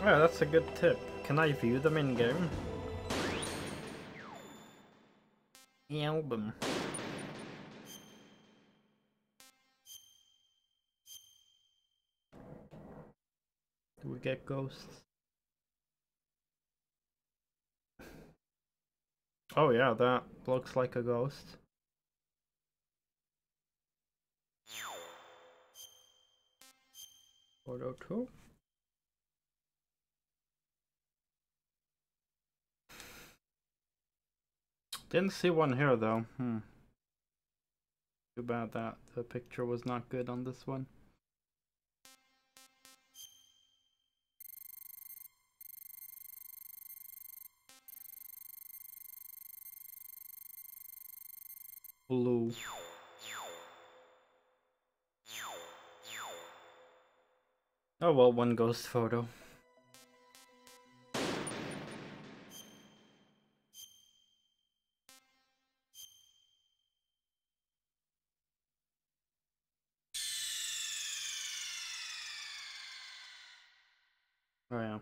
Yeah, that's a good tip. Can I view them in game? Album. Do we get ghosts? Oh yeah, that looks like a ghost. Photo 2. Didn't see one here though. Too bad that the picture was not good on this one. Blue. Oh well, one ghost photo. Oh yeah.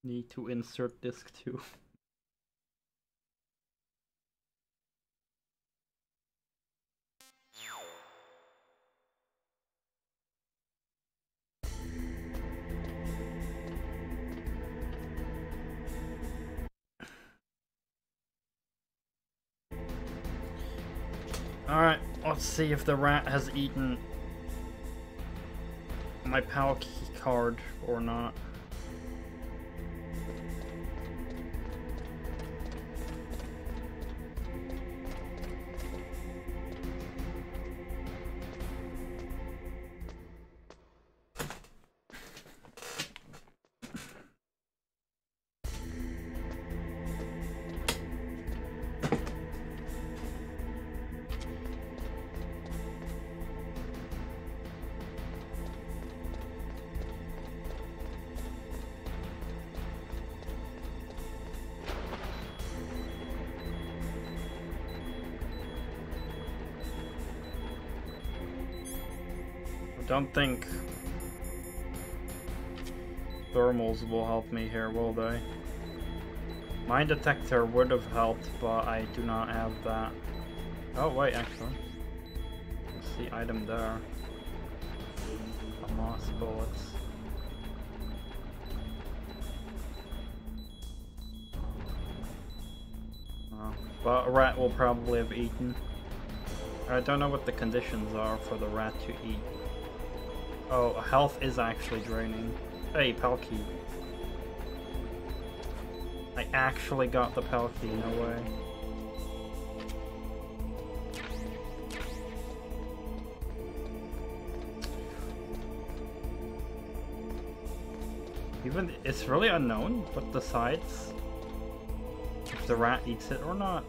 Need to insert disk 2. Alright, let's see if the rat has eaten my PAL key card or not. Don't think thermals will help me here, will they? Mine detector would have helped, but I do not have that. Oh wait, actually. What's the item there? Moss bullets. Oh, but a rat will probably have eaten. I don't know what the conditions are for the rat to eat. Oh, health is actually draining. Hey, PAL key. I actually got the PAL key, no way. Even, it's really unknown what decides if the rat eats it or not.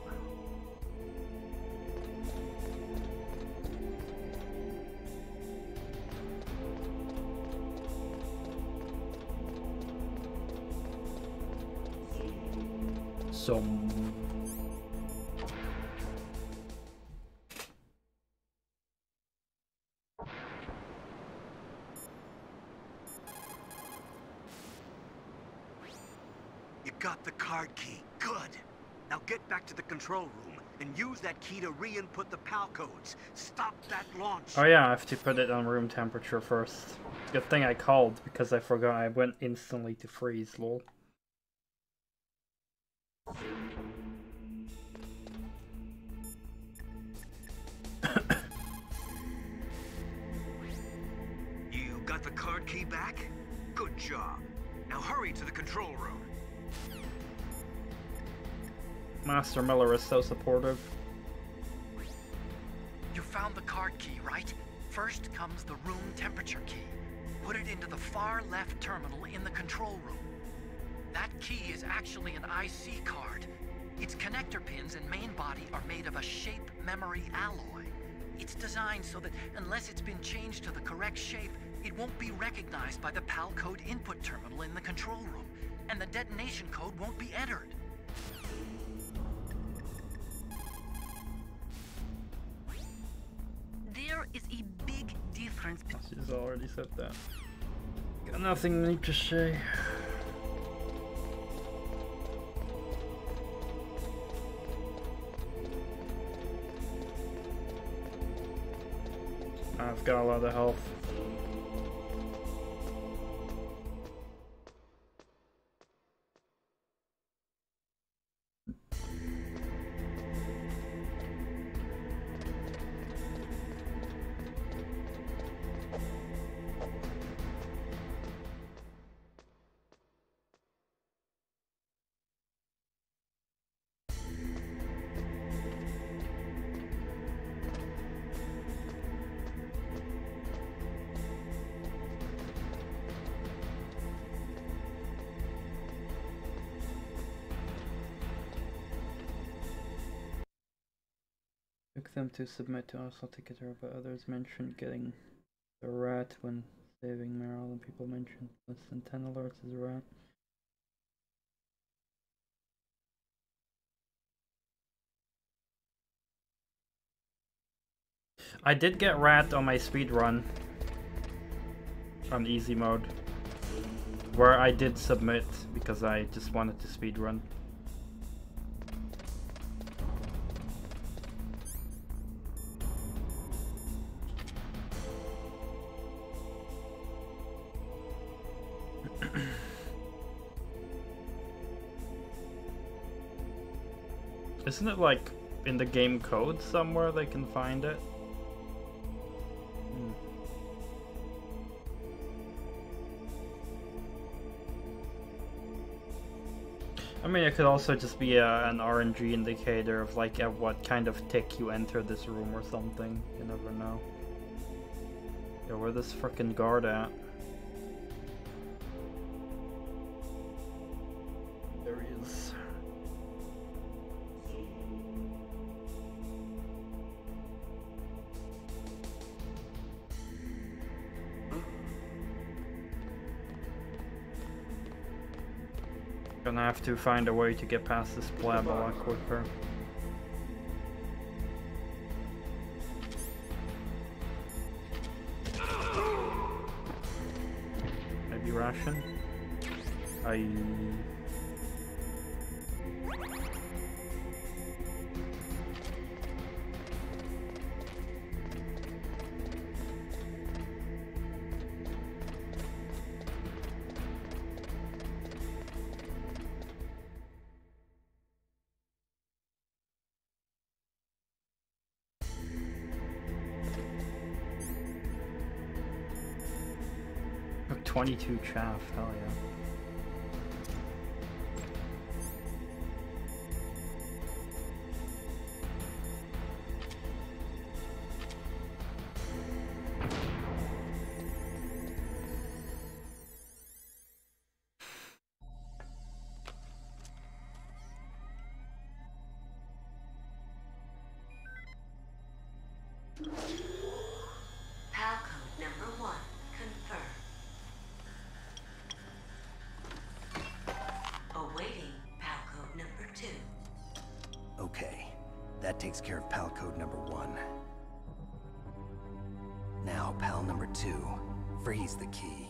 You got the card key. Good. Now get back to the control room and use that key to re-input the PAL codes. Stop that launch. Oh yeah, I have to put it on room temperature first. Good thing I called because I forgot. I went instantly to freeze, lol. You got the card key back? Good job. Now hurry to the control room. Master Miller is so supportive. You found the card key, right? First comes the room temperature key. Put it into the far left terminal in the control room. That key is actually an IC card. Its connector pins and main body are made of a shape memory alloy. It's designed so that unless it's been changed to the correct shape, it won't be recognized by the PAL code input terminal in the control room, and the detonation code won't be entered. There is a big difference. She's already said that. Got nothing new to say. I've got a lot of health. Took them to submit to Audio-Technica, but others mentioned getting the rat when saving Meryl, and people mentioned less than 10 alerts as a rat. I did get rat on my speed run on easy mode, where I did submit because I just wanted to speed run. Isn't it like in the game code somewhere they can find it? I mean, it could also just be an RNG indicator of like at what kind of tick you enter this room or something. You never know. Yo, where's this frickin' guard at? There he is. Gonna have to find a way to get past this blab a lot quicker. Maybe ration? Took 22 chaff, hell yeah. PAL code number 1, confirmed. Awaiting PAL code number 2. Okay, that takes care of PAL code number 1. Now PAL number 2, freeze the key.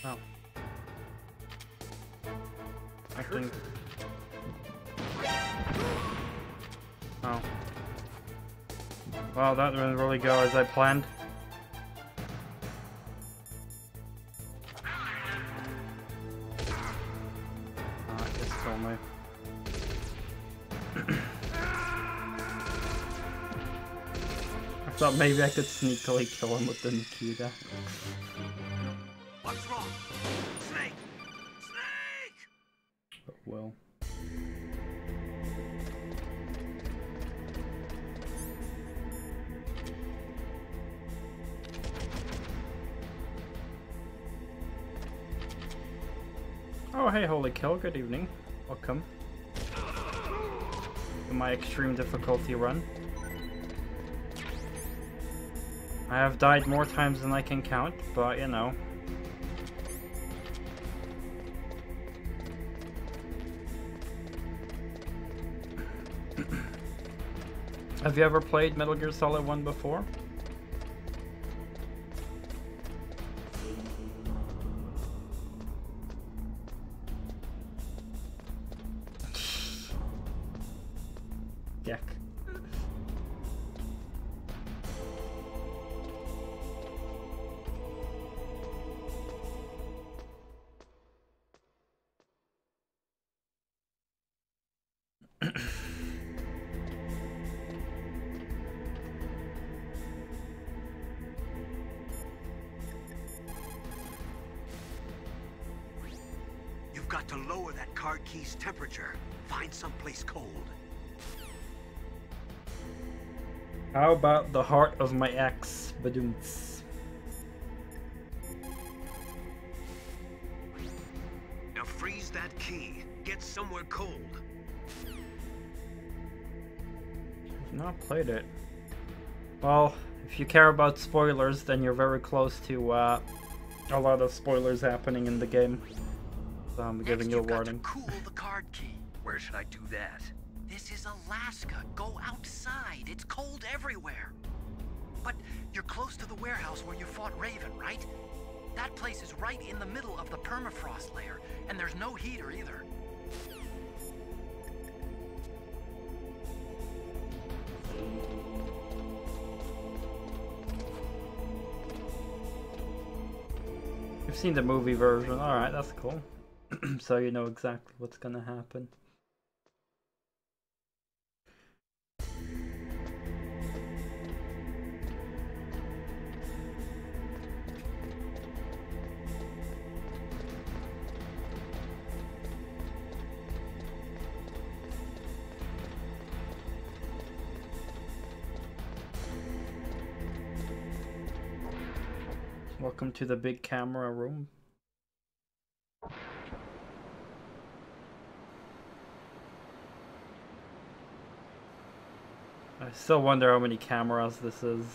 Oh. I think... Oh. Wow, that didn't really go as I planned. Oh, it just told me. Thought maybe I could sneakily kill him with the Nikita. What's wrong? Snake! Snake! But well. Oh hey, Holy Kill, good evening. Welcome to my extreme difficulty run. I have died more times than I can count, but you know. Have you ever played Metal Gear Solid 1 before? Yuck. You've got to lower that card key's temperature. Find someplace cold. How about the heart of my ex, Badoons? Now freeze that key. Get somewhere cold. I've not played it. Well, if you care about spoilers, then you're very close to a lot of spoilers happening in the game. So I'm giving you a warning. Got to cool the card key. Where should I do that? This is Alaska. Go outside. It's cold everywhere. But you're close to the warehouse where you fought Raven, right? That place is right in the middle of the permafrost layer, and there's no heater either. You've seen the movie version. Alright, that's cool. So you know exactly what's gonna happen. Welcome to the big camera room. I still wonder how many cameras this is.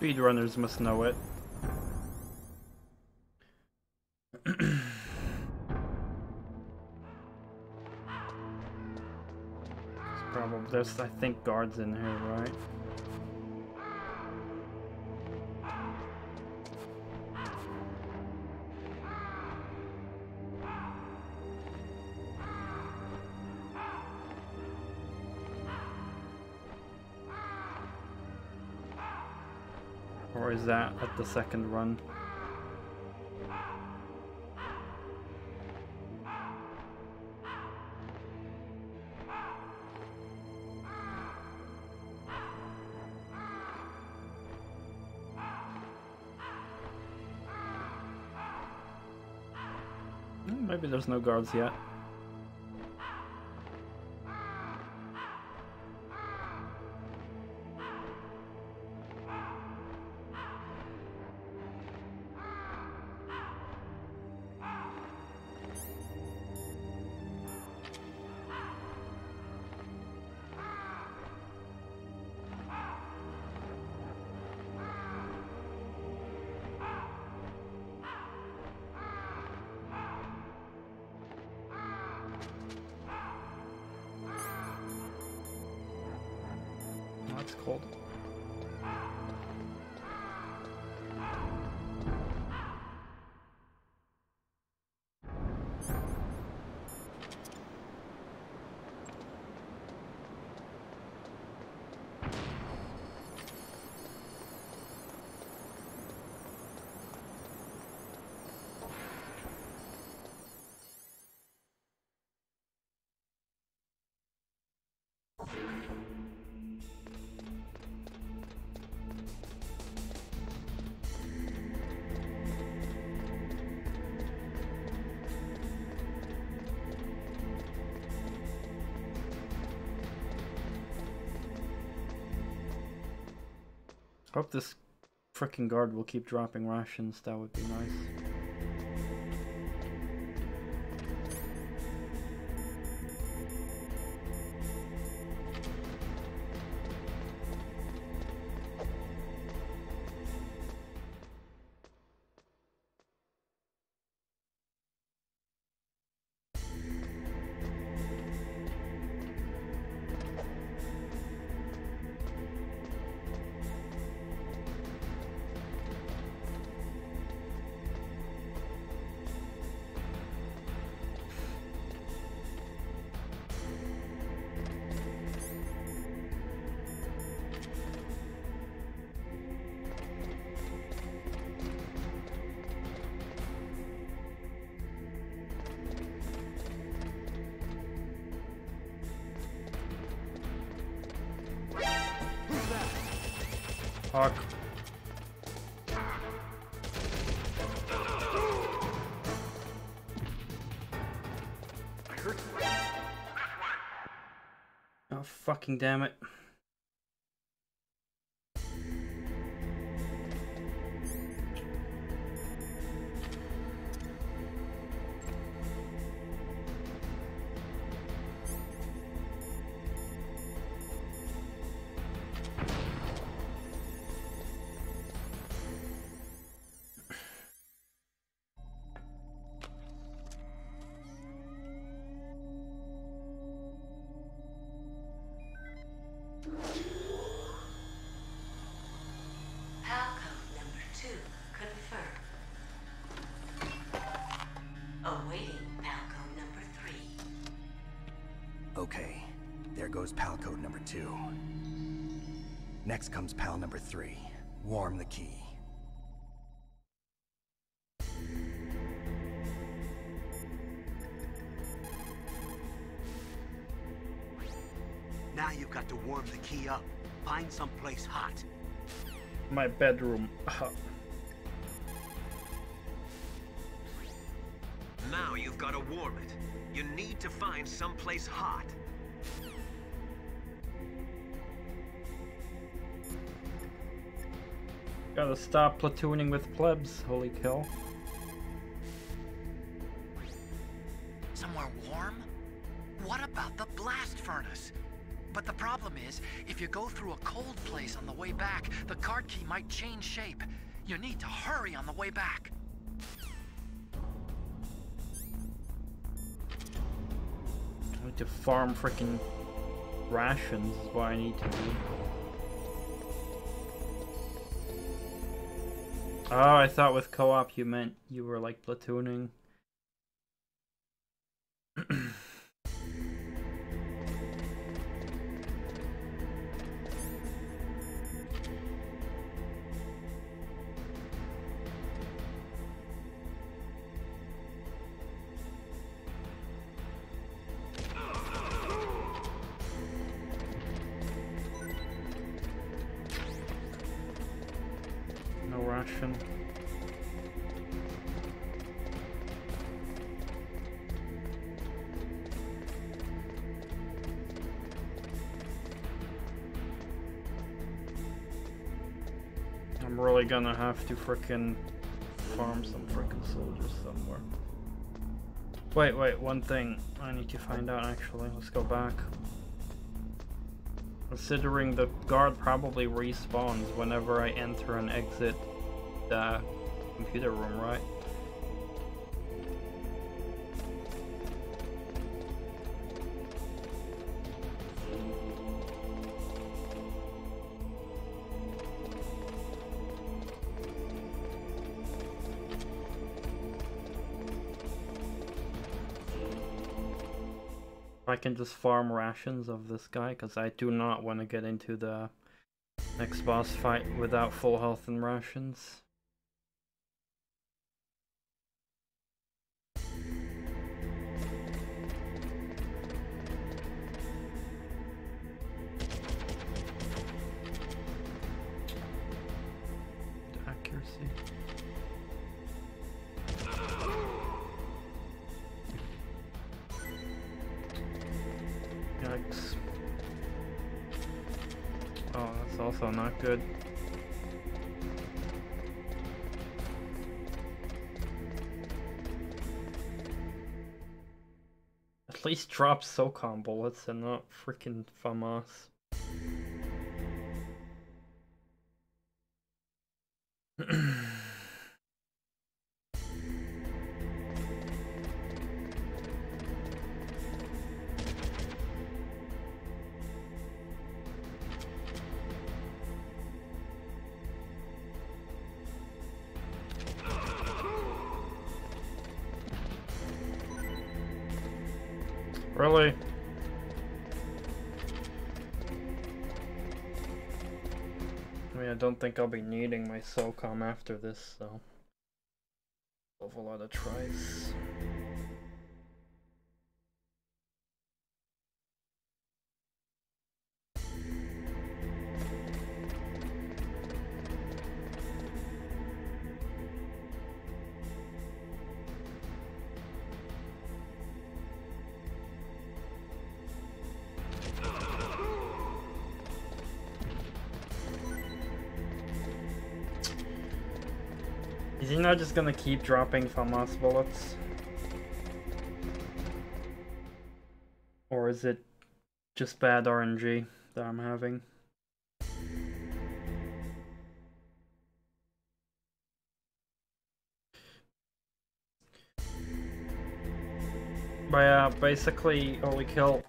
Speedrunners must know it. There's, I think, guards in here, right? Or is that at the second run? Maybe there's no guards yet. That's cold. Hope this frickin' guard will keep dropping rations. That would be nice. Fuck. Oh, fucking damn it. Okay, there goes PAL code number 2. Next comes PAL number 3. Warm the key. Now you've got to warm the key up. Find someplace hot. My bedroom. Now you've got to warm it. You need to find someplace hot. Gotta stop platooning with plebs, holy kill. Somewhere warm? What about the blast furnace? But the problem is, if you go through a cold place on the way back, the card key might change shape. You need to hurry on the way back. I need to farm freaking rations is what I need to do. Oh, I thought with co-op you meant you were like platooning. Ration. I'm really gonna have to frickin' farm some frickin' soldiers somewhere. Wait, one thing I need to find out actually. Let's go back. Considering the guard probably respawns whenever I enter and exit the computer room, right? I can just farm rations of this guy, because I do not want to get into the next boss fight without full health and rations. Accuracy. Yikes. Oh, that's also not good. At least drop SOCOM bullets and not freaking FAMAS. Really? I mean, I don't think I'll be needing my SOCOM after this, so... Of a lot of tries. Is he not just gonna keep dropping FAMAS bullets? Or is it just bad RNG that I'm having? But yeah, basically only kill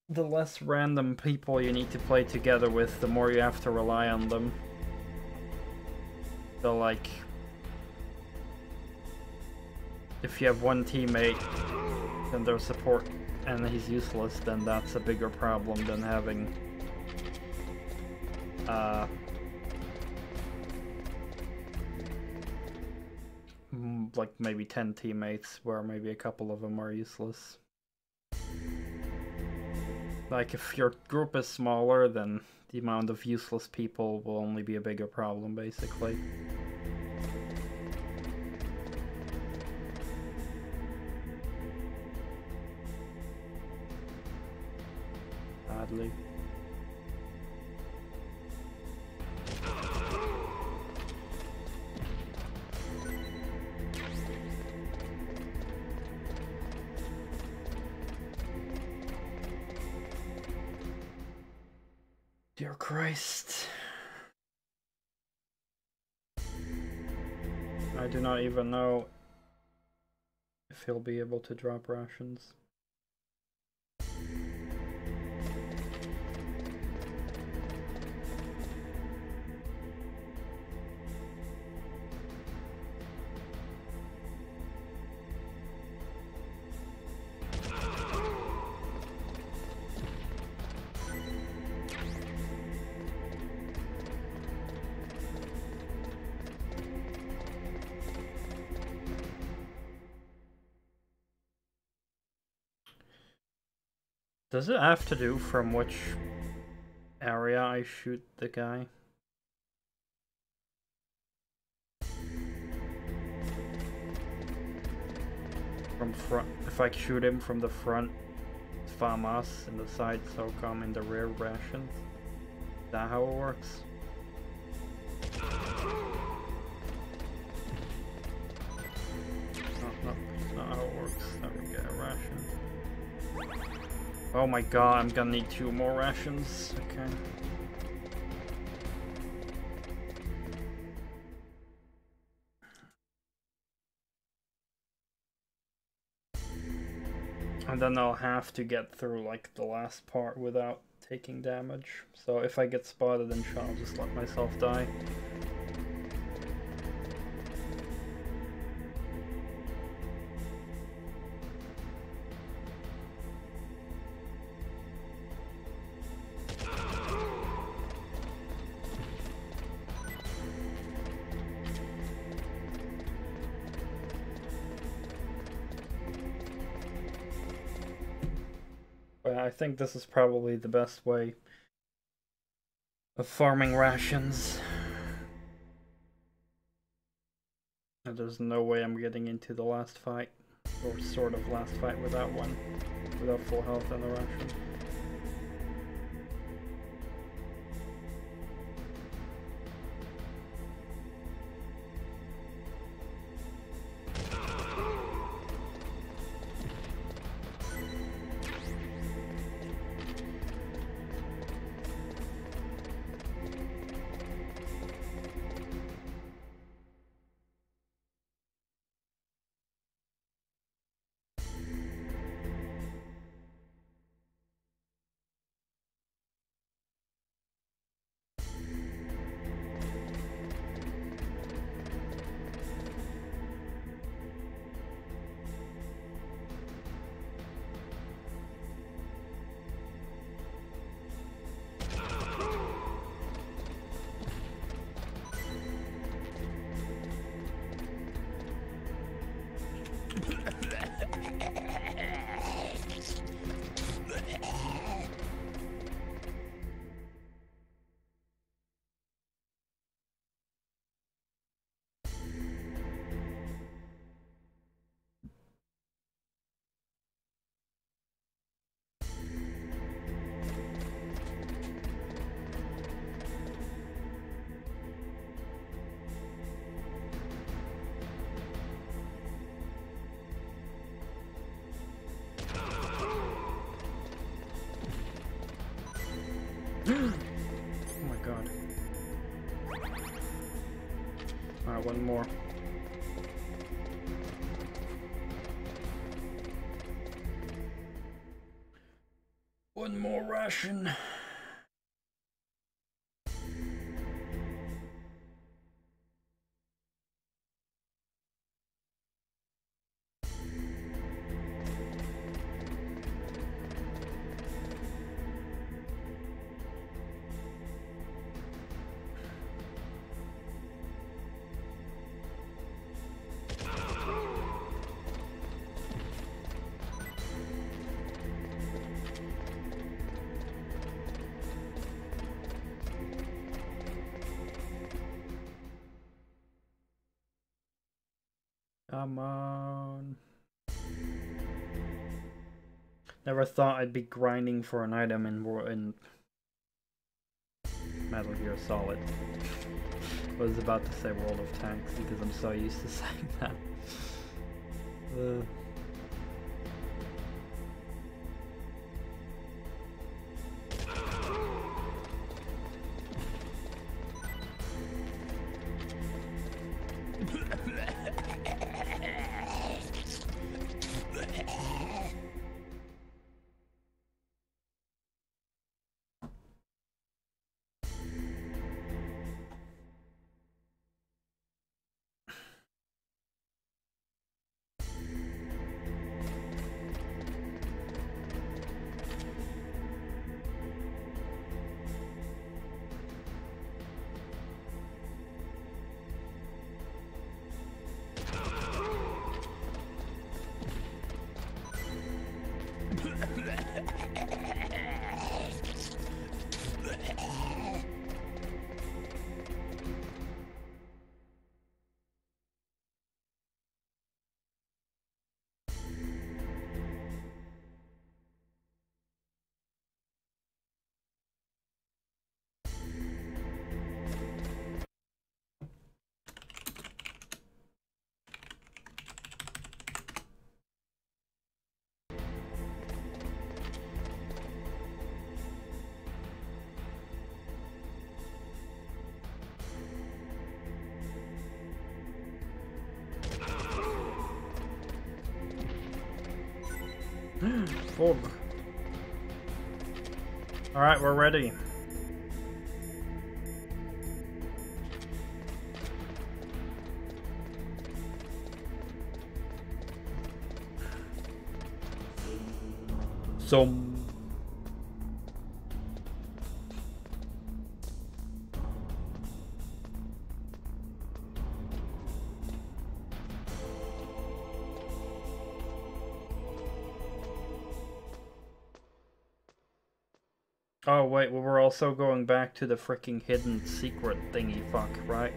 the less random people you need to play together with, the more you have to rely on them. So like, if you have one teammate and their support and he's useless, then that's a bigger problem than having like maybe 10 teammates where maybe a couple of them are useless. Like if your group is smaller, then the amount of useless people will only be a bigger problem, basically. Sadly. Dear Christ. I do not even know if he'll be able to drop rations. Does it have to do from which area I shoot the guy? From front, if I shoot him from the front, FAMAS, in the side SOCOM, in the rear rations? Is that how it works? No, that's not how it works. Never get a ration. Oh my god, I'm gonna need 2 more rations. Okay. And then I'll have to get through like the last part without taking damage. So if I get spotted and shot, I'll just let myself die. I think this is probably the best way of farming rations. And there's no way I'm getting into the last fight, or sort of last fight, without full health and the ration. Oh my god. Alright, one more. One more ration. Come on. Never thought I'd be grinding for an item in Metal Gear Solid. I was about to say World of Tanks because I'm so used to saying that. Fog. Alright, we're ready. Oh wait, well we're also going back to the freaking hidden secret thingy fuck, right?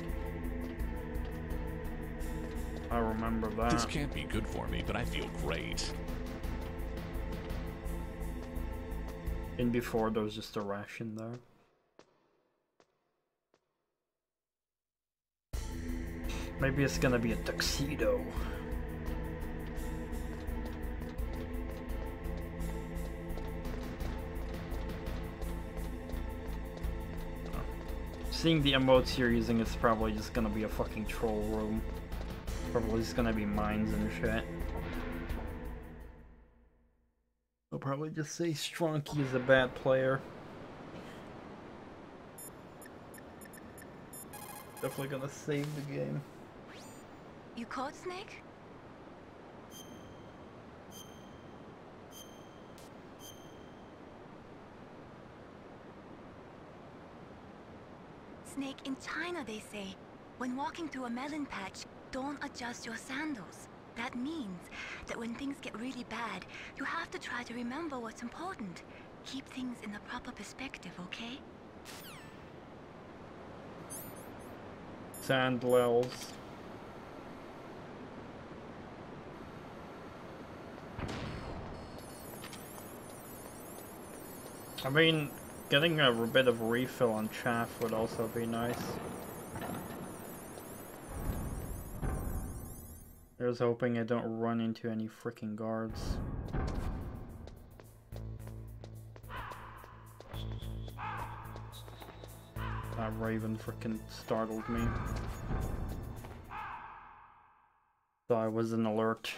I remember that. This can't be good for me, but I feel great. And before there was just a ration there. Maybe it's gonna be a tuxedo. Seeing the emotes you're using, it's probably just gonna be a fucking troll room. Probably just gonna be mines and shit. I'll probably just say STRONKI is a bad player. Definitely gonna save the game. You caught Snake? Snake, in China they say, when walking through a melon patch, don't adjust your sandals. That means that when things get really bad, you have to try to remember what's important. Keep things in the proper perspective, okay? Sandlels. I mean, getting a bit of refill on chaff would also be nice. I was hoping I don't run into any freaking guards. That raven freaking startled me. So I was an alert.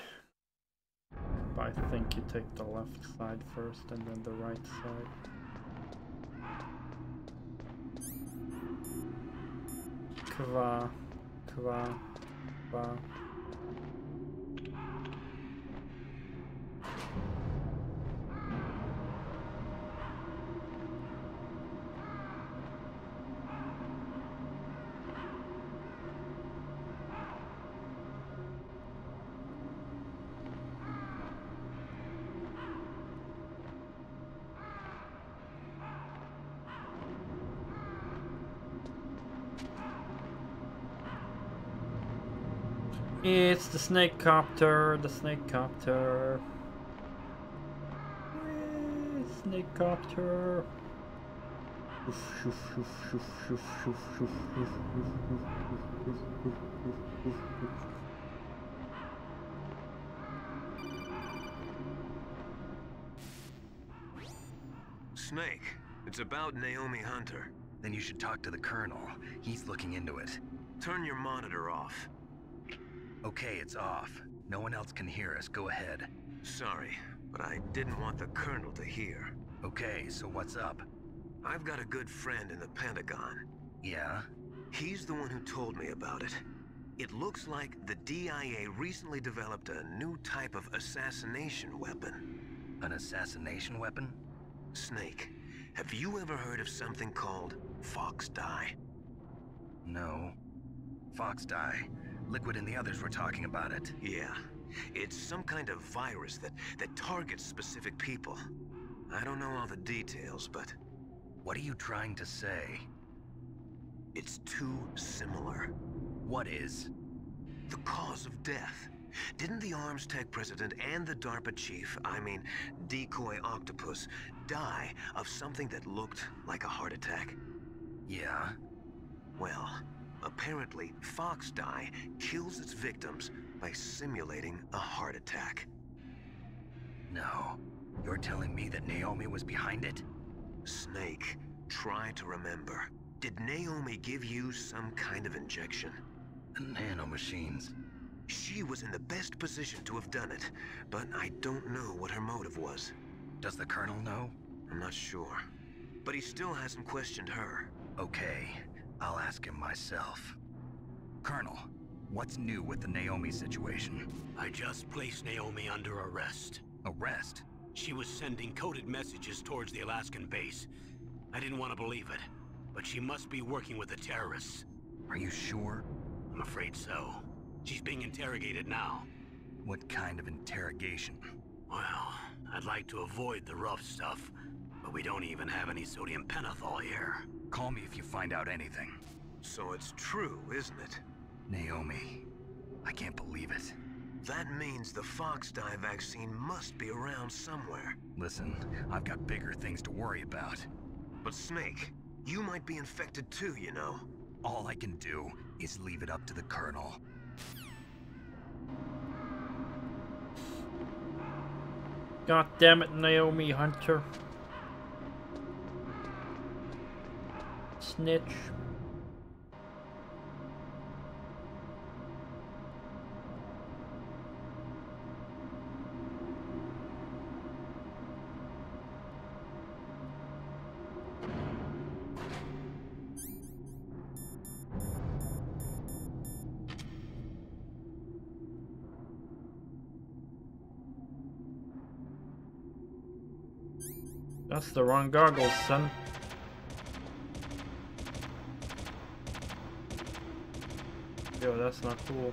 But I think you take the left side first and then the right side. Kva, kva, kva. It's the snake copter, the snake copter. Snake copter. Snake, it's about Naomi Hunter. Then you should talk to the Colonel. He's looking into it. Turn your monitor off. Okay, it's off. No one else can hear us. Go ahead. Sorry, but I didn't want the Colonel to hear. Okay, so what's up? I've got a good friend in the Pentagon. Yeah? He's the one who told me about it. It looks like the DIA recently developed a new type of assassination weapon. An assassination weapon? Snake, have you ever heard of something called Fox Dye? No. Fox Dye. Liquid and the others were talking about it. Yeah. It's some kind of virus that targets specific people. I don't know all the details, but... What are you trying to say? It's too similar. What is? The cause of death. Didn't the Arms Tech president and the DARPA chief, I mean, Decoy Octopus, die of something that looked like a heart attack? Yeah? Well, apparently Fox Dye kills its victims by simulating a heart attack. No. You're telling me that Naomi was behind it? Snake, try to remember. Did Naomi give you some kind of injection? The nanomachines. She was in the best position to have done it, but I don't know what her motive was. Does the Colonel know? I'm not sure. But he still hasn't questioned her. Okay, I'll ask him myself. Colonel, what's new with the Naomi situation? I just placed Naomi under arrest. Arrest? She was sending coded messages towards the Alaskan base. I didn't want to believe it, but she must be working with the terrorists. Are you sure? I'm afraid so. She's being interrogated now. What kind of interrogation? Well, I'd like to avoid the rough stuff, but we don't even have any sodium pentothal here. Call me if you find out anything. So it's true, isn't it? Naomi, I can't believe it. That means the Fox Dye vaccine must be around somewhere. Listen, I've got bigger things to worry about. But Snake, you might be infected too, you know. All I can do is leave it up to the Colonel. God damn it, Naomi Hunter. Snitch. That's the wrong goggles, son. Yo, that's not cool.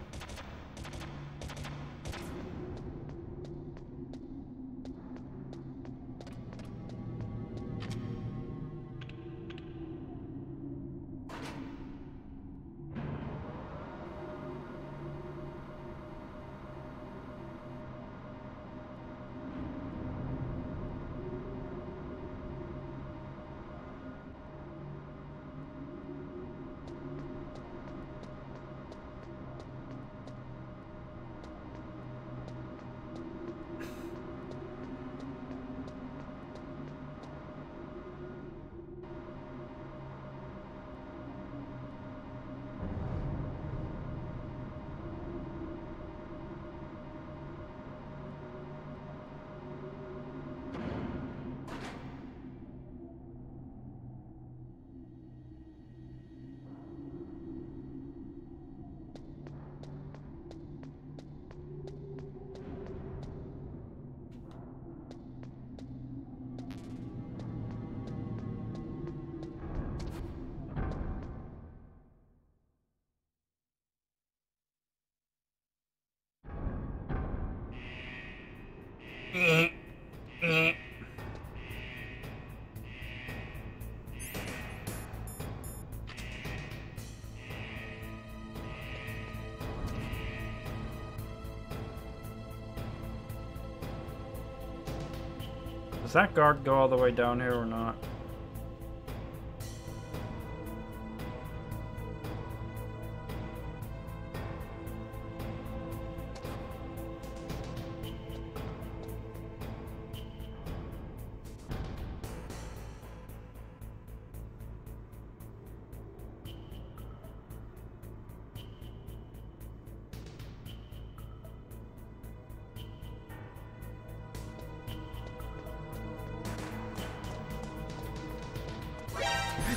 Does that guard go all the way down here or not?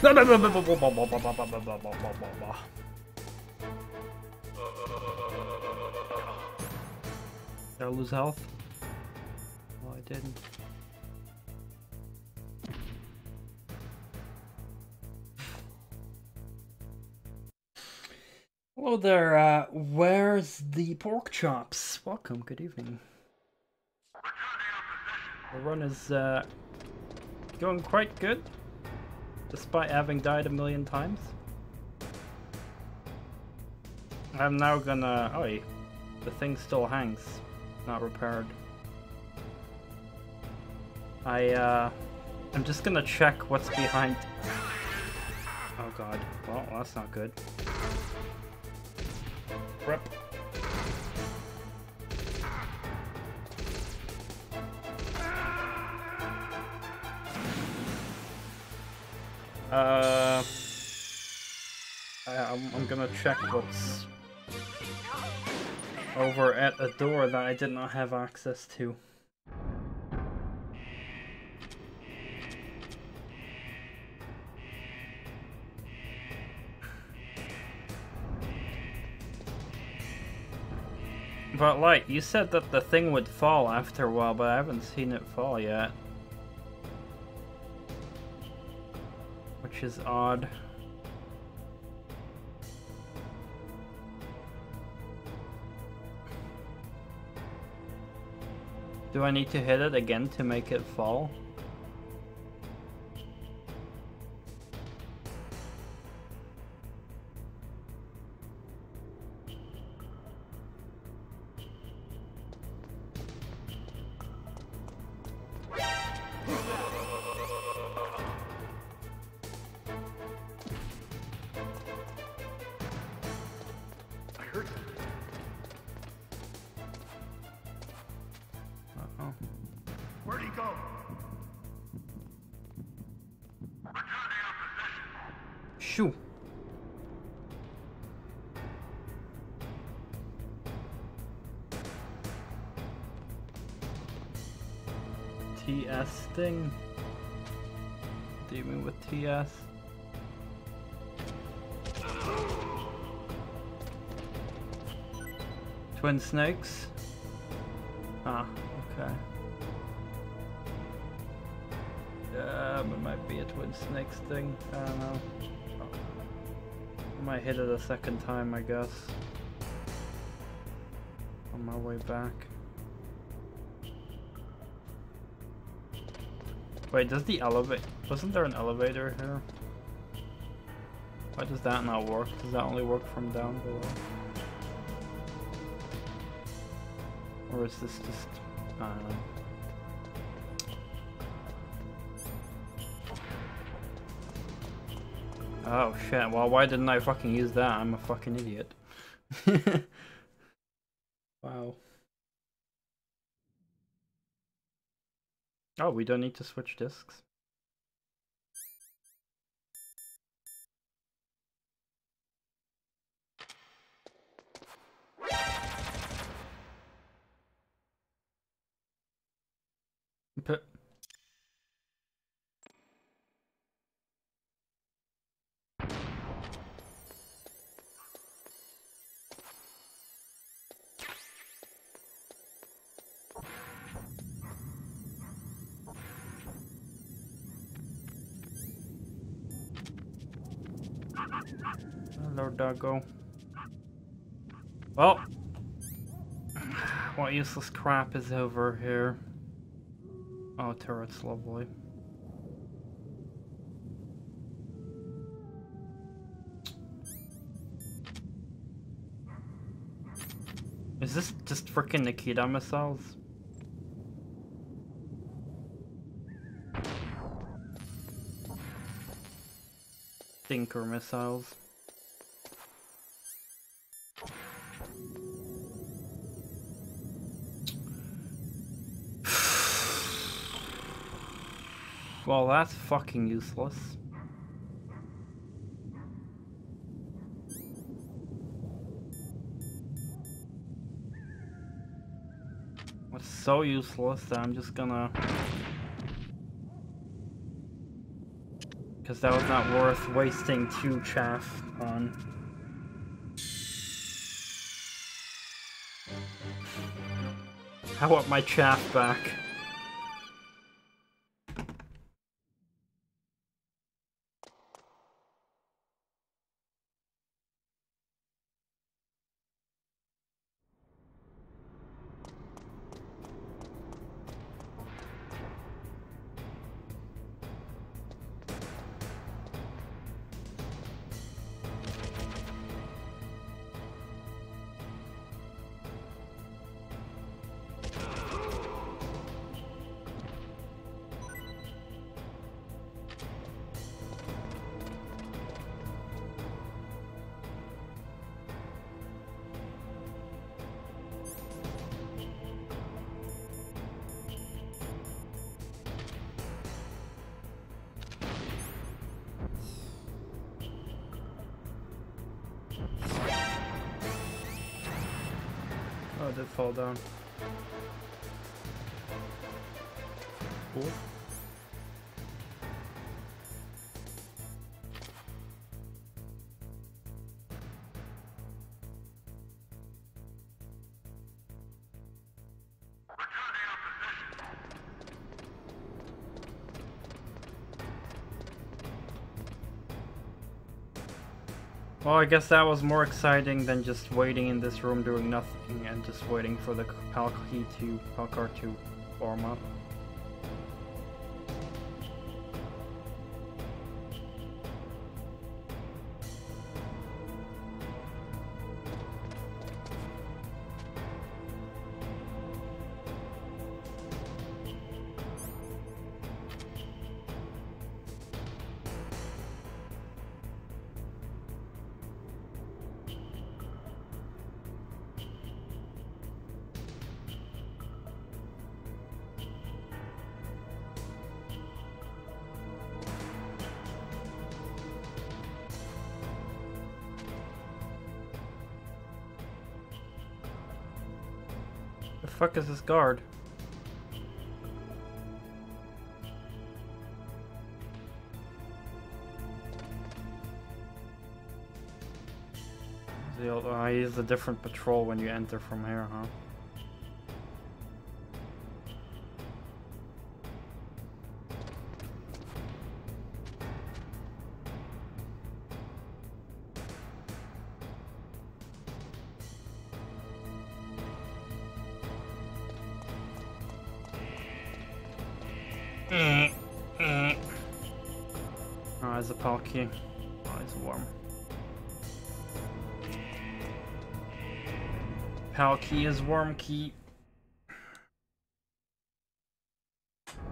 Did I lose health? Well, I didn't. Hello there, where's the pork chops? Welcome, good evening. The run is going quite good, despite having died a million times. I'm now gonna... oh, the thing still hangs, not repaired. I'm just gonna check what's behind... oh god, well, that's not good. Rip. I'm gonna check what's over at a door that I did not have access to. But like, you said that the thing would fall after a while, but I haven't seen it fall yet. Which is odd. Do I need to hit it again to make it fall? Shoo. TS thing. Dealing with TS. Twin snakes. Ah, okay. It might be a twin snakes thing. I don't know. I might hit it a second time, I guess. On my way back. Wait, does the elevator... wasn't there an elevator here? Why does that not work? Does that only work from down below? Or is this just... I don't know. Oh shit, well why didn't I fucking use that? I'm a fucking idiot. Wow. Oh, we don't need to switch discs. But hello, doggo. Well, what useless crap is over here? Oh, turret's lovely. Is this just frickin' Nikita missiles? stinker missiles. Well, that's fucking useless. It's so useless that I'm just gonna... Because that was not worth wasting 2 chaff on. I want my chaff back. Oh, it did fall down. Cool. Well, I guess that was more exciting than just waiting in this room doing nothing and just waiting for the PAL card to form up. The fuck is this guard? He's a different patrol when you enter from here, huh? Oh, there's a PAL key. Oh, it's warm. PAL key is warm key. I'll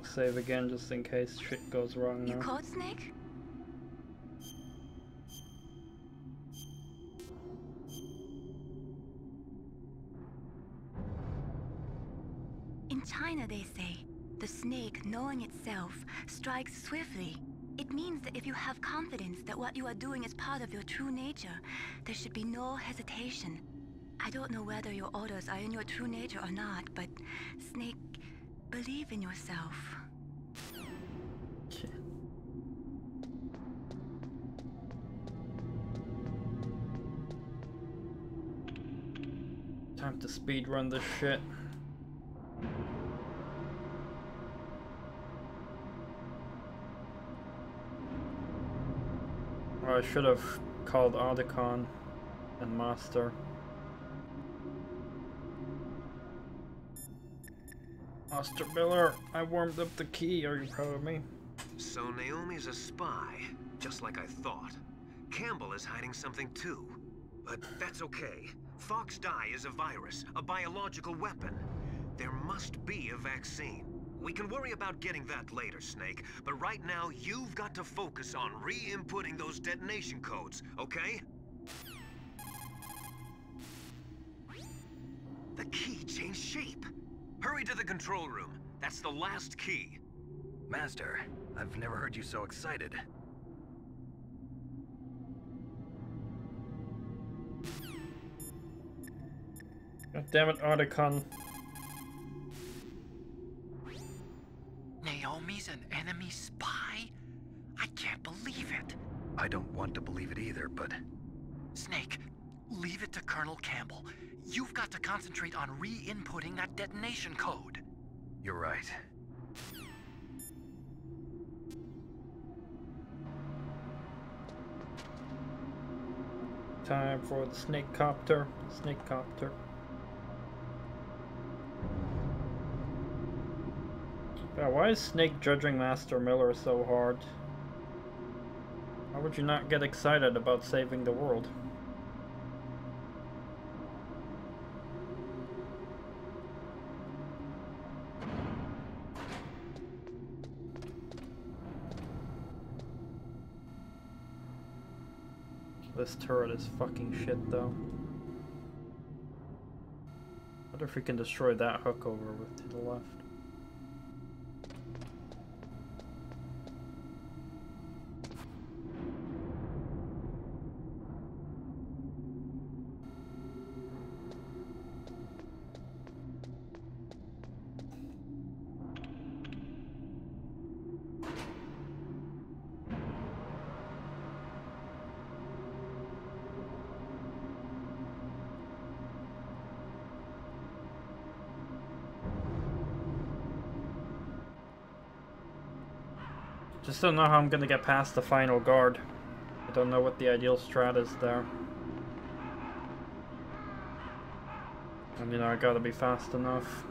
save again just in case shit goes wrong now. You caught Snake? In China, they say, the snake, knowing itself, strikes swiftly. It means that if you have confidence that what you are doing is part of your true nature, there should be no hesitation. I don't know whether your orders are in your true nature or not, but Snake, believe in yourself. Time to speedrun this shit. I should have called Audicon and Master. Master Miller, I warmed up the key. Are you proud of me? So Naomi's a spy, just like I thought. Campbell is hiding something too. But that's okay. Fox dye is a virus, a biological weapon. There must be a vaccine. We can worry about getting that later, Snake. But right now, you've got to focus on re-inputting those detonation codes, okay? The key changed shape. Hurry to the control room. That's the last key. Master, I've never heard you so excited. God damn it, Articon. Naomi's an enemy spy? I can't believe it. I don't want to believe it either, but... Snake, leave it to Colonel Campbell. You've got to concentrate on re-inputting that detonation code. You're right. Time for the snake copter. Snake copter. Yeah, why is Snake judging Master Miller so hard? How would you not get excited about saving the world? This turret is fucking shit though. I wonder if we can destroy that hook over with to the left. Just don't know how I'm gonna get past the final guard. I don't know what the ideal strat is there. And you know, I gotta be fast enough.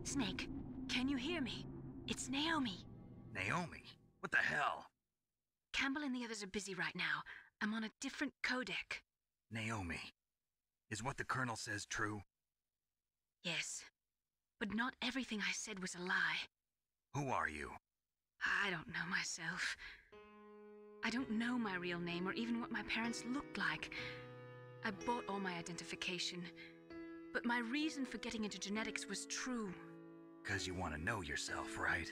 Snake, can you hear me? It's Naomi. Naomi? What the hell? Campbell and the others are busy right now. I'm on a different codec. Naomi, is what the Colonel says true? Yes, but not everything I said was a lie. Who are you? I don't know myself. I don't know my real name or even what my parents looked like. I bought all my identification, but my reason for getting into genetics was true. 'Cause you want to know yourself, right?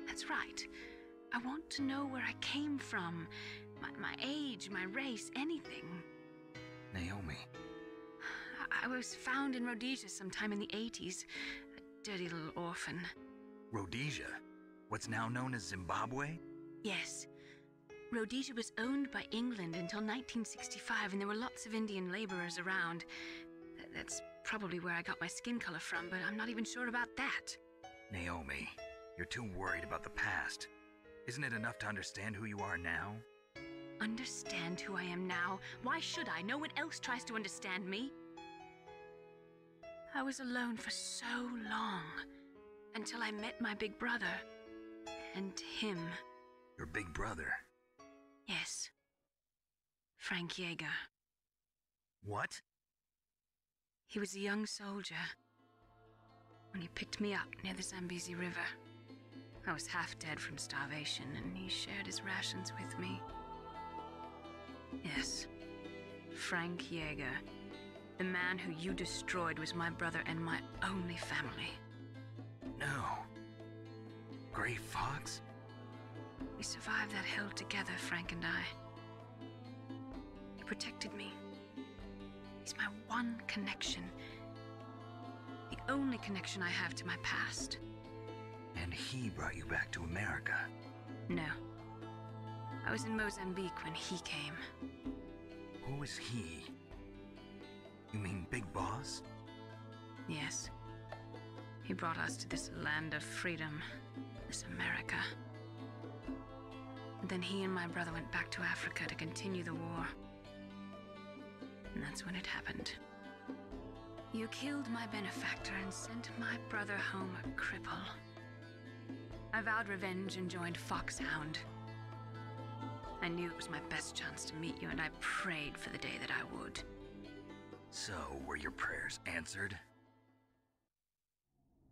That's right. I want to know where I came from, my age, my race, anything. Naomi. I was found in Rhodesia sometime in the 80s, a dirty little orphan. Rhodesia? What's now known as Zimbabwe? Yes. Rhodesia was owned by England until 1965, and there were lots of Indian laborers around. That's probably where I got my skin color from, but I'm not even sure about that. Naomi, you're too worried about the past. Isn't it enough to understand who you are now? Understand who I am now? Why should I? No one else tries to understand me. I was alone for so long, until I met my big brother, and him. Your big brother? Yes. Frank Yeager. What? He was a young soldier when he picked me up near the Zambezi River. I was half dead from starvation, and he shared his rations with me. Yes, Frank Yeager. The man who you destroyed was my brother and my only family. No. Gray Fox? We survived that hell together, Frank and I. He protected me. He's my one connection. The only connection I have to my past. And he brought you back to America? No. I was in Mozambique when he came. Who is he? You mean Big Boss? Yes. He brought us to this land of freedom. This America. But then he and my brother went back to Africa to continue the war. And that's when it happened. You killed my benefactor and sent my brother home a cripple. I vowed revenge and joined Foxhound. I knew it was my best chance to meet you, and I prayed for the day that I would. So, were your prayers answered?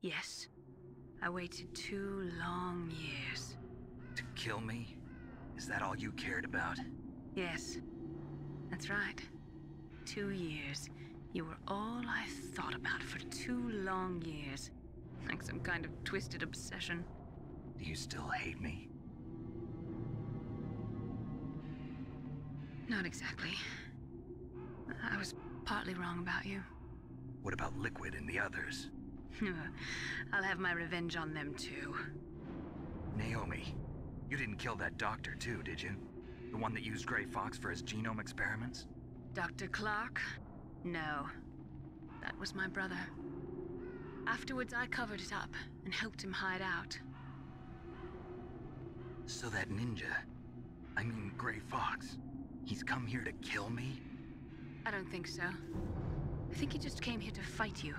Yes. I waited 2 long years. To kill me? Is that all you cared about? Yes. That's right. 2 years. You were all I thought about for 2 long years. Like some kind of twisted obsession. Do you still hate me? Not exactly. I was partly wrong about you. What about Liquid and the others? I'll have my revenge on them too. Naomi, you didn't kill that doctor too, did you? The one that used Grey Fox for his genome experiments? Dr. Clark? No. That was my brother. Afterwards, I covered it up and helped him hide out. So that ninja, I mean Grey Fox, he's come here to kill me? I don't think so. I think he just came here to fight you.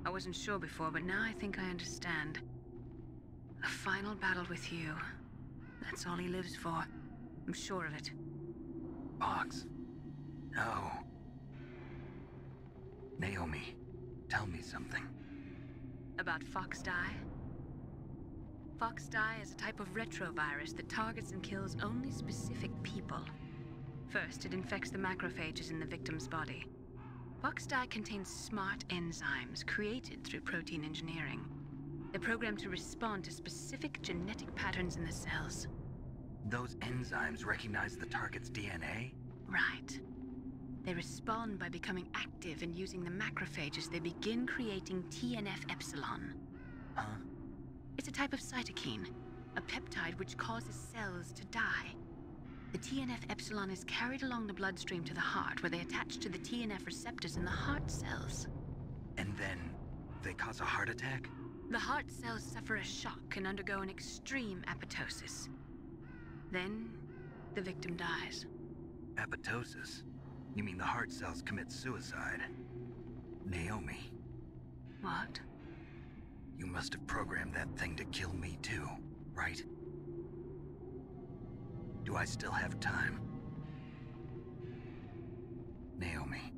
I wasn't sure before, but now I think I understand. A final battle with you. That's all he lives for. I'm sure of it. Fox? No. Naomi, tell me something. About Fox Die? Fox Die is a type of retrovirus that targets and kills only specific people. First, it infects the macrophages in the victim's body. Fox Die contains smart enzymes created through protein engineering. They're programmed to respond to specific genetic patterns in the cells. Those enzymes recognize the target's DNA? Right. They respond by becoming active and using the macrophages. They begin creating TNF-epsilon. Huh? It's a type of cytokine, a peptide which causes cells to die. The TNF-epsilon is carried along the bloodstream to the heart, where they attach to the TNF receptors in the heart cells. And then they cause a heart attack? The heart cells suffer a shock and undergo an extreme apoptosis. Then, the victim dies. Apoptosis? You mean the heart cells commit suicide? Naomi. What? You must have programmed that thing to kill me too, right? Do I still have time? Naomi,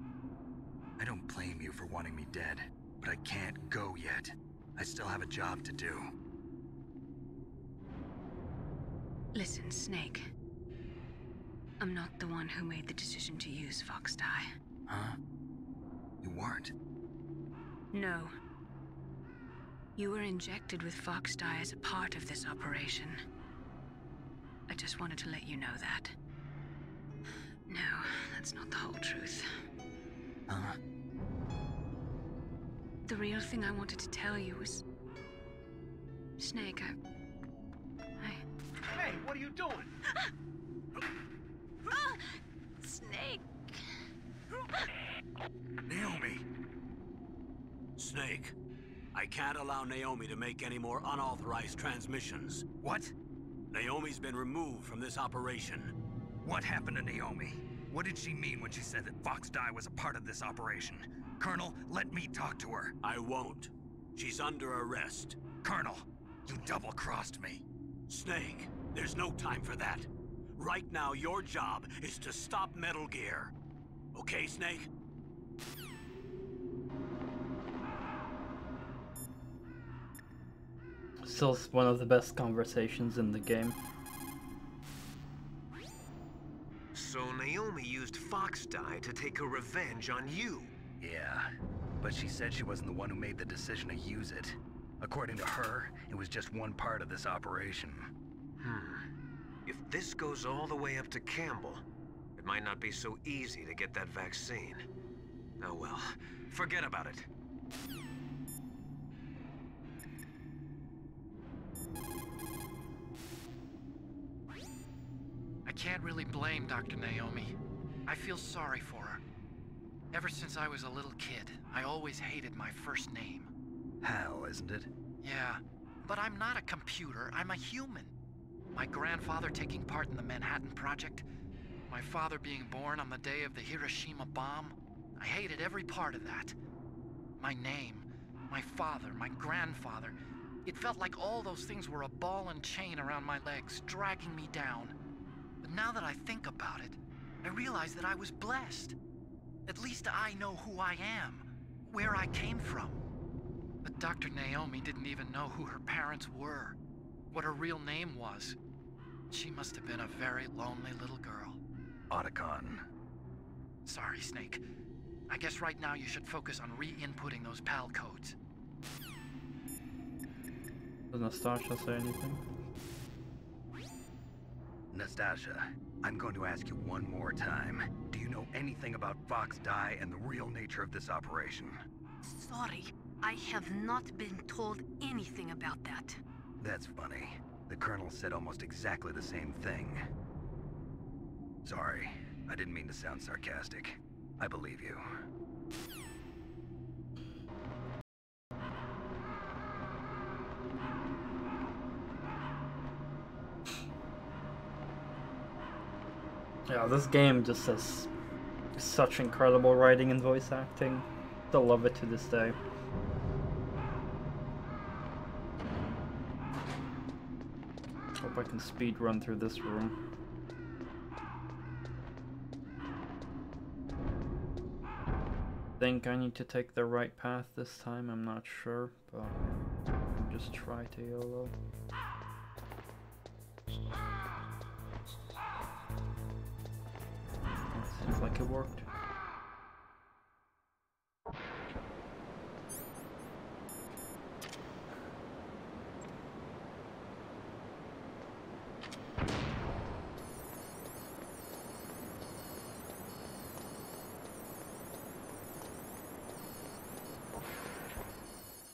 I don't blame you for wanting me dead, but I can't go yet. I still have a job to do. Listen, Snake. I'm not the one who made the decision to use Fox Die. Huh? You weren't? No. You were injected with Fox Die as a part of this operation. I just wanted to let you know that. No, that's not the whole truth. Huh? The real thing I wanted to tell you was... Snake, Hey, what are you doing? Snake! Naomi! Snake, I can't allow Naomi to make any more unauthorized transmissions. What? Naomi's been removed from this operation. What happened to Naomi? What did she mean when she said that Fox Die was a part of this operation? Colonel, let me talk to her. I won't. She's under arrest. Colonel, you double-crossed me. Snake, there's no time for that. Right now, your job is to stop Metal Gear. Okay, Snake? Still one of the best conversations in the game. So Naomi used Fox Die to take her revenge on you. Yeah, but she said she wasn't the one who made the decision to use it. According to her, it was just one part of this operation. If this goes all the way up to Campbell, it might not be so easy to get that vaccine. Oh well, forget about it. I can't really blame Dr. Naomi. I feel sorry for her. Ever since I was a little kid, I always hated my first name. Hal, isn't it? Yeah, but I'm not a computer, I'm a human. My grandfather taking part in the Manhattan Project. My father being born on the day of the Hiroshima bomb. I hated every part of that. My name, my father, my grandfather. It felt like all those things were a ball and chain around my legs, dragging me down. But now that I think about it, I realize that I was blessed. At least I know who I am, where I came from. But Dr. Naomi didn't even know who her parents were, what her real name was. She must have been a very lonely little girl. Otacon. Sorry, Snake. I guess right now you should focus on re-inputting those PAL codes. Does Nastasha say anything? Nastasha, I'm going to ask you one more time. Do you know anything about Fox Die and the real nature of this operation? Sorry, I have not been told anything about that. That's funny. The Colonel said almost exactly the same thing. Sorry, I didn't mean to sound sarcastic. I believe you. Yeah, this game just has such incredible writing and voice acting. Still love it to this day. Hope I can speed run through this room. Think I need to take the right path this time, I'm not sure, but I'll just try to YOLO. Seems like it worked.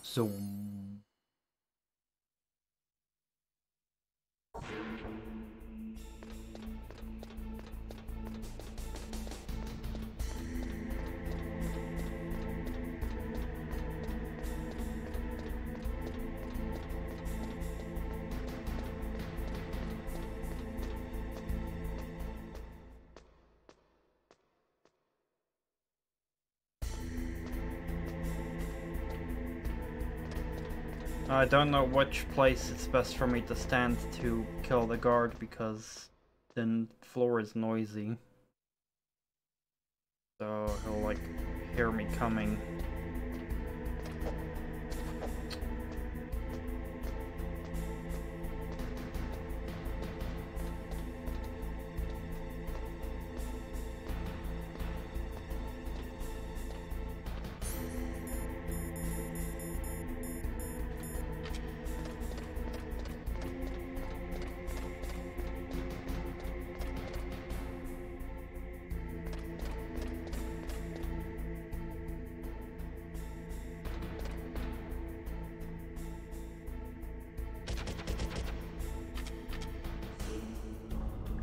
Zoom. I don't know which place it's best for me to stand to kill the guard because the floor is noisy. So he'll like hear me coming.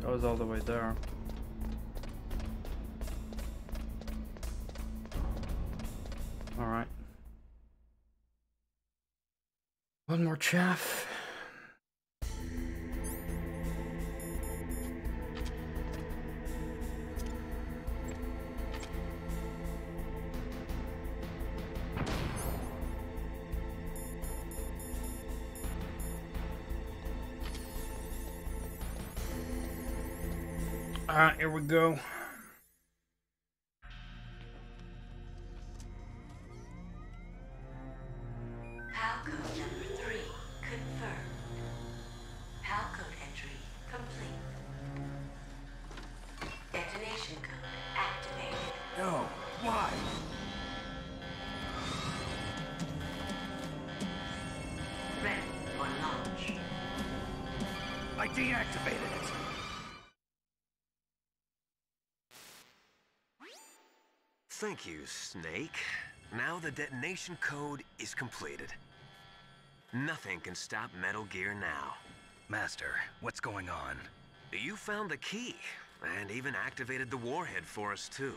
Goes all the way there. All right. One more chaff. Alright, here we go. PAL code number 3 confirmed. PAL code entry complete. Detonation code activated. No, why? Ready for launch. I deactivated it. Thank you, Snake. Now the detonation code is completed. Nothing can stop Metal Gear now. Master, what's going on? You found the key, and even activated the warhead for us, too.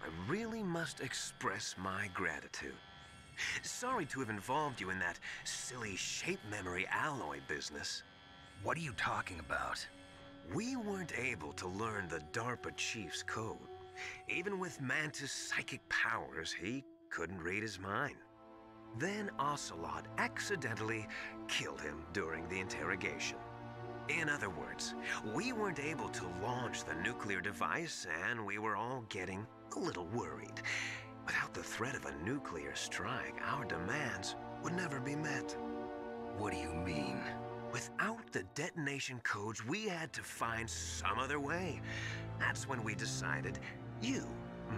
I really must express my gratitude. Sorry to have involved you in that silly shape memory alloy business. What are you talking about? We weren't able to learn the DARPA chief's code. Even with Mantis' psychic powers, he couldn't read his mind. Then Ocelot accidentally killed him during the interrogation. In other words, we weren't able to launch the nuclear device, and we were all getting a little worried. Without the threat of a nuclear strike, our demands would never be met. What do you mean? Without the detonation codes, we had to find some other way. That's when we decided you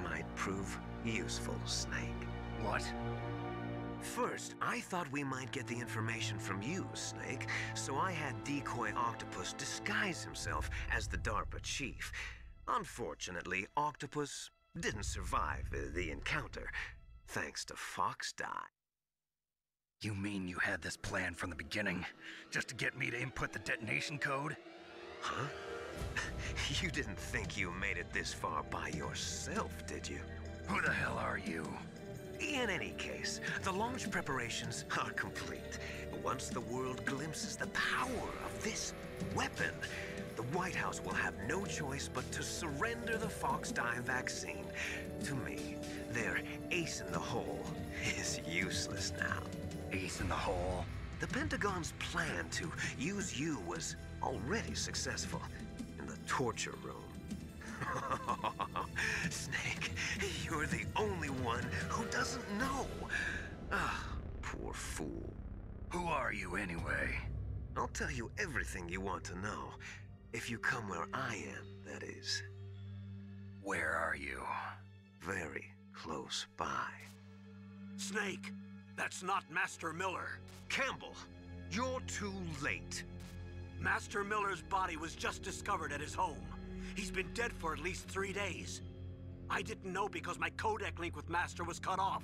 might prove useful, Snake. What? First, I thought we might get the information from you, Snake, so I had Decoy Octopus disguise himself as the DARPA chief. Unfortunately, Octopus didn't survive the encounter, thanks to Fox Die. You mean you had this plan from the beginning, just to get me to input the detonation code? Huh? You didn't think you made it this far by yourself, did you? Who the hell are you? In any case, the launch preparations are complete. Once the world glimpses the power of this weapon, the White House will have no choice but to surrender the Fox Die vaccine to me. Their ace in the hole is useless now. Ace in the hole? The Pentagon's plan to use you was already successful in the torture room. Snake, you're the only one who doesn't know. Ah, poor fool. Who are you anyway? I'll tell you everything you want to know. If you come where I am, that is. Where are you? Very close by. Snake, that's not Master Miller. Campbell, you're too late. Master Miller's body was just discovered at his home. He's been dead for at least 3 days. I didn't know because my codec link with Master was cut off.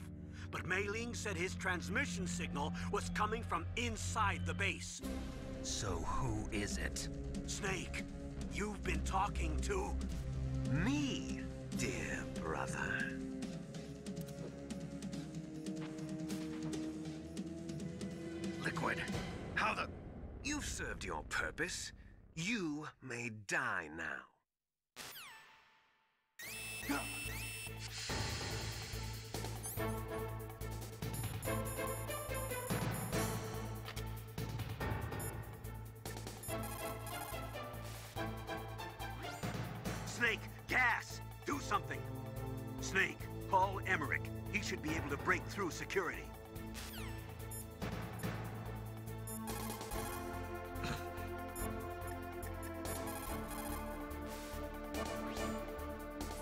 But Mei Ling said his transmission signal was coming from inside the base. So who is it? Snake, you've been talking to... me, dear brother. Liquid, how the... You've served your purpose. You may die now. Snake, gas! Do something! Snake, call Emmerich. He should be able to break through security.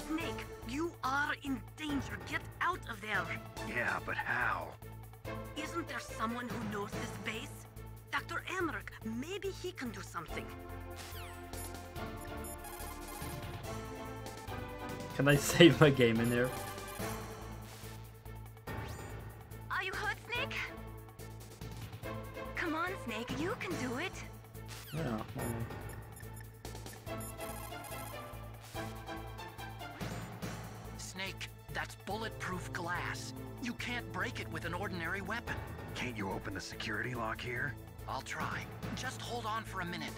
Snake, you are in danger. Get out of there. Yeah, but how? Isn't there someone who knows this base? Dr. Emmerich, maybe he can do something. Can I save my game in there? Are you hurt, Snake? Come on, Snake, you can do it. Yeah. Snake, that's bulletproof glass. You can't break it with an ordinary weapon. Can't you open the security lock here? I'll try. Just hold on for a minute.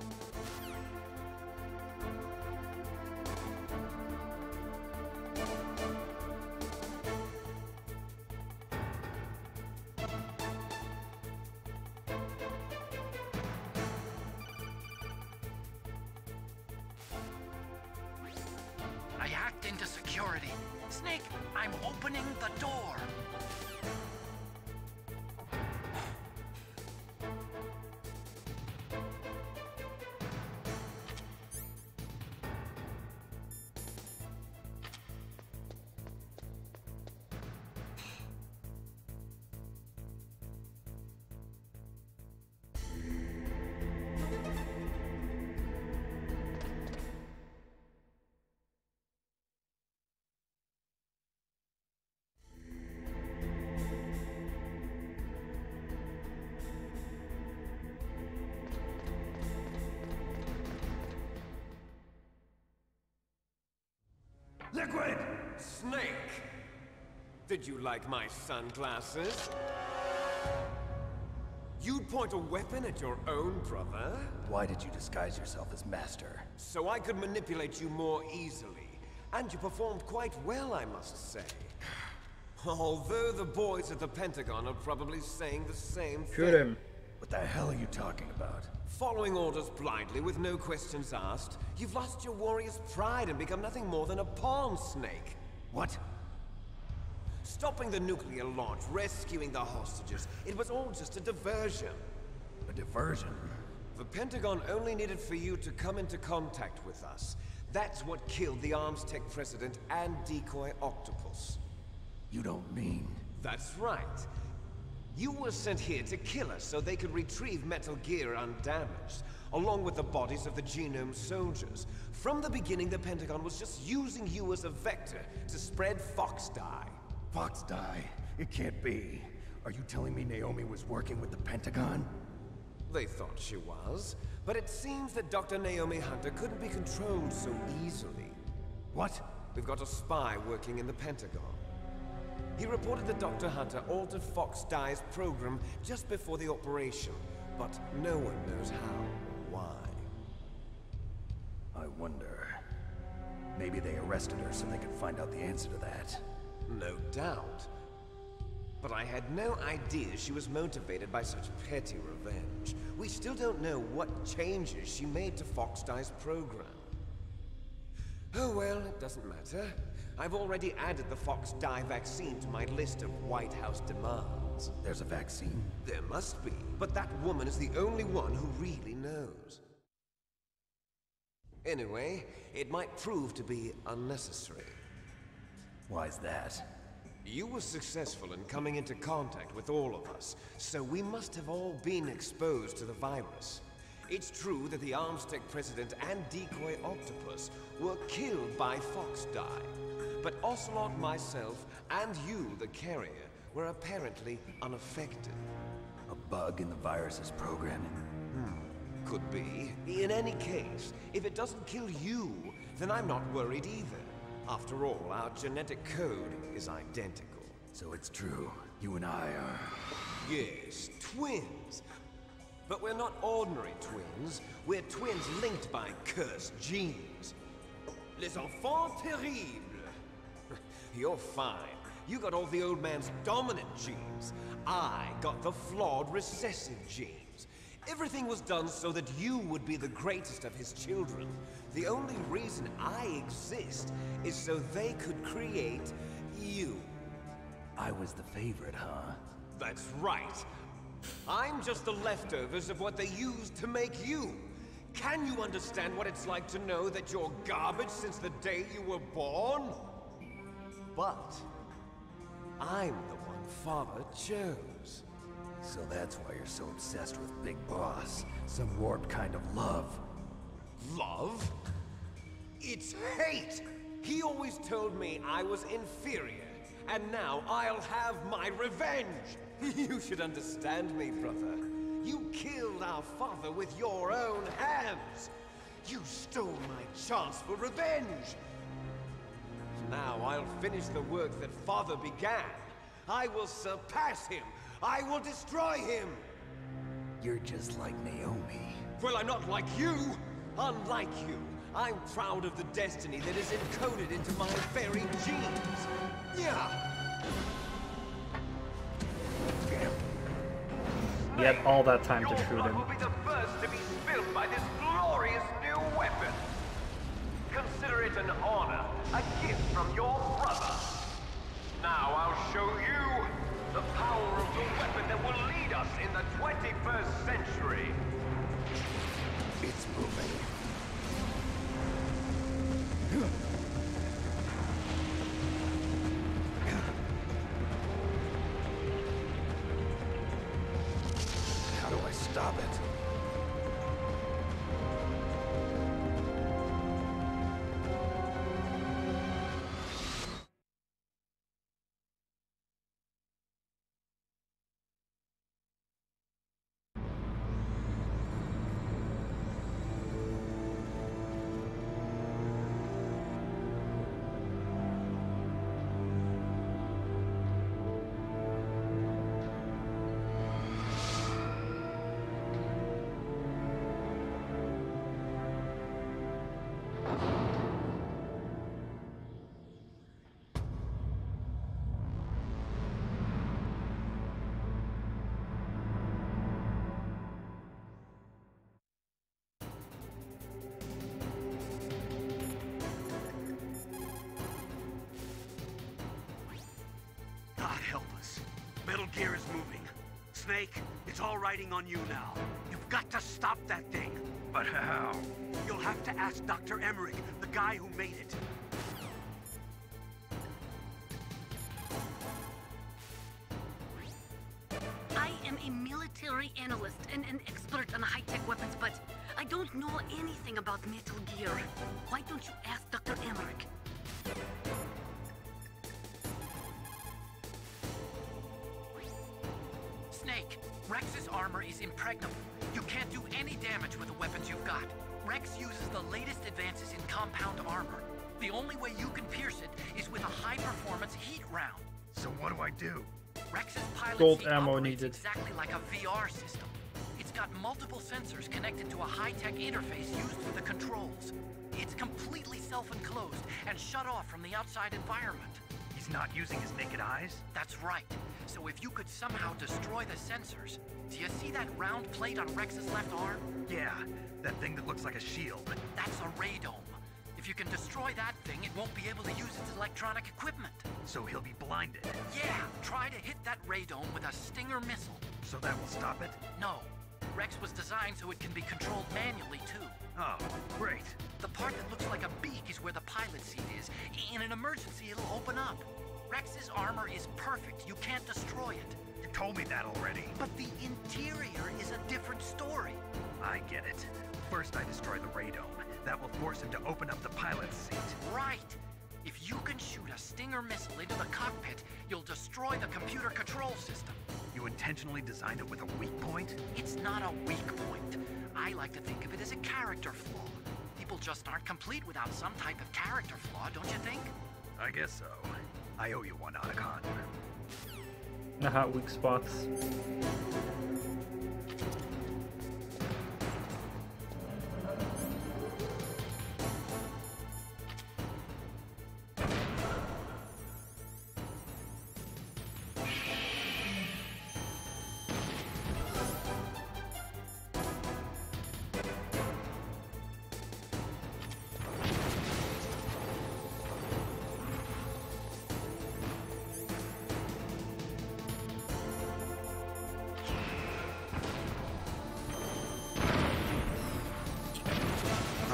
I hacked into security. Snake, I'm opening the door. Liquid! Snake! Did you like my sunglasses? You'd point a weapon at your own brother? Why did you disguise yourself as Master? So I could manipulate you more easily. And you performed quite well, I must say. Although the boys at the Pentagon are probably saying the same thing. Shoot him. What the hell are you talking about? Following orders blindly with no questions asked, you've lost your warrior's pride and become nothing more than a pawn snake. What? Stopping the nuclear launch, rescuing the hostages, it was all just a diversion. A diversion? The Pentagon only needed for you to come into contact with us. That's what killed the Arms-Tech president and decoy octopus. You don't mean... That's right. You were sent here to kill us so they could retrieve Metal Gear undamaged, along with the bodies of the Genome soldiers. From the beginning, the Pentagon was just using you as a vector to spread Fox Dye. Fox Dye? It can't be. Are you telling me Naomi was working with the Pentagon? They thought she was, but it seems that Dr. Naomi Hunter couldn't be controlled so easily. What? We've got a spy working in the Pentagon. He reported that Dr. Hunter altered Fox Dye's program just before the operation, but no one knows how or why. I wonder... Maybe they arrested her so they could find out the answer to that. No doubt. But I had no idea she was motivated by such petty revenge. We still don't know what changes she made to Fox Dye's program. Oh well, it doesn't matter. I've already added the Fox Dye vaccine to my list of White House demands. There's a vaccine? There must be, but that woman is the only one who really knows. Anyway, it might prove to be unnecessary. Why's that? You were successful in coming into contact with all of us, so we must have all been exposed to the virus. It's true that the Arms-Tech president and decoy octopus were killed by Fox Dye, but Ocelot, myself, and you, the carrier, were apparently unaffected. A bug in the virus's programming? Could be. In any case, if it doesn't kill you, then I'm not worried either. After all, our genetic code is identical. So it's true. You and I are... Yes, twins. But we're not ordinary twins. We're twins linked by cursed genes. Les enfants terribles. You're fine. You got all the old man's dominant genes. I got the flawed recessive genes. Everything was done so that you would be the greatest of his children. The only reason I exist is so they could create you. I was the favorite, huh? That's right. I'm just the leftovers of what they used to make you. Can you understand what it's like to know that you're garbage since the day you were born? But I'm the one Father chose. So that's why you're so obsessed with Big Boss. Some warped kind of love. Love? It's hate! He always told me I was inferior, and now I'll have my revenge! You should understand me, brother. You killed our father with your own hands! You stole my chance for revenge! Now I'll finish the work that Father began. I will surpass him! I will destroy him! You're just like Naomi. Well, I'm not like you! Unlike you, I'm proud of the destiny that is encoded into my very genes! Yeah! He had all that time to shoot him. Your blood will be the first to be spilled by this glorious new weapon! Consider it an honor, a gift from your brother! Now I'll show you the power of the weapon that will lead us in the 21st century! It's moving. How do I stop it? gear is moving. Snake, it's all riding on you now. You've got to stop that thing. But how? You'll have to ask Dr. Emmerich, the guy who made it. I am a military analyst and an expert on high-tech weapons, but I don't know anything about Metal Gear. Why don't you ask Dr. Emmerich? Snake, Rex's armor is impregnable. You can't do any damage with the weapons you've got. Rex uses the latest advances in compound armor. The only way you can pierce it is with a high-performance heat round. So what do I do? Rex's pilot Gold seat ammo operates needed. exactly like a VR system. It's got multiple sensors connected to a high-tech interface used for the controls. It's completely self-enclosed and shut off from the outside environment. He's not using his naked eyes? That's right. So if you could somehow destroy the sensors... Do you see that round plate on Rex's left arm? Yeah, that thing that looks like a shield. That's a radome. If you can destroy that thing, it won't be able to use its electronic equipment. So he'll be blinded. Yeah, try to hit that radome with a Stinger missile. So that will stop it? No. Rex was designed so it can be controlled manually, too. Oh, great. The part that looks like a beak is where the pilot seat is. In an emergency, it'll open up. Rex's armor is perfect. You can't destroy it. You told me that already. But the interior is a different story. I get it. First I destroy the radome. That will force him to open up the pilot's seat. Right. If you can shoot a Stinger missile into the cockpit, you'll destroy the computer control system. You intentionally designed it with a weak point? It's not a weak point. I like to think of it as a character flaw. People just aren't complete without some type of character flaw, don't you think? I guess so. I owe you one, Otacon. Aha, weak spots.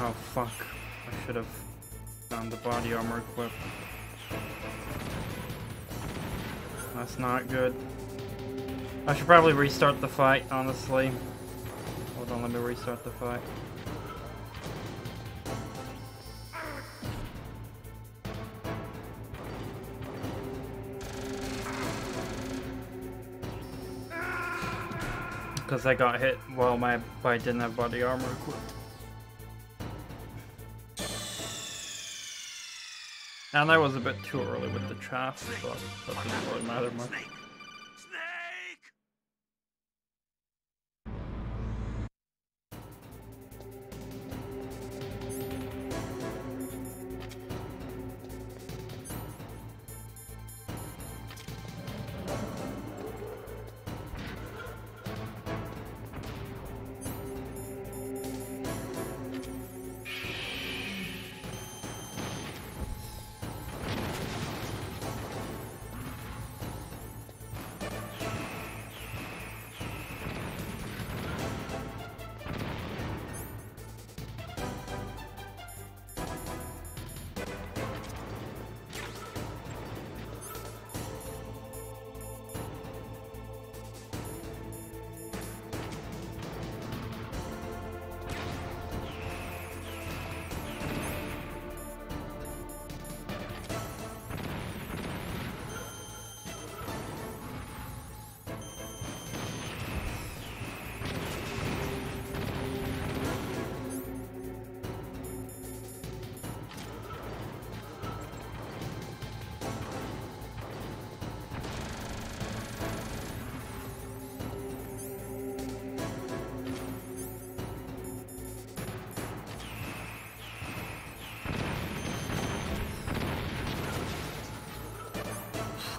Oh fuck, I should have found the body armor equipped. That's not good. I should probably restart the fight, honestly. Hold on, let me restart the fight. Because I got hit while I didn't have body armor equipped. And I was a bit too early with the chaff, but that doesn't really matter much. Snake!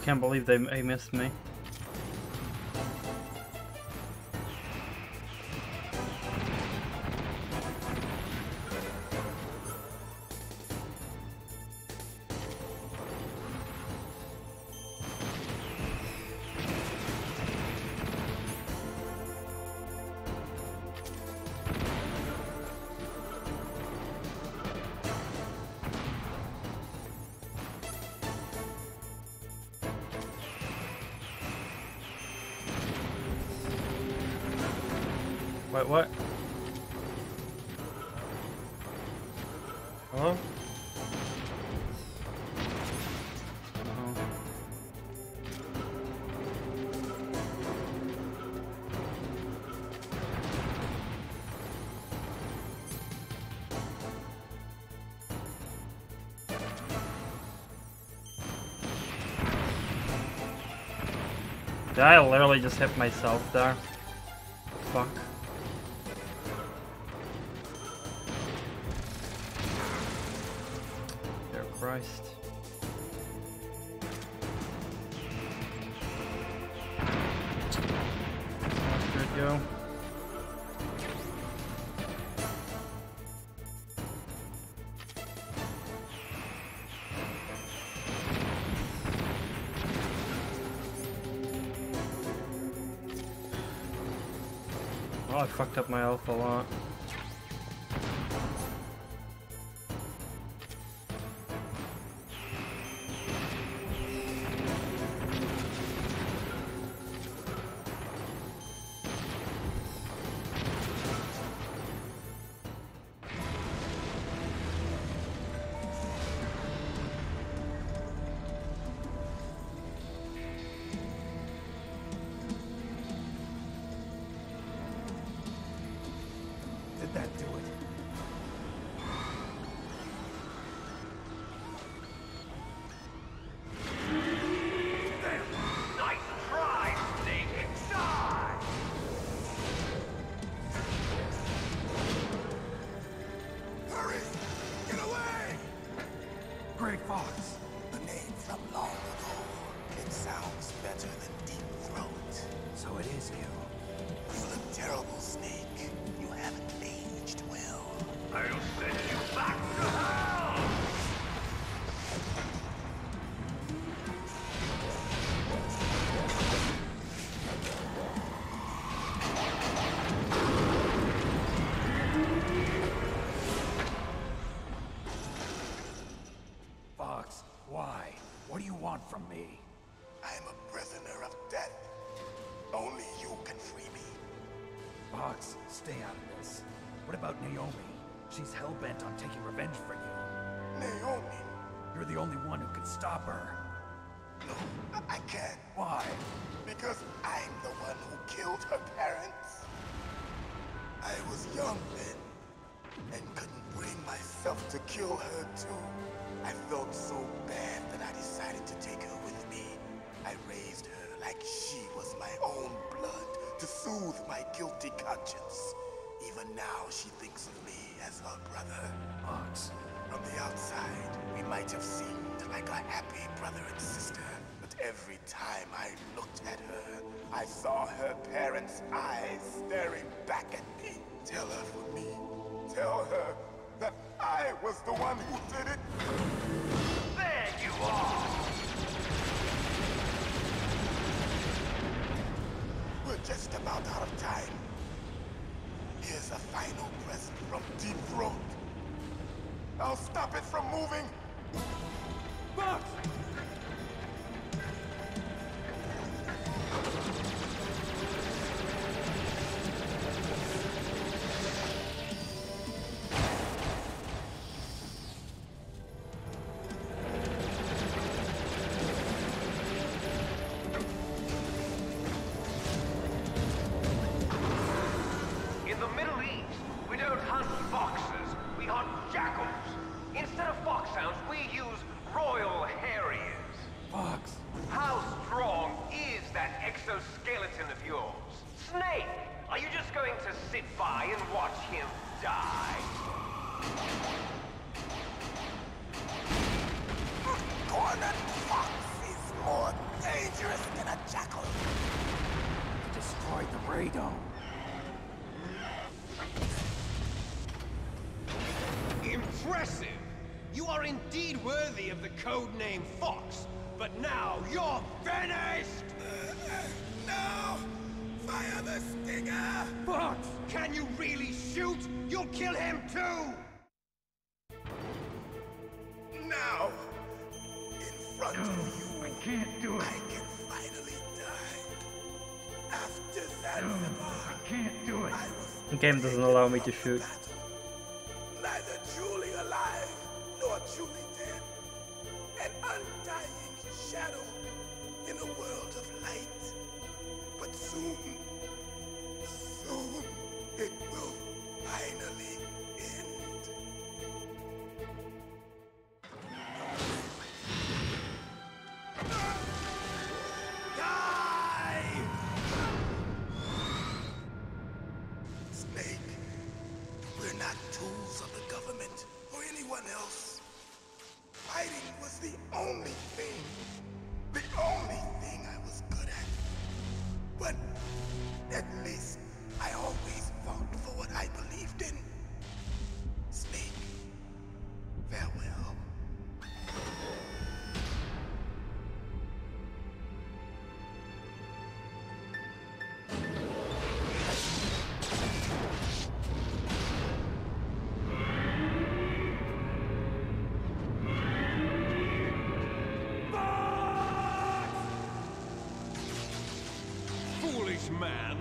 Can't believe they missed me. Wait, what? Hello? Did I literally just hit myself there? Fuck. Dear Christ. That's good, yo. Oh, I fucked up my health a lot. Did that do it? Nice try, Snake! Die! Hurry! Get away! Great Fox. The name from long ago. It sounds better than Deep Throat. So it is you. You look terrible, Snake. You haven't aged well. I'll send you back to hell! Fox, why? What do you want from me? I'm a prisoner of death. Only you can free me. Fox, stay out of this. What about Naomi? She's hell-bent on taking revenge for you. Naomi? You're the only one who can stop her. No, I can't. Why? Because I'm the one who killed her parents. I was young then, and couldn't bring myself to kill her too. I felt so bad that I decided to take her with me. I raised her like she was my own blood to soothe my guilty conscience. Even now, she thinks of me as her brother. Fox. From the outside, we might have seemed like a happy brother and sister, but every time I looked at her, I saw her parents' eyes staring back at me. Tell her for me. Tell her that I was the one who did it. There you are! We're just about out of time. Here's a final present from Deep Throat. I'll stop it from moving. Fox! In the Middle East, we don't hunt foxes, we hunt jackals. Instead of foxhounds, we use Royal Harriers. Fox! How strong is that exoskeleton of yours? Snake, are you just going to sit by and watch him die? Cornered fox is more dangerous than a jackal. He destroyed the radome. Impressive! You are indeed worthy of the codename Fox, but now you're finished! No! Fire the stinger! Fox! Can you really shoot? You'll kill him too! Now! In front of you, I can't do it. I can finally die. After that, I can't do it. I was The game doesn't allow me to shoot. Neither truly alive nor truly dead. An undying shadow in a world of light. But soon it will finally end. Die! Snake, we're not tools of the government or anyone else. Fighting was the only thing I was good at. But at least I always fought for what I believed in. Snake, farewell. Foolish man.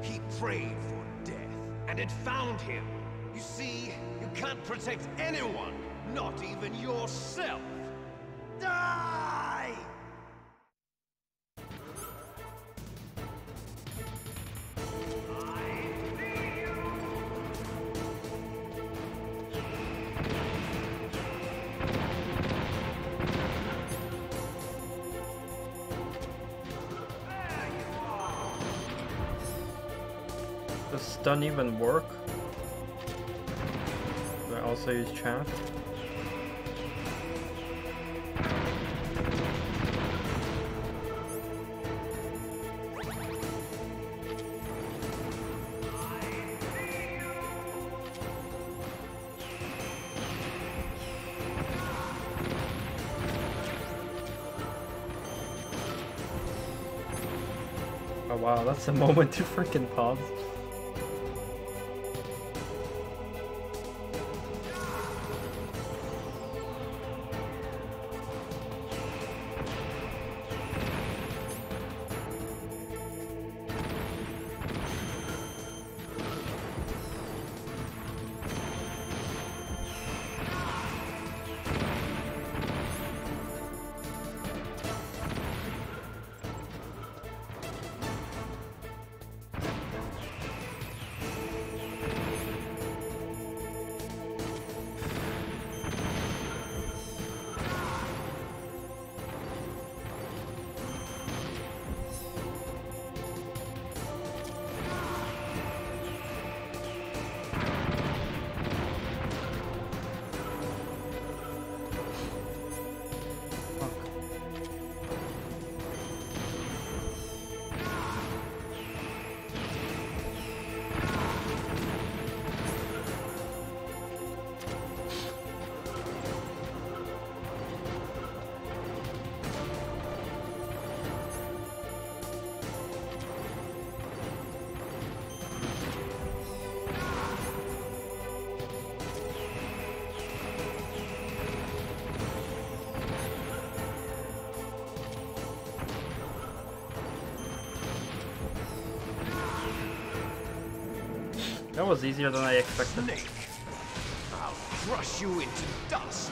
He prayed for death, and it found him. You see, you can't protect anyone, not even yourself. Die! Does stun even work? Do I also use chaff? Oh wow, that's a moment to freaking pause. That was easier than I expected. Snake, I'll crush you into dust.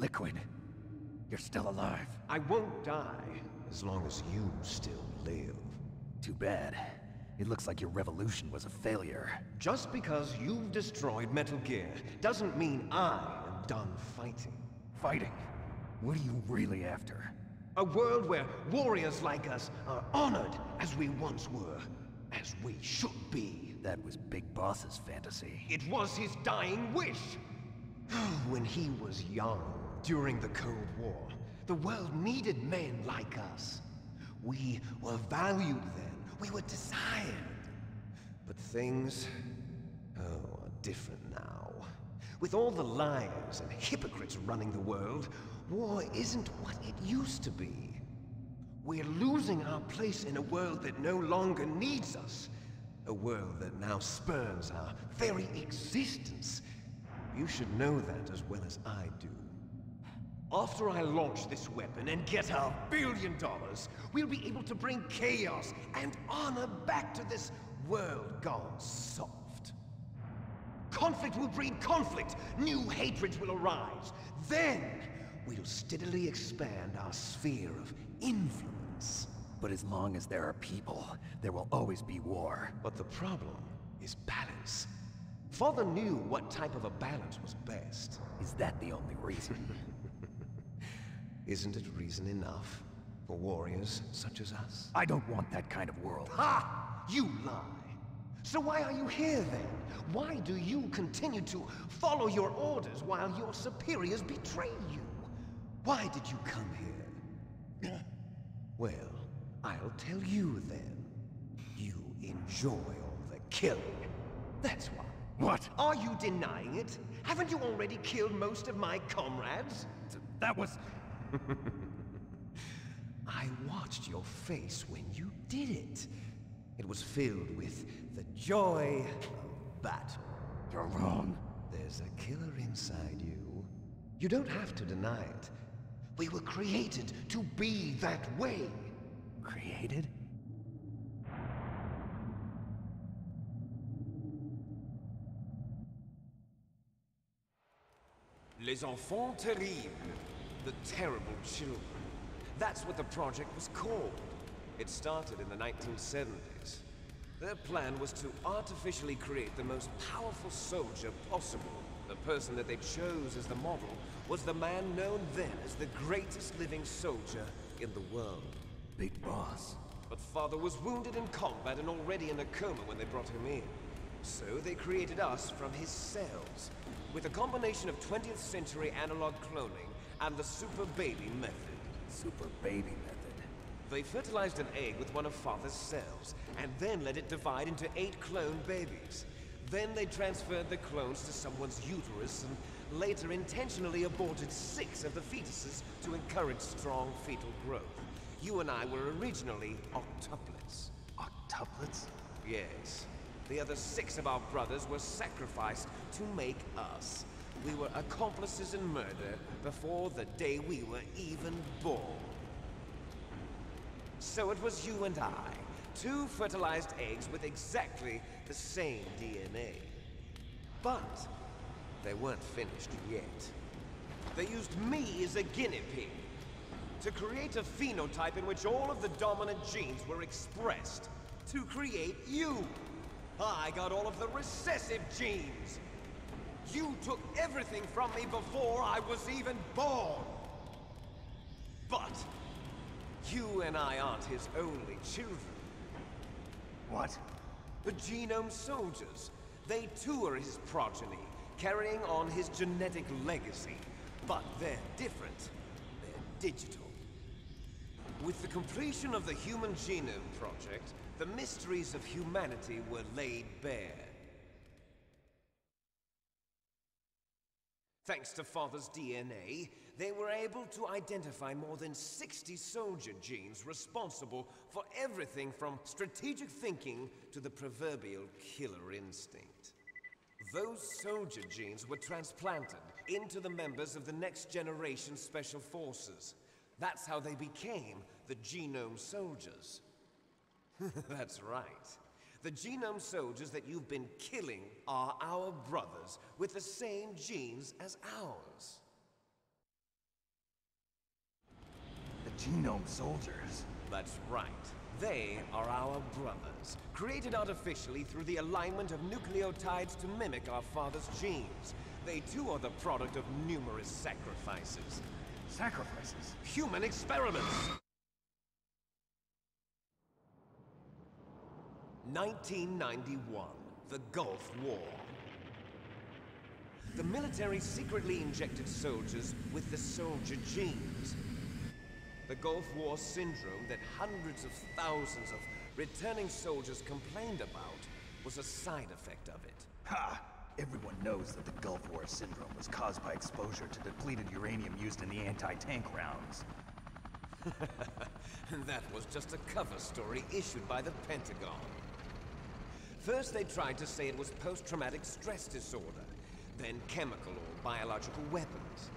Liquid, you're still alive. I won't die as long as you still live. Too bad. It looks like your revolution was a failure. Just because you've destroyed Metal Gear doesn't mean I am done fighting. Fighting? What are you really after? A world where warriors like us are honored as we once were, as we should be. That was Big Boss's fantasy. It was his dying wish. When he was young, during the Cold War, the world needed men like us. We were valued then. We were desired. But things, are different now. With all the liars and hypocrites running the world, war isn't what it used to be. We're losing our place in a world that no longer needs us. A world that now spurns our very existence. You should know that as well as I do. After I launch this weapon and get our $1 billion, we'll be able to bring chaos and honor back to this world gone soft. Conflict will breed conflict. New hatreds will arise. Then, we'll steadily expand our sphere of influence. But as long as there are people, there will always be war. But the problem is balance. Father knew what type of a balance was best. Is that the only reason? Isn't it reason enough for warriors such as us? I don't want that kind of world. Ha! You lie! So why are you here then? Why do you continue to follow your orders while your superiors betray you? Why did you come here? Well, I'll tell you then. You enjoy all the killing. That's why. What? Are you denying it? Haven't you already killed most of my comrades? That was... I watched your face when you did it. It was filled with the joy of battle. You're wrong. There's a killer inside you. You don't have to deny it. We were created to be that way. Created? Les enfants terribles. The terrible children. That's what the project was called. It started in the 1970s. Their plan was to artificially create the most powerful soldier possible. The person that they chose as the model was the man known then as the greatest living soldier in the world. Big Boss. But Father was wounded in combat and already in a coma when they brought him in. So they created us from his cells, with a combination of 20th century analog cloning and the super baby method. Super baby method. They fertilized an egg with one of Father's cells, and then let it divide into 8 clone babies. Then they transferred the clones to someone's uterus, and later intentionally aborted 6 of the fetuses to encourage strong fetal growth. You and I were originally octuplets. Octuplets? Yes. The other 6 of our brothers were sacrificed to make us. We were accomplices in murder before the day we were even born. So it was you and I, 2 fertilized eggs with exactly the same DNA. But they weren't finished yet. They used me as a guinea pig to create a phenotype in which all of the dominant genes were expressed to create you. I got all of the recessive genes. You took everything from me before I was even born. But you and I aren't his only children. What? The genome soldiers. They too are his progeny, carrying on his genetic legacy. But they're different. They're digital. With the completion of the Human Genome Project, the mysteries of humanity were laid bare. Thanks to Father's DNA, they were able to identify more than 60 soldier genes responsible for everything from strategic thinking to the proverbial killer instinct. Those soldier genes were transplanted into the members of the next generation special forces. That's how they became the genome soldiers. That's right. The genome soldiers that you've been killing are our brothers with the same genes as ours. Genome soldiers? That's right. They are our brothers, created artificially through the alignment of nucleotides to mimic our father's genes. They too are the product of numerous sacrifices. Sacrifices? Human experiments! 1991, the Gulf War. The military secretly injected soldiers with the soldier genes. The Gulf War syndrome that hundreds of thousands of returning soldiers complained about was a side effect of it. Ha! Everyone knows that the Gulf War syndrome was caused by exposure to depleted uranium used in the anti-tank rounds. That was just a cover story issued by the Pentagon. First they tried to say it was post-traumatic stress disorder, then chemical or biological weapons.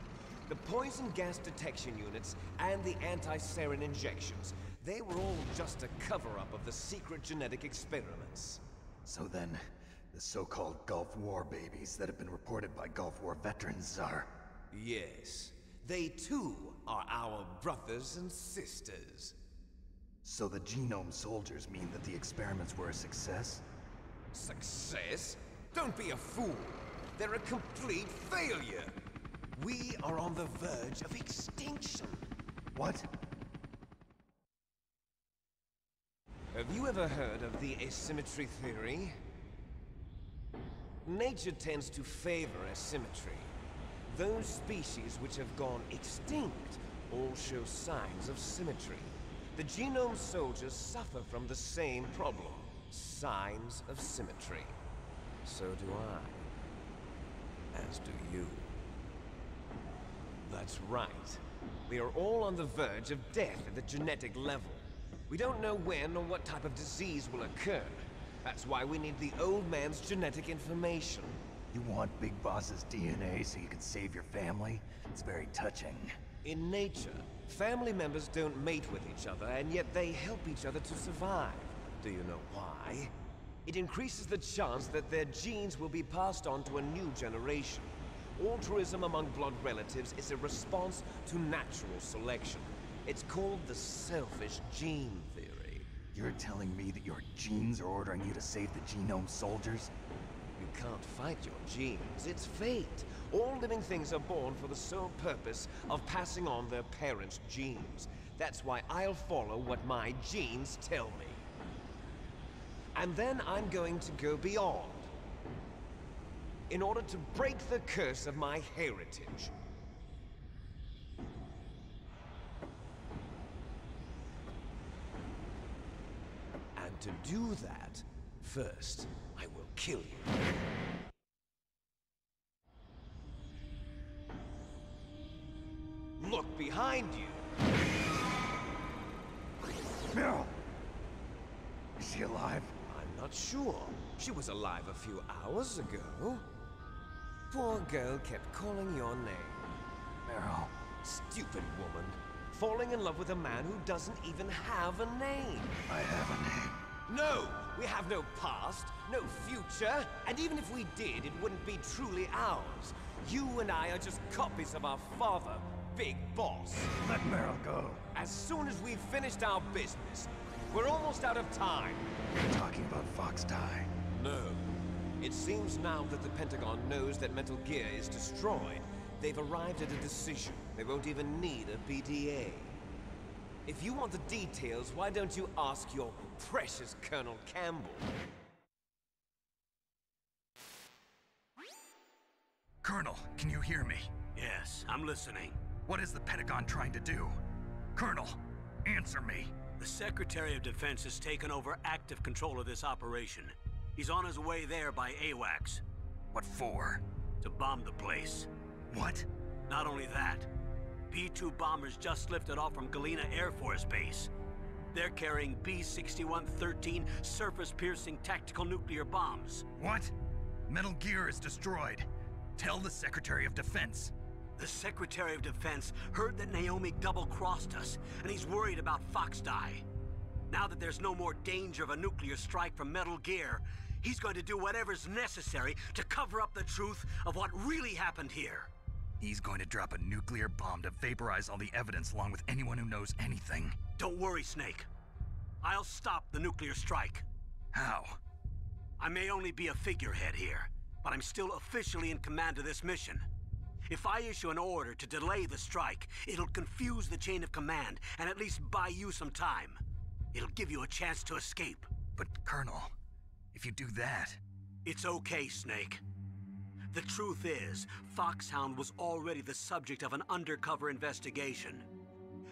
The poison gas detection units and the anti-sarin injections, they were all just a cover-up of the secret genetic experiments. So then, the so-called Gulf War babies that have been reported by Gulf War veterans are... Yes. They too are our brothers and sisters. So the genome soldiers mean that the experiments were a success? Success? Don't be a fool. They're a complete failure. We are on the verge of extinction. What? Have you ever heard of the asymmetry theory? Nature tends to favor asymmetry. Those species which have gone extinct all show signs of symmetry. The genome soldiers suffer from the same problem. Signs of symmetry. So do I. As do you. That's right. We are all on the verge of death at the genetic level. We don't know when or what type of disease will occur. That's why we need the old man's genetic information. You want Big Boss's DNA so you can save your family? It's very touching. In nature, family members don't mate with each other, and yet they help each other to survive. Do you know why? It increases the chance that their genes will be passed on to a new generation. Altruism among blood relatives is a response to natural selection. It's called the selfish gene theory. You're telling me that your genes are ordering you to save the genome soldiers? You can't fight your genes. It's fate. All living things are born for the sole purpose of passing on their parents' genes. That's why I'll follow what my genes tell me. And then I'm going to go beyond. In order to break the curse of my heritage. And to do that, first, I will kill you. Look behind you! Meryl! Is she alive? I'm not sure. She was alive a few hours ago. Poor girl kept calling your name. Meryl. Stupid woman. Falling in love with a man who doesn't even have a name. I have a name. No! We have no past, no future, and even if we did, it wouldn't be truly ours. You and I are just copies of our father, Big Boss. Let Meryl go. As soon as we've finished our business, we're almost out of time. You're talking about Fox Die. No. It seems now that the Pentagon knows that Metal Gear is destroyed. They've arrived at a decision. They won't even need a PDA. If you want the details, why don't you ask your precious Colonel Campbell? Colonel, can you hear me? Yes, I'm listening. What is the Pentagon trying to do? Colonel, answer me. The Secretary of Defense has taken over active control of this operation. He's on his way there by AWACS. What for? To bomb the place. What? Not only that, B-2 bombers just lifted off from Galena Air Force Base. They're carrying B-6113 surface-piercing tactical nuclear bombs. What? Metal Gear is destroyed. Tell the Secretary of Defense. The Secretary of Defense heard that Naomi double-crossed us, and he's worried about Fox Die. Now that there's no more danger of a nuclear strike from Metal Gear, he's going to do whatever's necessary to cover up the truth of what really happened here. He's going to drop a nuclear bomb to vaporize all the evidence along with anyone who knows anything. Don't worry, Snake. I'll stop the nuclear strike. How? I may only be a figurehead here, but I'm still officially in command of this mission. If I issue an order to delay the strike, it'll confuse the chain of command and at least buy you some time. It'll give you a chance to escape. But, Colonel, if you do that... It's okay, Snake. The truth is, Foxhound was already the subject of an undercover investigation.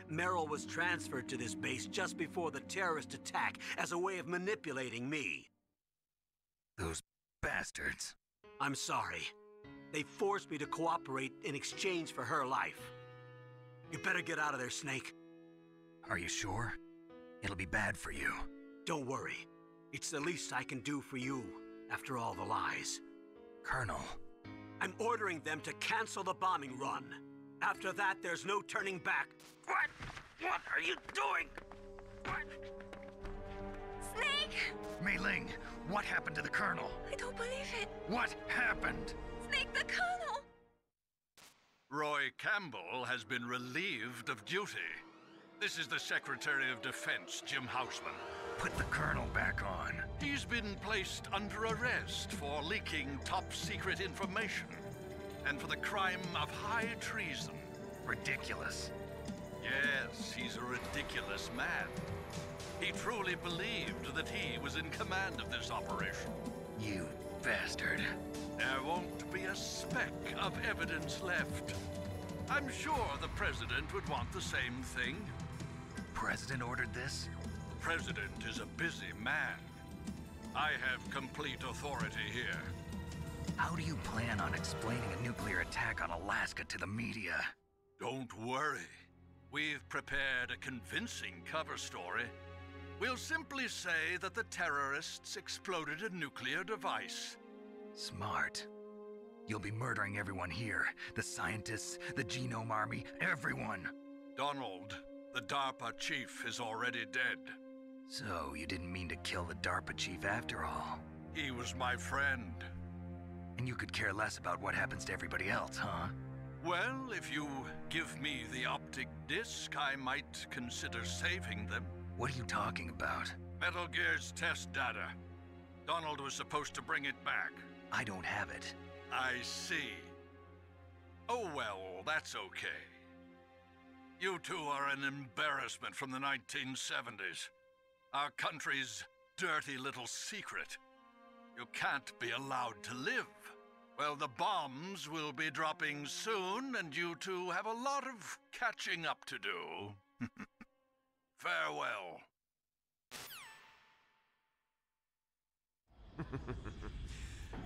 Merrill was transferred to this base just before the terrorist attack as a way of manipulating me. Those bastards. I'm sorry. They forced me to cooperate in exchange for her life. You better get out of there, Snake. Are you sure? It'll be bad for you. Don't worry. It's the least I can do for you, after all the lies. Colonel. I'm ordering them to cancel the bombing run. After that, there's no turning back. What? What are you doing? What? Snake! Mei Ling, what happened to the Colonel? I don't believe it. What happened? Snake, the Colonel! Roy Campbell has been relieved of duty. This is the Secretary of Defense, Jim Houseman. Put the Colonel back on. He's been placed under arrest for leaking top-secret information and for the crime of high treason. Ridiculous. Yes, he's a ridiculous man. He truly believed that he was in command of this operation. You bastard. There won't be a speck of evidence left. I'm sure the President would want the same thing. President ordered this? The President is a busy man. I have complete authority here. How do you plan on explaining a nuclear attack on Alaska to the media? Don't worry. We've prepared a convincing cover story. We'll simply say that the terrorists exploded a nuclear device. Smart. You'll be murdering everyone here. The scientists, the Genome Army, everyone. Donald, the DARPA chief, is already dead. So, you didn't mean to kill the DARPA chief after all? He was my friend. And you could care less about what happens to everybody else, huh? Well, if you give me the optic disc, I might consider saving them. What are you talking about? Metal Gear's test data. Donald was supposed to bring it back. I don't have it. I see. Oh well, that's okay. You two are an embarrassment from the 1970s. Our country's dirty little secret. You can't be allowed to live. Well, the bombs will be dropping soon, and you two have a lot of catching up to do. Farewell.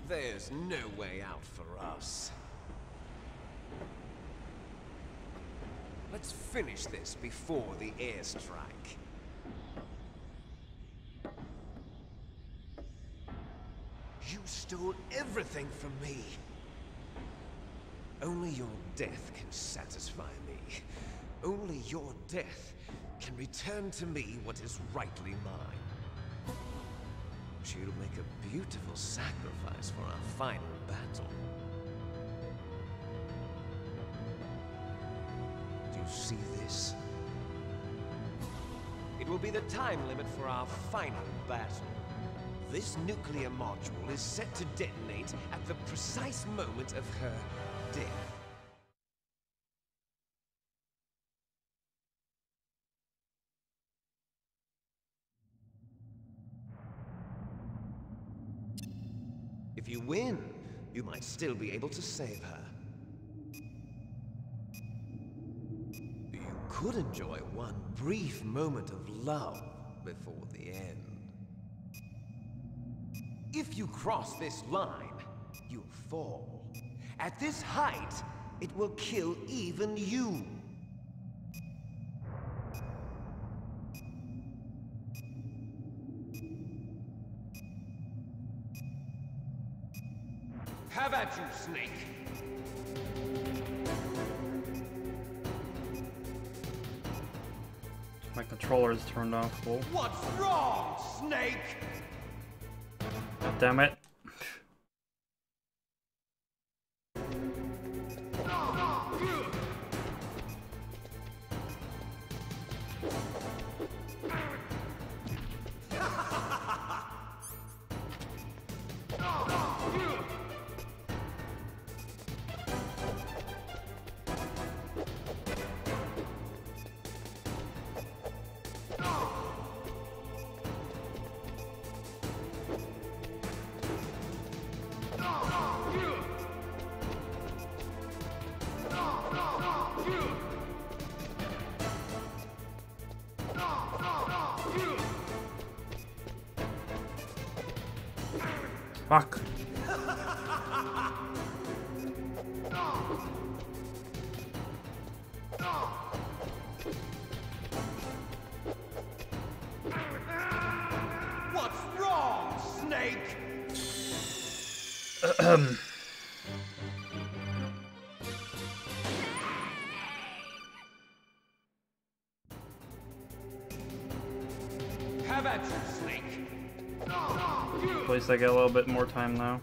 There's no way out for us. Let's finish this before the airstrike. You stole everything from me. Only your death can satisfy me. Only your death can return to me what is rightly mine. She'll make a beautiful sacrifice for our final battle. Do you see this? It will be the time limit for our final battle. This nuclear module is set to detonate at the precise moment of her death. If you win, you might still be able to save her. You could enjoy one brief moment of love before the end. If you cross this line, you'll fall. At this height, it will kill even you. Have at you, Snake! My controller is turned off. Whoa. What's wrong, Snake? God damn it. Fuck. What's wrong, Snake? Have at you, Snake. At least I get a little bit more time now.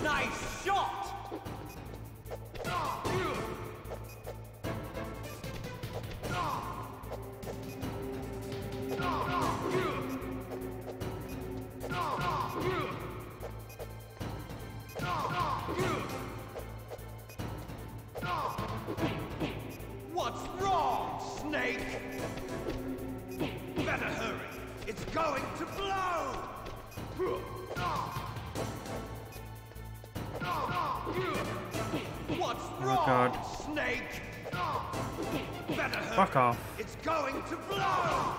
Nice shot! What's wrong, Snake? Better hurry. It's going to blow! What's wrong, God. Snake? Better hurry. Fuck off. It's going to blow!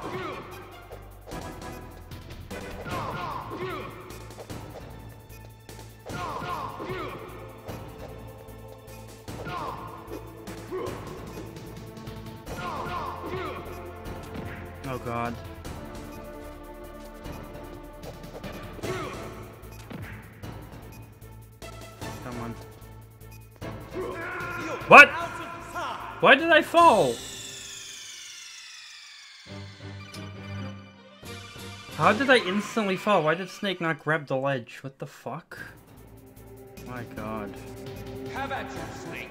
Oh god. Come on. What? Why did I fall? How did I instantly fall? Why did Snake not grab the ledge? What the fuck? My god. Have at you, Snake.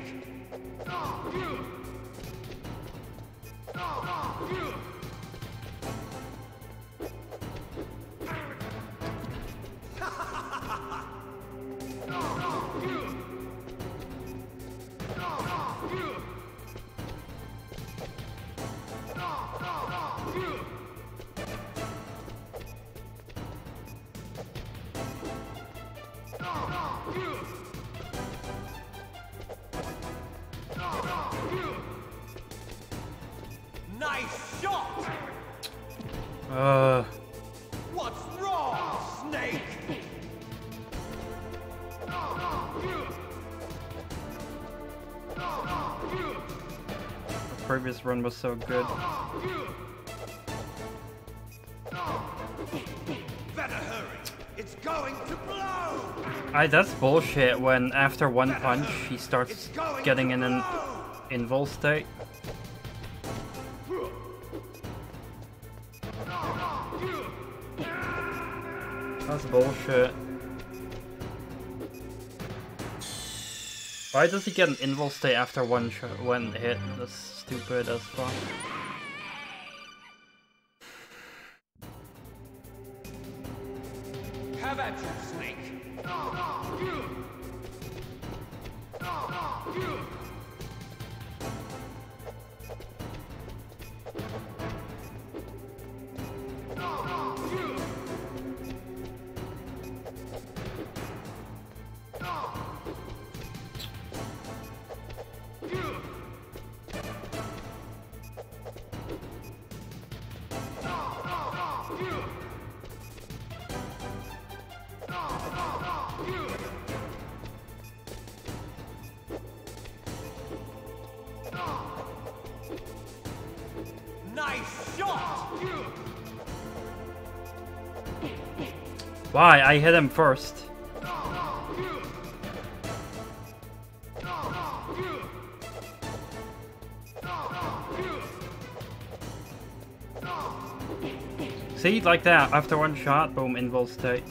Nice shot! What's wrong, Snake? The previous run was so good. Better hurry. It's going to blow. That's bullshit when after one punch he starts getting in an invul state. That's bullshit. Why does he get an invul state after one hit? That's stupid as fuck. Have at you, Snake. Nice shot! Why? I hit him first. See, like that, after one shot, boom, invul state.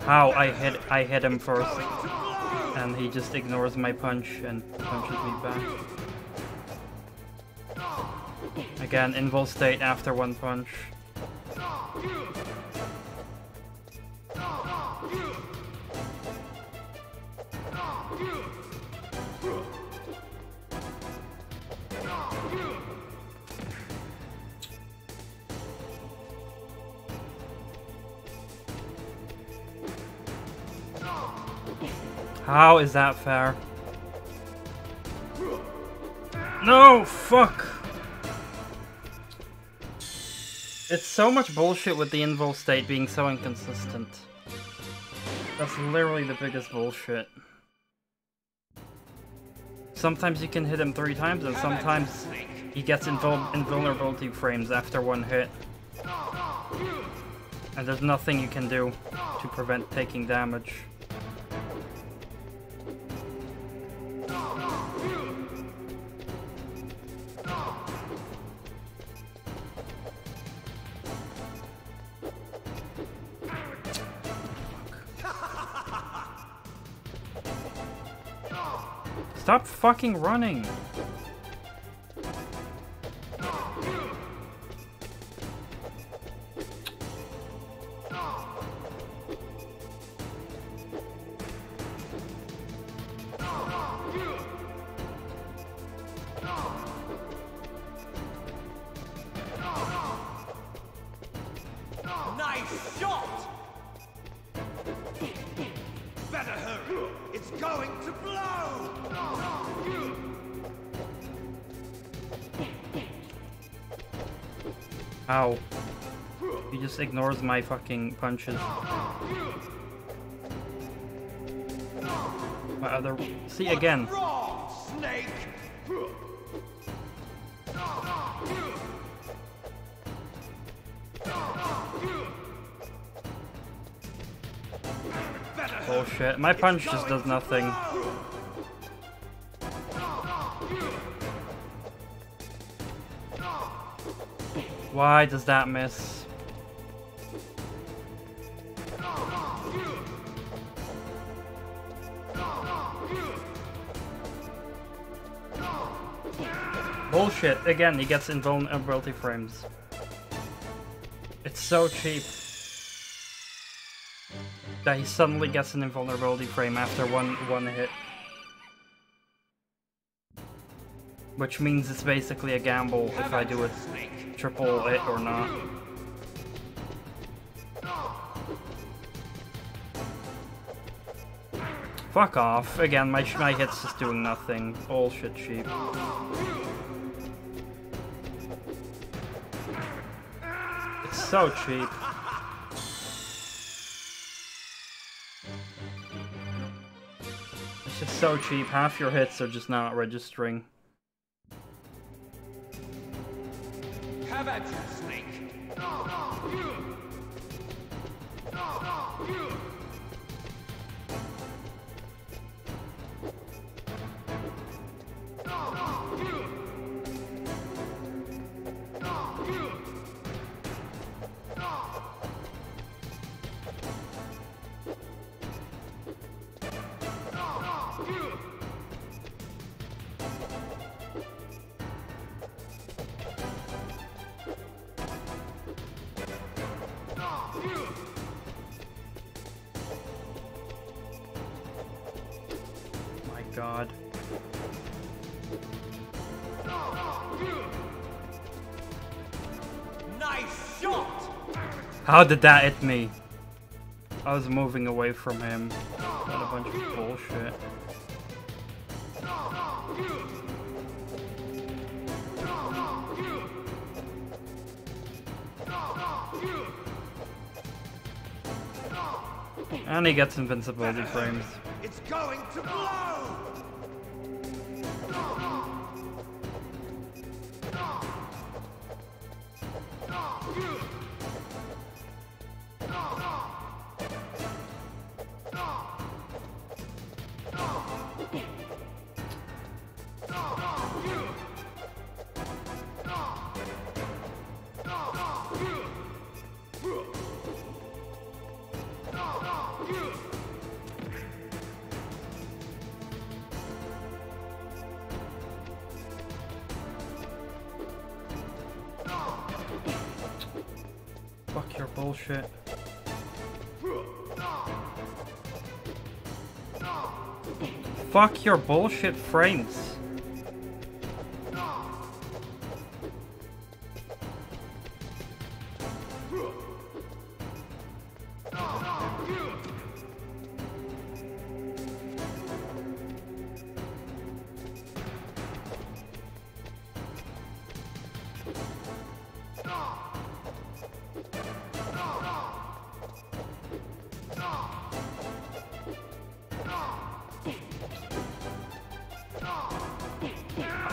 How I hit him first, and he just ignores my punch and punches me back. Again, invul state after one punch. How is that fair? No, fuck! It's so much bullshit with the invul state being so inconsistent. That's literally the biggest bullshit. Sometimes you can hit him 3 times, and sometimes he gets invulnerability frames after one hit. And there's nothing you can do to prevent taking damage. Stop fucking running! Nice shot! Better hurry! It's going to blow! Ow. He just ignores my fucking punches. My other... See, again. Wrong, Snake! Bullshit. My punch just does nothing. Why does that miss? Bullshit. Again, he gets invulnerability frames. It's so cheap that he suddenly gets an invulnerability frame after one hit. Which means it's basically a gamble if I do a triple hit or not. Fuck off. Again, my hit's just doing nothing. Bullshit cheap. It's so cheap. It's just so cheap. Half your hits are just not registering. Have at you, Snake! God. Nice shot! How did that hit me? I was moving away from him. What a bunch of bullshit. And he gets invincibility frames. It's going to blow! bullshit. Fuck your bullshit frames.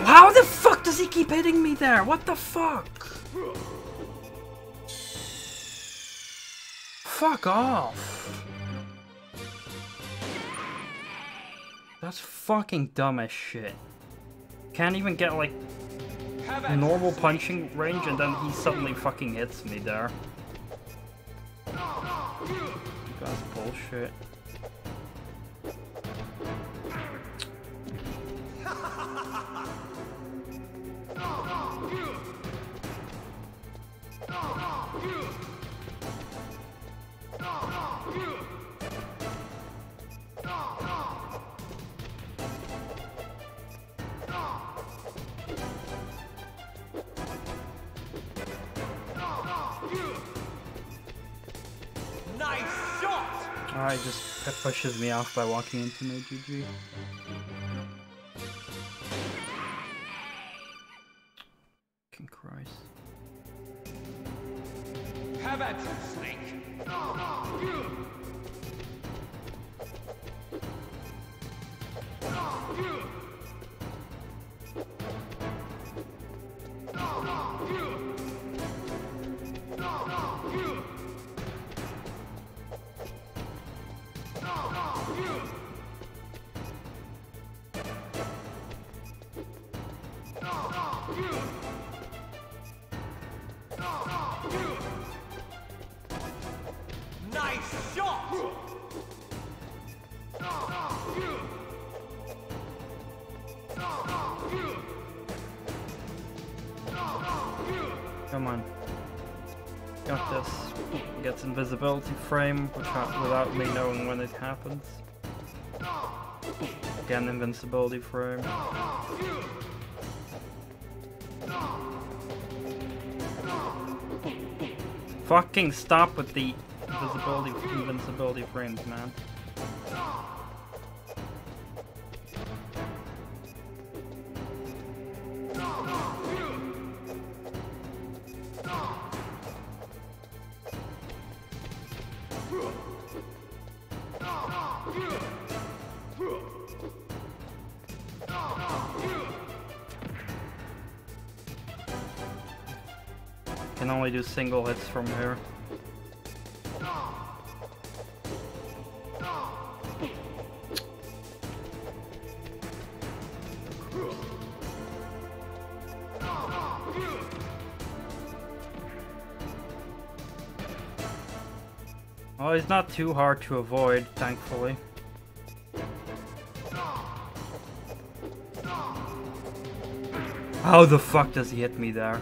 How the fuck does he keep hitting me there? What the fuck? Fuck off. That's fucking dumb as shit. Can't even get like normal punching range and then he suddenly fucking hits me there. That's bullshit. Alright, just pushes me off by walking into me, GG. Fucking Christ. Have at you, Snake. Nice shot! Come on. Got this. Gets invisibility frame without me knowing when it happens. Again, invincibility frame. Fucking stop with the invincibility frames, man. Can only do single hits from here. Well, he's not too hard to avoid, thankfully. How the fuck does he hit me there?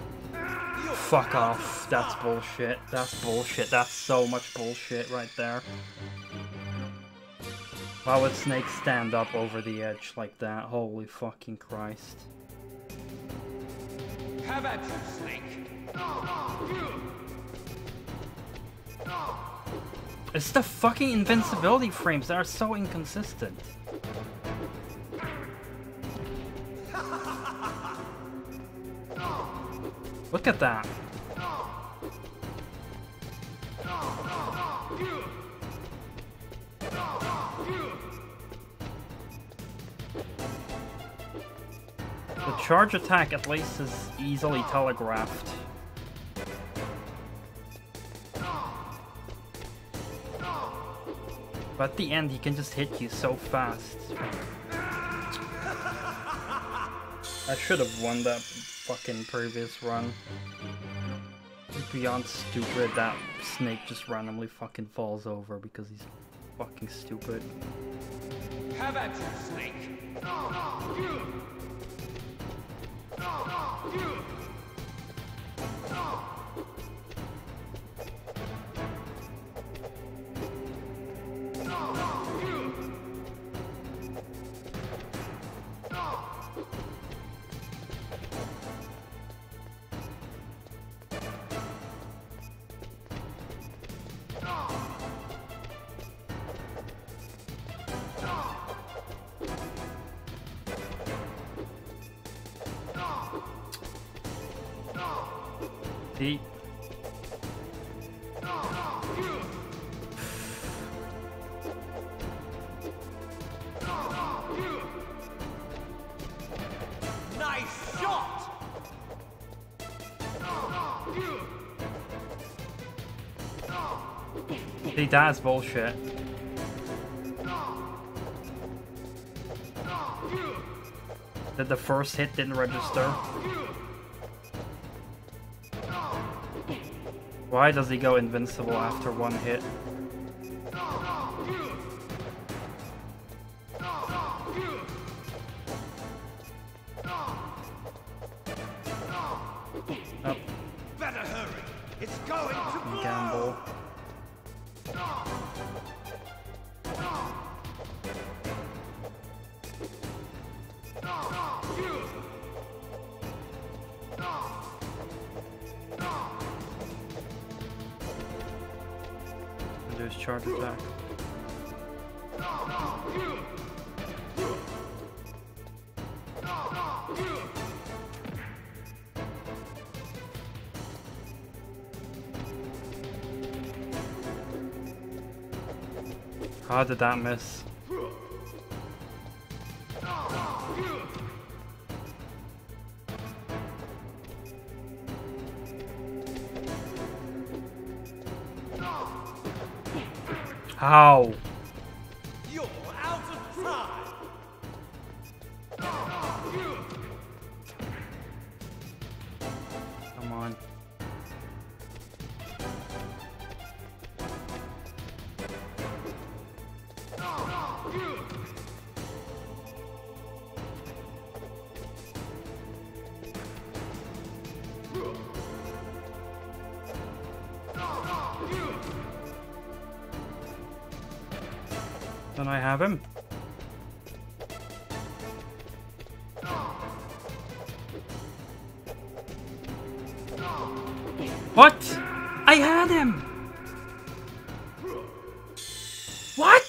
Fuck off. That's bullshit. That's bullshit. That's so much bullshit right there. Why would Snake stand up over the edge like that? Holy fucking Christ. Have at you, Snake. It's the fucking invincibility frames that are so inconsistent. Look at that. The charge attack at least is easily telegraphed. But at the end, he can just hit you so fast. I should have won that fucking previous run. Beyond stupid that Snake just randomly fucking falls over because he's fucking stupid. Have at you, Snake. He... Nice shot! See, that's bullshit. That the first hit didn't register. Why does he go invincible after one hit? Up. Better hurry. It's going to blow. Gamble. There's charge attack. How did that miss? How? You're out of time. Come on. Then I have him. What? I had him! What?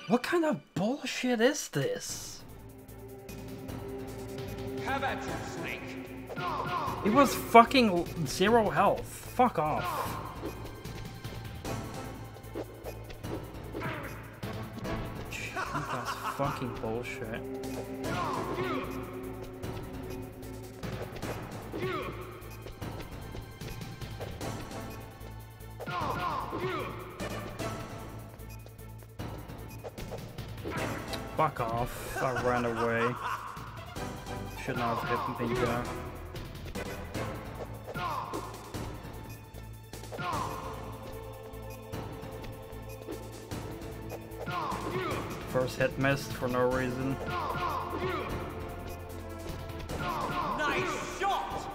What kind of bullshit is this? Have at you, Snake. He was fucking 0 health. Fuck off. That's fucking bullshit. Fuck off. I ran away. Should not have hit me there. First hit missed for no reason. Nice shot!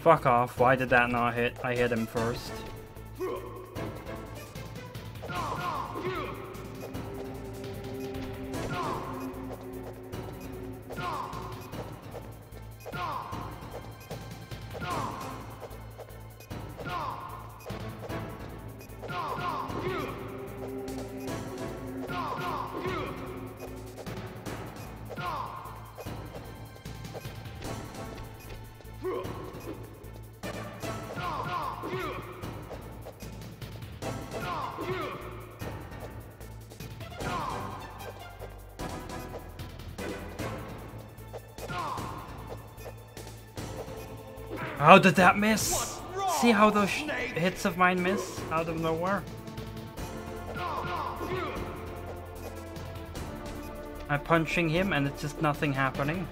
Fuck off. Why did that not hit? I hit him first. How did that miss? See how those hits of mine miss out of nowhere? I'm punching him and it's just nothing happening.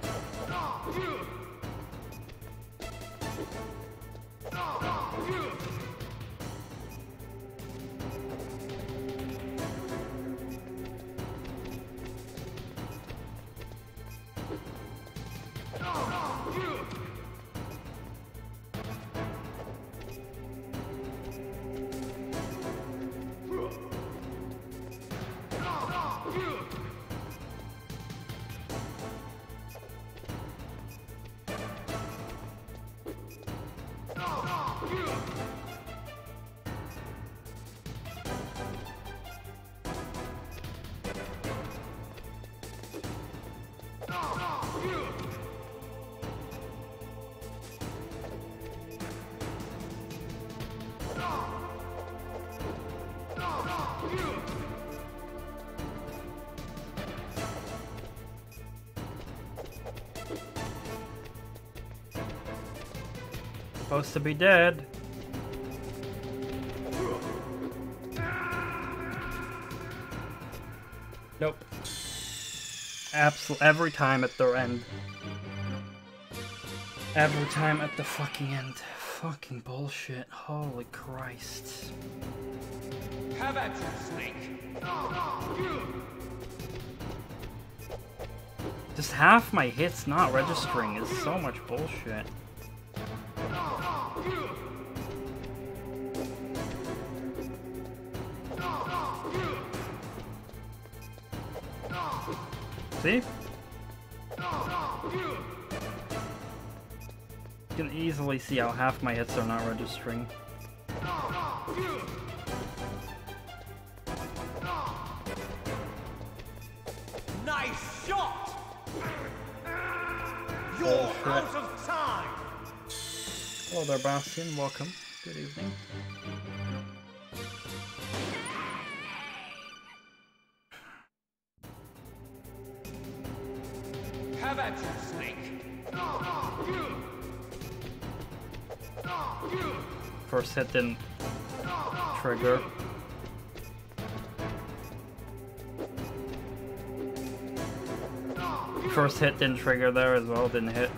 supposed to be dead. Nope. Every time at their end. Every time at the fucking end. Fucking bullshit. Holy Christ. Have at you, Snake. Just half my hits not registering is so much bullshit. See? You can easily see how half my hits are not registering. Nice shot! You're out of time! Hello there, Bastion. Welcome. Good evening. Have at you, Snake. First hit didn't trigger. First hit didn't trigger there as well, didn't hit.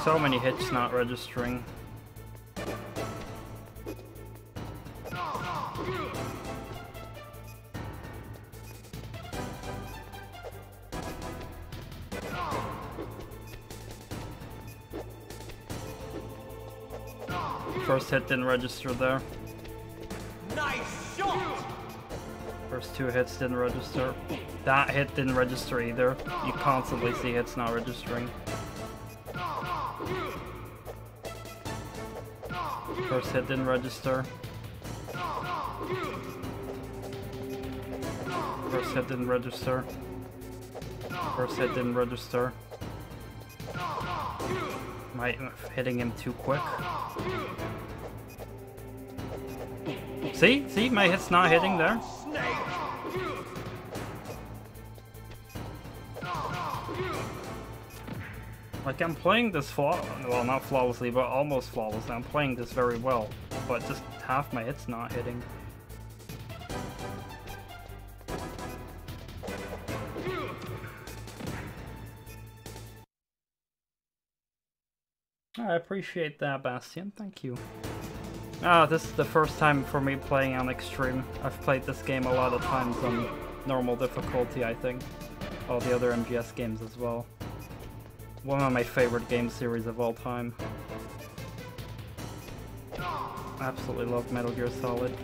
So many hits not registering. First hit didn't register there. Nice shot! First two hits didn't register. That hit didn't register either. You constantly see hits not registering. First hit didn't register. First hit didn't register. First hit didn't register. Am I hitting him too quick? See? See? My hit's not hitting there. Like, I'm playing this well, not flawlessly, but almost flawlessly. I'm playing this very well, but just half my hit's not hitting. I appreciate that, Bastion. Thank you. This is the first time for me playing on Extreme. I've played this game a lot of times on normal difficulty, I think. All the other MGS games as well. One of my favorite game series of all time. Absolutely love Metal Gear Solid.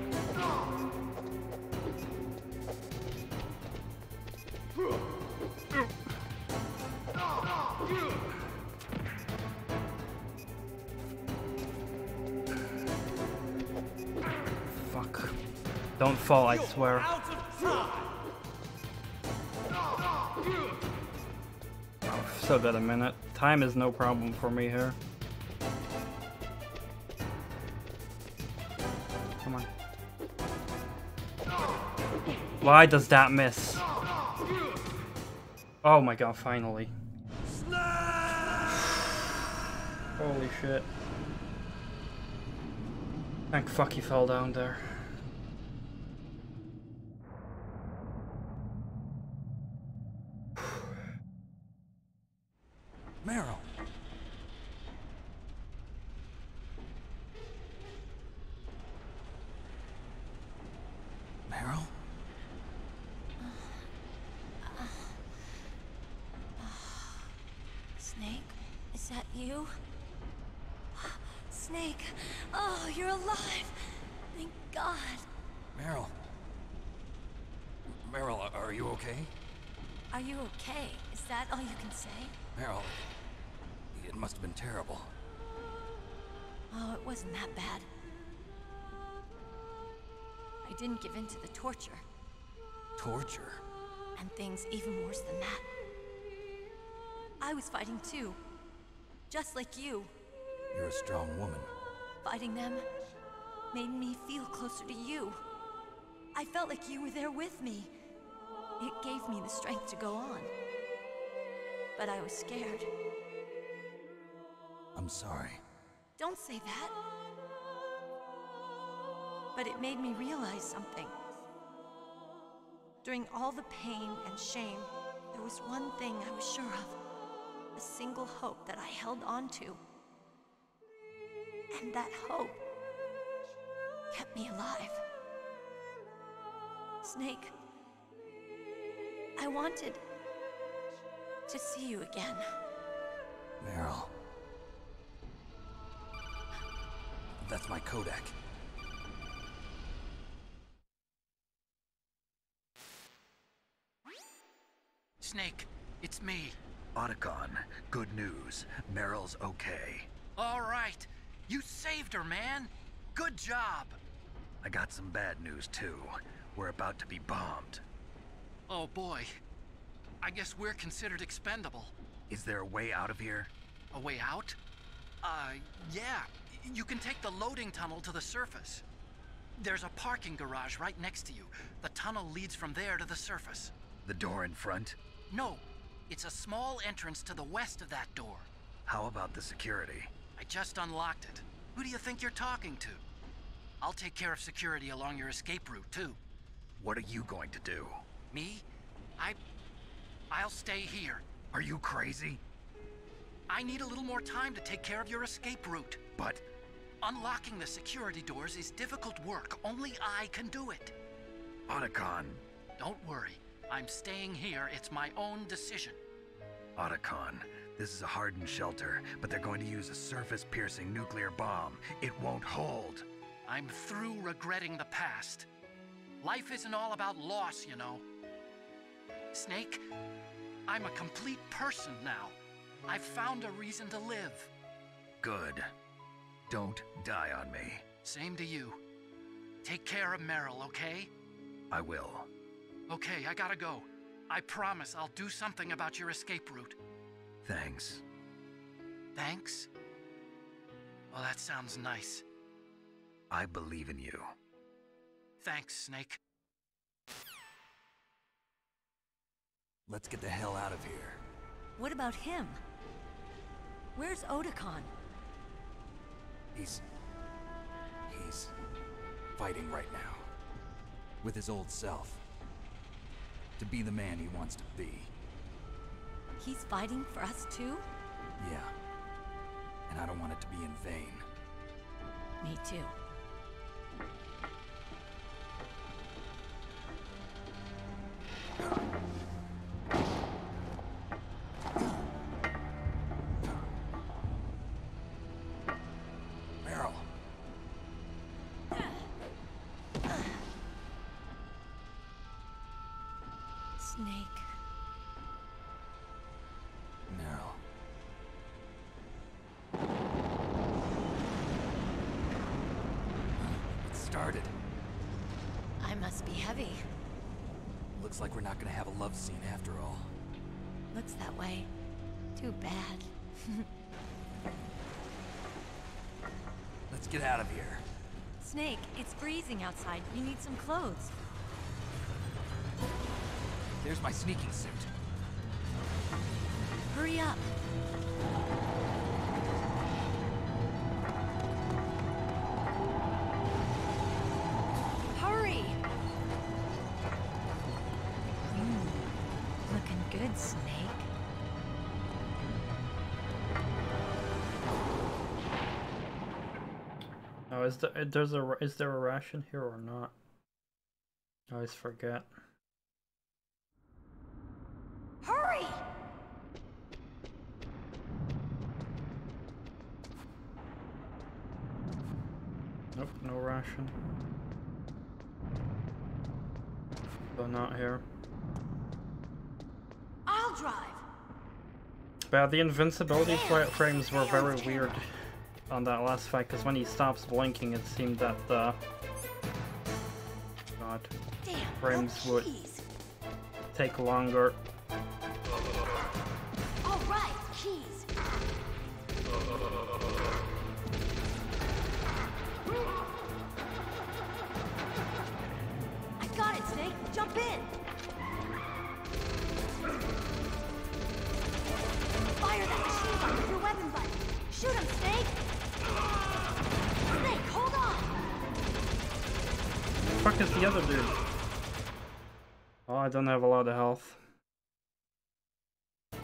Fuck. Don't fall, I swear. Still got a minute. Time is no problem for me here. Come on. Why does that miss? Oh my god, finally. Holy shit. Thank fuck he fell down there. Meryl. Meryl? Snake, is that you? Snake, oh, you're alive. Thank God. Meryl. Meryl, are you okay? Are you okay? Is that all you can say? Meryl, it must have been terrible. Oh, it wasn't that bad. I didn't give in to the torture. Torture? And things even worse than that. I was fighting too. Just like you. You're a strong woman. Fighting them made me feel closer to you. I felt like you were there with me. It gave me the strength to go on. But I was scared. I'm sorry. Don't say that. But it made me realize something. During all the pain and shame, there was one thing I was sure of. A single hope that I held on to. And that hope kept me alive. Snake, I wanted to see you again. Meryl. That's my codec. Snake, it's me. Otacon, good news. Meryl's okay. All right. You saved her, man. Good job. I got some bad news, too. We're about to be bombed. Oh, boy. I guess we're considered expendable. Is there a way out of here? A way out? Yeah. You can take the loading tunnel to the surface. There's a parking garage right next to you. The tunnel leads from there to the surface. The door in front? No. It's a small entrance to the west of that door. How about the security? I just unlocked it. Who do you think you're talking to? I'll take care of security along your escape route, too. What are you going to do? Me? I'll stay here. Are you crazy? I need a little more time to take care of your escape route. But... unlocking the security doors is difficult work. Only I can do it. Otacon. Don't worry. I'm staying here. It's my own decision. Otacon, this is a hardened shelter, but they're going to use a surface-piercing nuclear bomb. It won't hold. I'm through regretting the past. Life isn't all about loss, you know. Snake, I'm a complete person now. I've found a reason to live. Good. Don't die on me. Same to you. Take care of Meryl, okay? I will. Okay, I gotta go. I promise I'll do something about your escape route. Thanks. Thanks? Well, that sounds nice. I believe in you. Thanks, Snake. Let's get the hell out of here. What about him? Where's Otacon? He's fighting right now. With his old self. To be the man he wants to be. He's fighting for us too? Yeah. And I don't want it to be in vain. Me too. Meryl. Snake. Meryl. It started. I must be heavy. Looks like we're not gonna have a love scene after all. Looks that way. Too bad. Let's get out of here. Snake, it's freezing outside. You need some clothes. There's my sneaking suit. Hurry up. Hurry! Looking good, Snake. Oh, is there a ration here or not? I always forget. Hurry! Nope, no ration. So not here. I'll drive. But the invincibility frames were very weird on that last fight, because when he stops blinking, it seemed that the frames would take longer. All right, keys. I got it, Snake. Jump in. Fire that machine gun with your weapon button. Shoot him, Snake. fuck is the other dude? Oh, I don't have a lot of health. I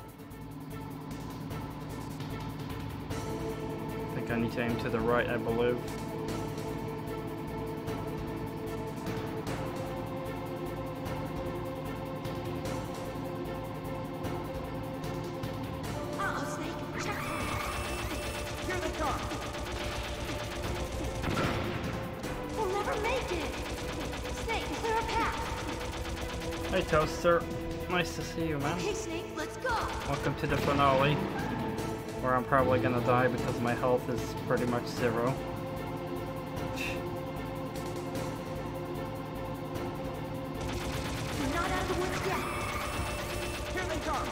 think I need to aim to the right, I believe. Hey Toaster, nice to see you, man. Okay, Snake, let's go. Welcome to the finale, where I'm probably gonna die because my health is pretty much 0. We're not out of the woods yet. Here they come.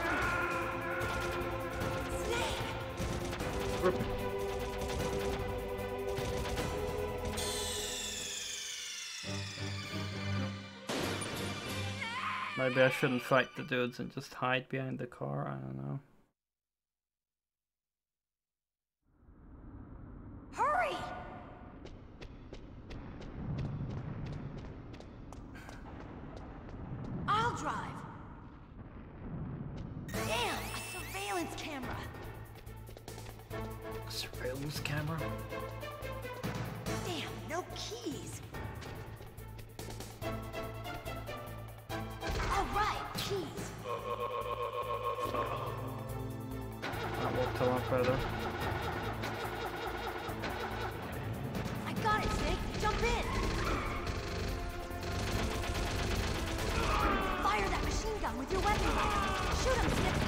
Snake. Maybe I shouldn't fight the dudes and just hide behind the car, I don't know. Hurry! I'll drive. Damn, a surveillance camera. A surveillance camera? Damn, no keys. Alright, keys. That worked a lot better. I got it, Snake. Jump in. Fire that machine gun with your weapon. Shoot him, Snake.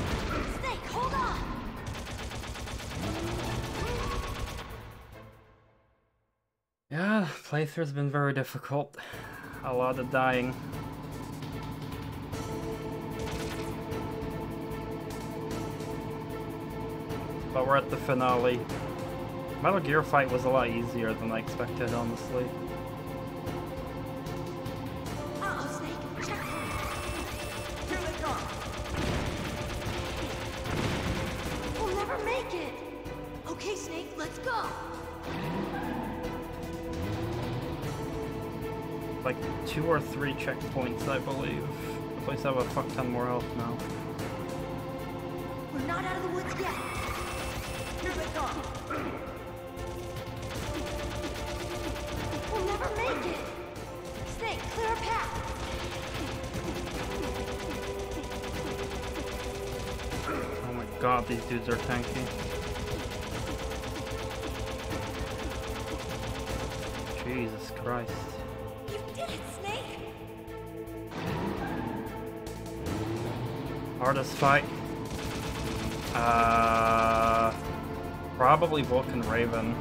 Snake, hold on. Yeah, playthrough's been very difficult. A lot of dying. But we're at the finale. Metal Gear fight was a lot easier than I expected, honestly. Uh-oh, Snake. Here they come. We'll never make it. Okay, Snake, let's go. Like 2 or 3 checkpoints, I believe. The place have a fuck ton more health now. We're not out of the woods yet. Here they come. We'll never make it. Snake, clear a path. Oh my god, these dudes are tanky. Jesus Christ. You did it, Snake. Hardest fight? Probably Vulcan Raven.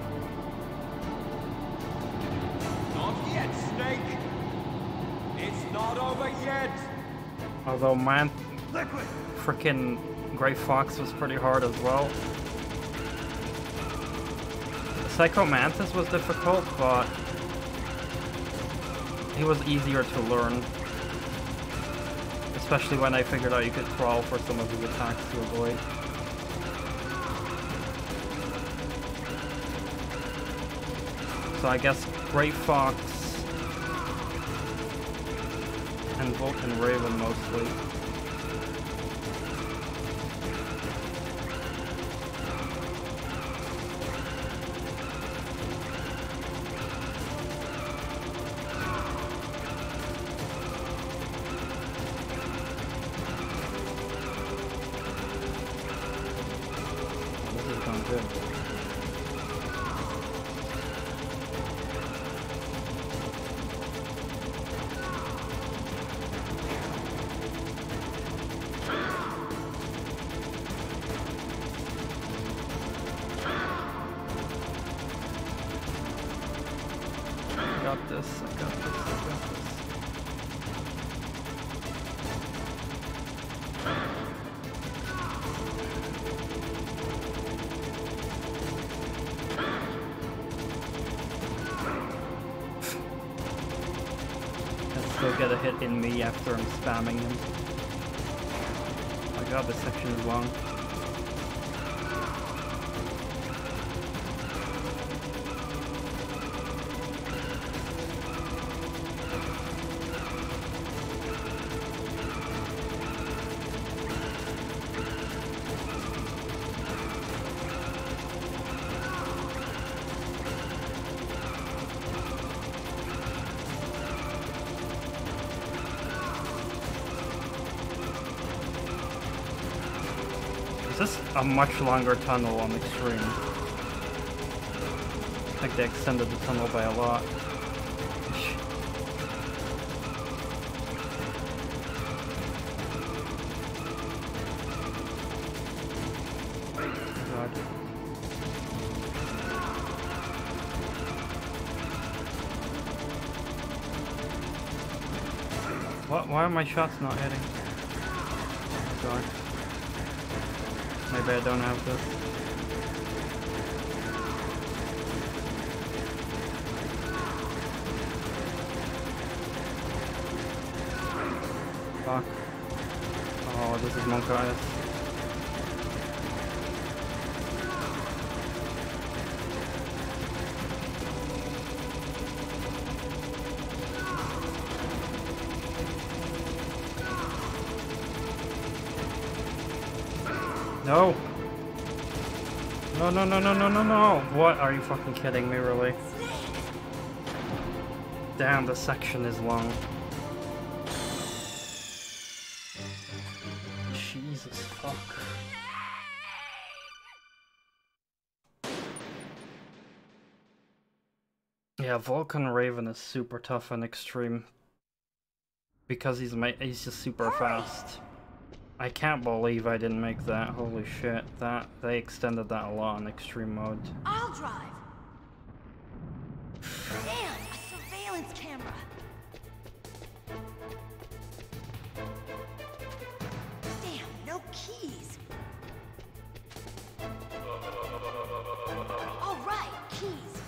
Not yet, Snake. It's not over yet. Although frickin' Grey Fox was pretty hard as well. Psycho Mantis was difficult, but he was easier to learn. Especially when I figured out you could crawl for some of his attacks to avoid. So I guess Grey Fox and Vulcan Raven mostly. This is going good. I got this. Still get a hit in me after I'm spamming him. My god, this section is long. This is a much longer tunnel on Extreme. I think they extended the tunnel by a lot. What? Why are my shots not hitting? Oh god. Maybe I don't have this. Fuck. Oh, this is Monk Eyes. No! No, no, no, no, no, no, no! What? Are you fucking kidding me, really? Damn, the section is long. Jesus fuck. Yeah, Vulcan Raven is super tough and extreme. Because he's just super fast. I can't believe I didn't make that. Holy shit. They extended that a lot in extreme mode. I'll drive. Damn, a surveillance camera. Damn, no keys. All right, keys.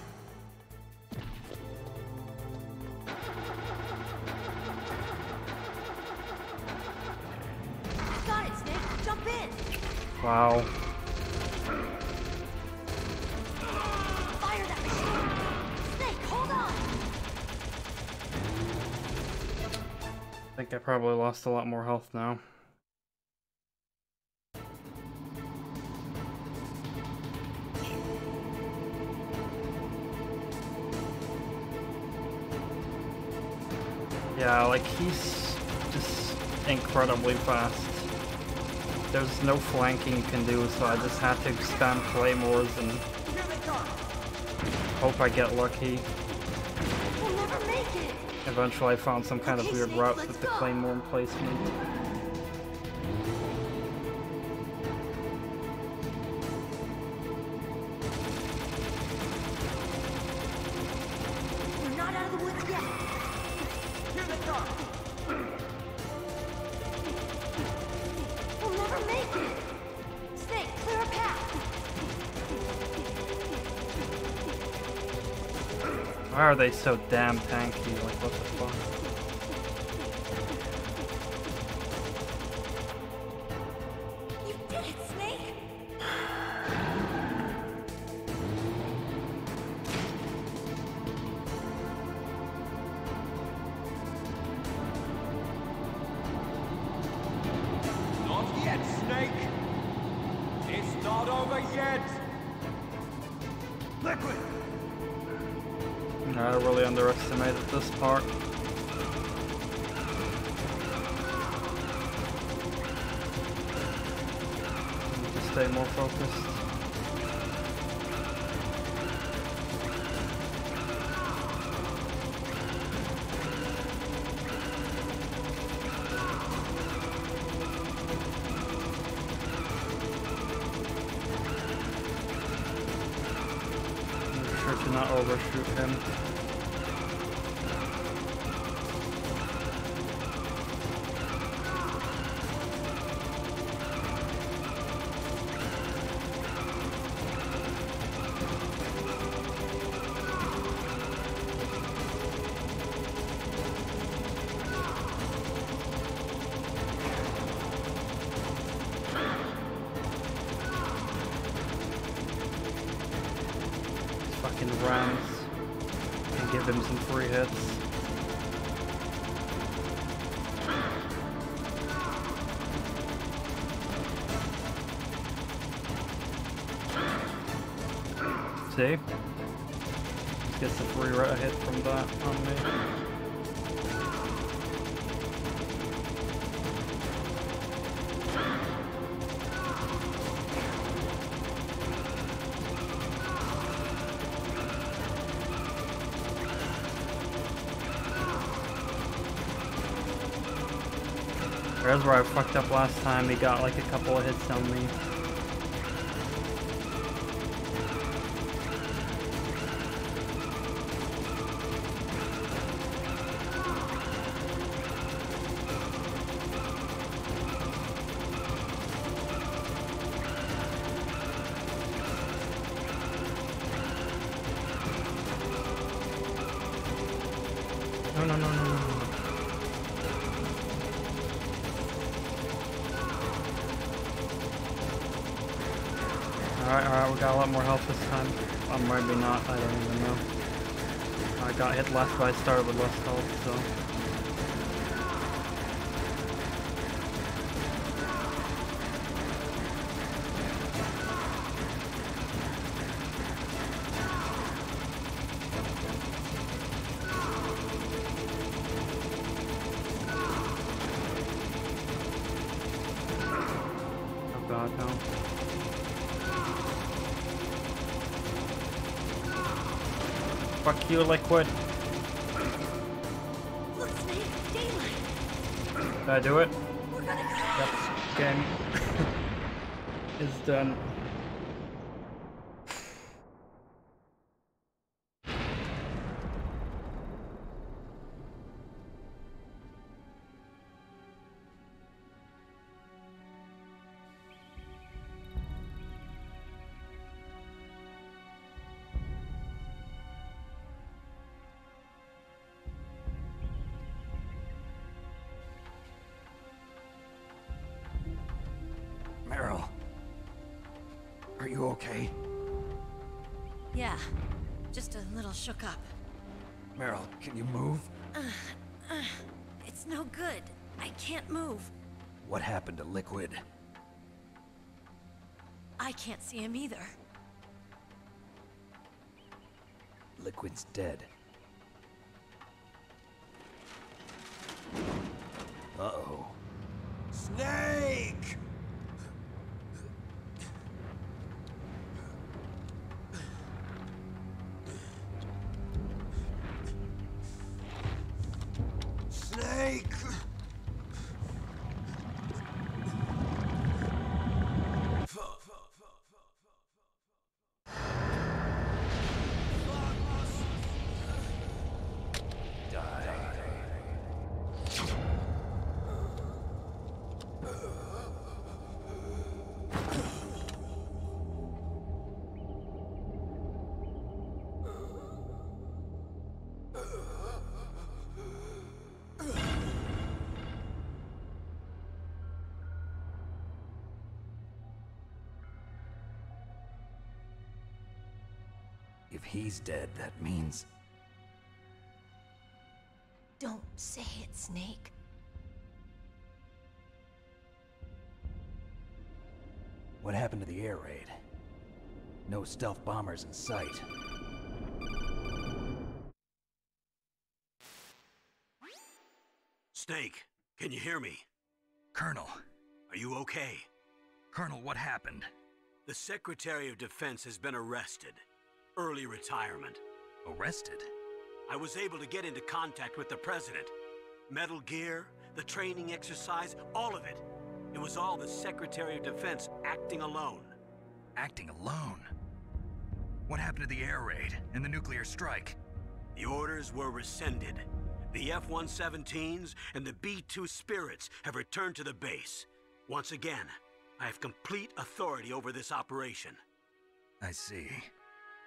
Got it, Snake. Jump in. Wow. Fire that machine. Snake, hold on. I think I probably lost a lot more health now. Yeah, like he's just incredibly fast. There's no flanking you can do, so I just had to spam claymores and hope I get lucky. We'll never make it. Eventually I found some kind of weird route with the claymore placement. We're not out of the woods yet. Here they come. We'll never make it. Snake, clear a path. Why are they so damn tanky? Like, what the fuck? You did it, Snake. Not yet, Snake! It's not over yet! Liquid! I really underestimated this part. Need to stay more focused. Make sure to not overshoot him. Fucking rams and give him some free hits. See? Gets a free hit from that on me. There's where I fucked up last time. He got like a couple of hits on me. No. Alright, we got a lot more health this time. Maybe not, I don't even know. I got hit less, but I started with less health, so... Oh god, no. Fuck you, Liquid. Look, Snake, daylight. Did I do it? We're gonna go. Yep. Game is done. Meryl, are you okay? Yeah, just a little shook up. Meryl, can you move? It's no good. I can't move. What happened to Liquid? I can't see him either. Liquid's dead. Uh-oh. Snake! Snake! If he's dead, that means... Don't say it, Snake. What happened to the air raid? No stealth bombers in sight. Snake, can you hear me? Colonel. Are you okay? Colonel, what happened? The Secretary of Defense has been arrested. Early retirement. Arrested? I was able to get into contact with the President. Metal Gear, the training exercise, all of it. It was all the Secretary of Defense acting alone. Acting alone? What happened to the air raid and the nuclear strike? The orders were rescinded. The F-117s and the B-2 Spirits have returned to the base. Once again, I have complete authority over this operation. I see.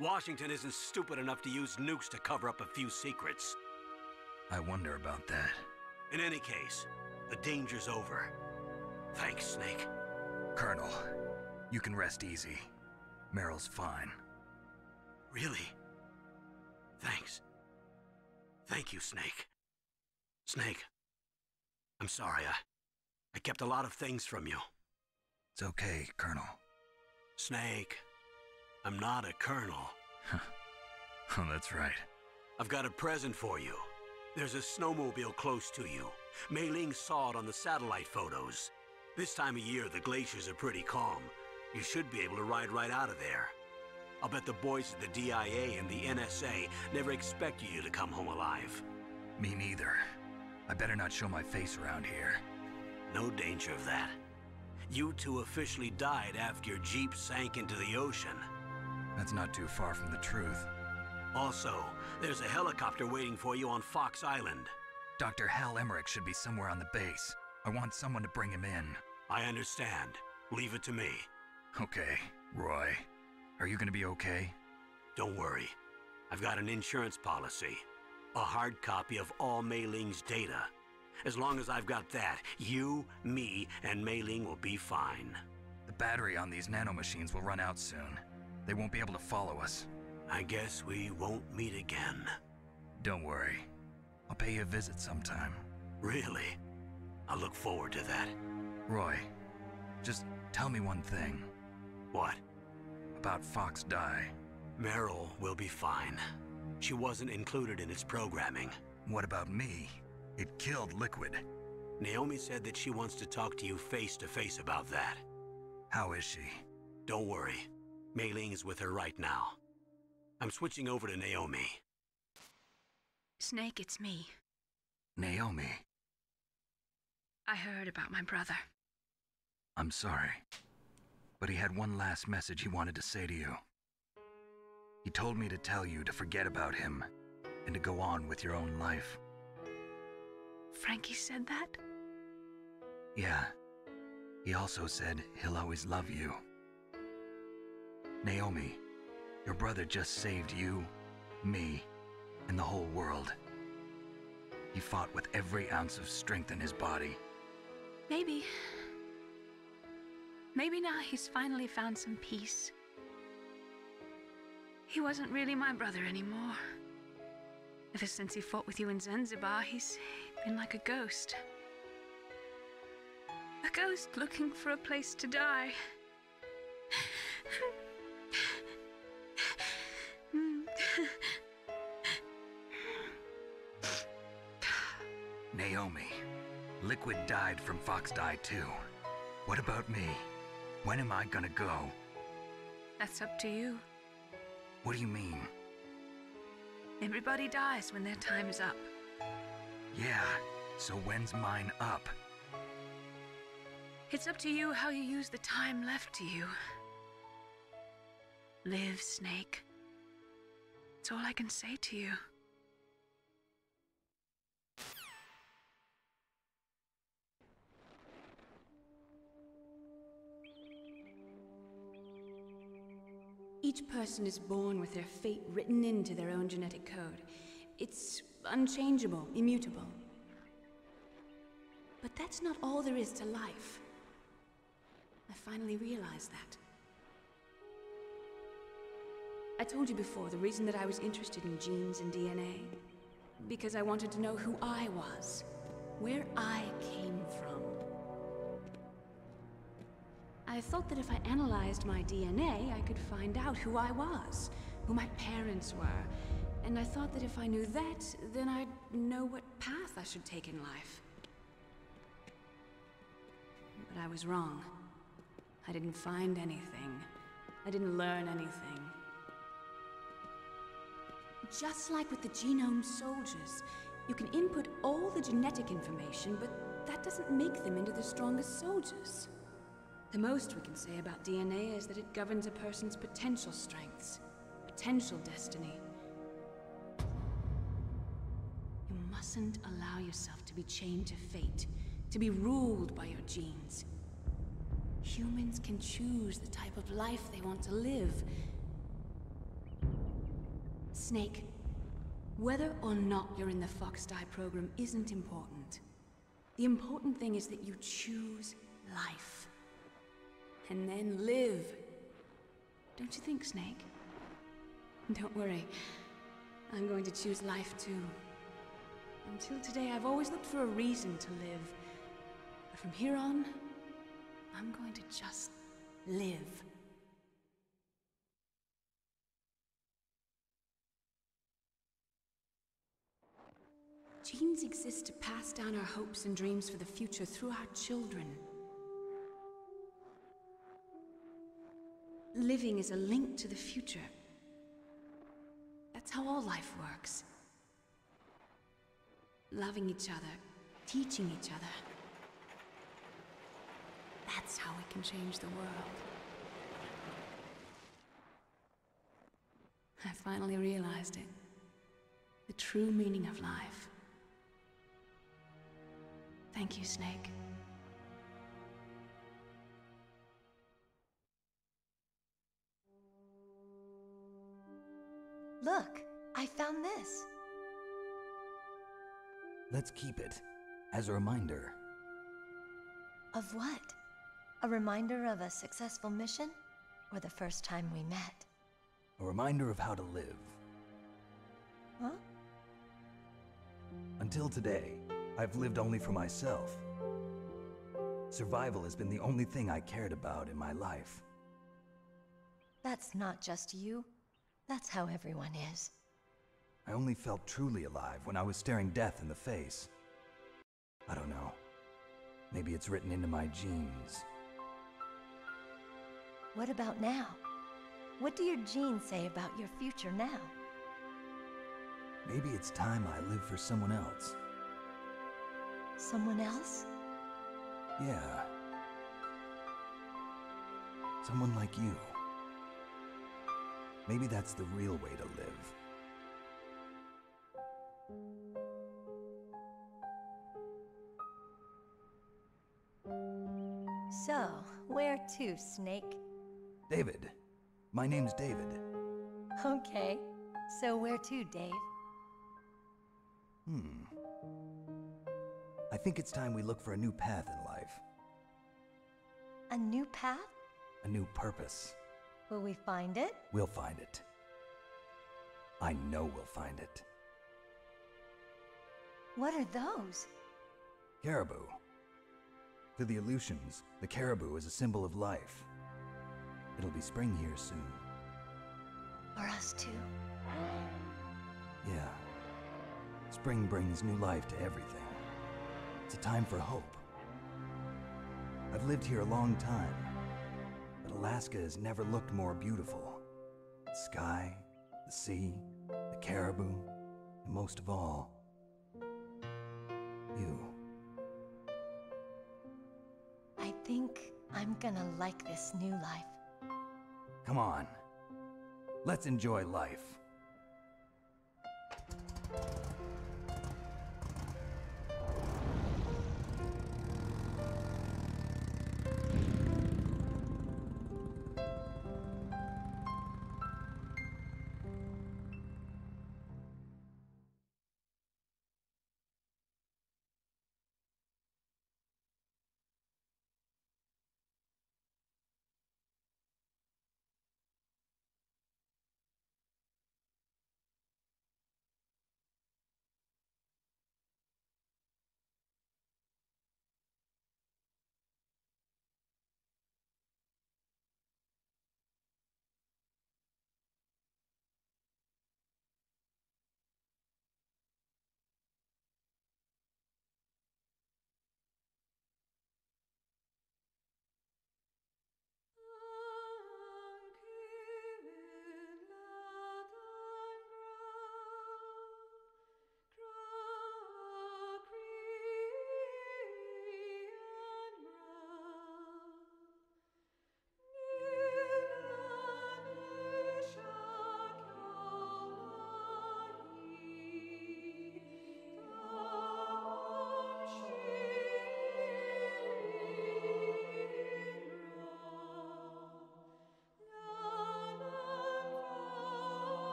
Washington isn't stupid enough to use nukes to cover up a few secrets. I wonder about that. In any case, the danger's over. Thanks, Snake. Colonel, you can rest easy. Meryl's fine. Really? Thanks. Thank you, Snake. Snake, I'm sorry. I kept a lot of things from you. It's okay, Colonel. Snake, I'm not a colonel. Oh, that's right. I've got a present for you. There's a snowmobile close to you. Mei Ling saw it on the satellite photos. This time of year, the glaciers are pretty calm. You should be able to ride right out of there. I'll bet the boys at the DIA and the NSA never expected you to come home alive. Me neither. I better not show my face around here. No danger of that. You two officially died after your Jeep sank into the ocean. That's not too far from the truth. Also, there's a helicopter waiting for you on Fox Island. Dr. Hal Emmerich should be somewhere on the base. I want someone to bring him in. I understand. Leave it to me. Okay, Roy. Are you gonna be okay? Don't worry. I've got an insurance policy. A hard copy of all Mei Ling's data. As long as I've got that, you, me, and Mei Ling will be fine. The battery on these nanomachines will run out soon. They won't be able to follow us. I guess we won't meet again. Don't worry. I'll pay you a visit sometime. Really? I look forward to that. Roy, just tell me one thing. What? About Fox Die. Meryl will be fine. She wasn't included in its programming. What about me? It killed Liquid. Naomi said that she wants to talk to you face to face about that. How is she? Don't worry. Mei Ling is with her right now. I'm switching over to Naomi. Snake, it's me. Naomi. I heard about my brother. I'm sorry. But he had one last message he wanted to say to you. He told me to tell you to forget about him and to go on with your own life. Frankie said that? Yeah. He also said he'll always love you. Naomi, your brother just saved you, me, and the whole world. He fought with every ounce of strength in his body. Maybe. Maybe now he's finally found some peace. He wasn't really my brother anymore. Ever since he fought with you in Zanzibar, he's been like a ghost. A ghost looking for a place to die. Naomi, Liquid died from Fox Die too. What about me? When am I gonna go? That's up to you. What do you mean? Everybody dies when their time is up. Yeah, so when's mine up? It's up to you how you use the time left to you. Live, Snake. That's all I can say to you. Each person is born with their fate written into their own genetic code. It's unchangeable, immutable. But that's not all there is to life. I finally realized that. I told you before the reason that I was interested in genes and DNA. Because I wanted to know who I was, where I came from. I thought that if I analyzed my DNA, I could find out who I was, who my parents were, and I thought that if I knew that, then I'd know what path I should take in life. But I was wrong. I didn't find anything. I didn't learn anything. Just like with the genome soldiers, you can input all the genetic information, but that doesn't make them into the strongest soldiers. The most we can say about DNA is that it governs a person's potential strengths, potential destiny. You mustn't allow yourself to be chained to fate, to be ruled by your genes. Humans can choose the type of life they want to live. Snake, whether or not you're in the Fox Die program isn't important. The important thing is that you choose life. And then live. Don't you think, Snake? Don't worry. I'm going to choose life too. Until today, I've always looked for a reason to live. But from here on, I'm going to just live. Genes exist to pass down our hopes and dreams for the future through our children. Living is a link to the future. That's how all life works. Loving each other, teaching each other. That's how we can change the world. I finally realized it. The true meaning of life. Thank you, Snake. Look, I found this. Let's keep it as a reminder. Of what? A reminder of a successful mission? Or the first time we met? A reminder of how to live. Huh? Until today, I've lived only for myself. Survival has been the only thing I cared about in my life. That's not just you. That's how everyone is. I only felt truly alive when I was staring death in the face. I don't know. Maybe it's written into my genes. What about now? What do your genes say about your future now? Maybe it's time I live for someone else. Someone else? Yeah. Someone like you. Maybe that's the real way to live. So, where to, Snake? David. My name's David. Okay. So where to, Dave? I think it's time we look for a new path in life. A new path? A new purpose. Will we find it? We'll find it. I know we'll find it. What are those? Caribou. To the Aleutians, the caribou is a symbol of life. It'll be spring here soon. For us too. Yeah. Spring brings new life to everything. It's a time for hope. I've lived here a long time, but Alaska has never looked more beautiful. The sky, the sea, the caribou, and most of all, you. I think I'm gonna like this new life. Come on. Let's enjoy life.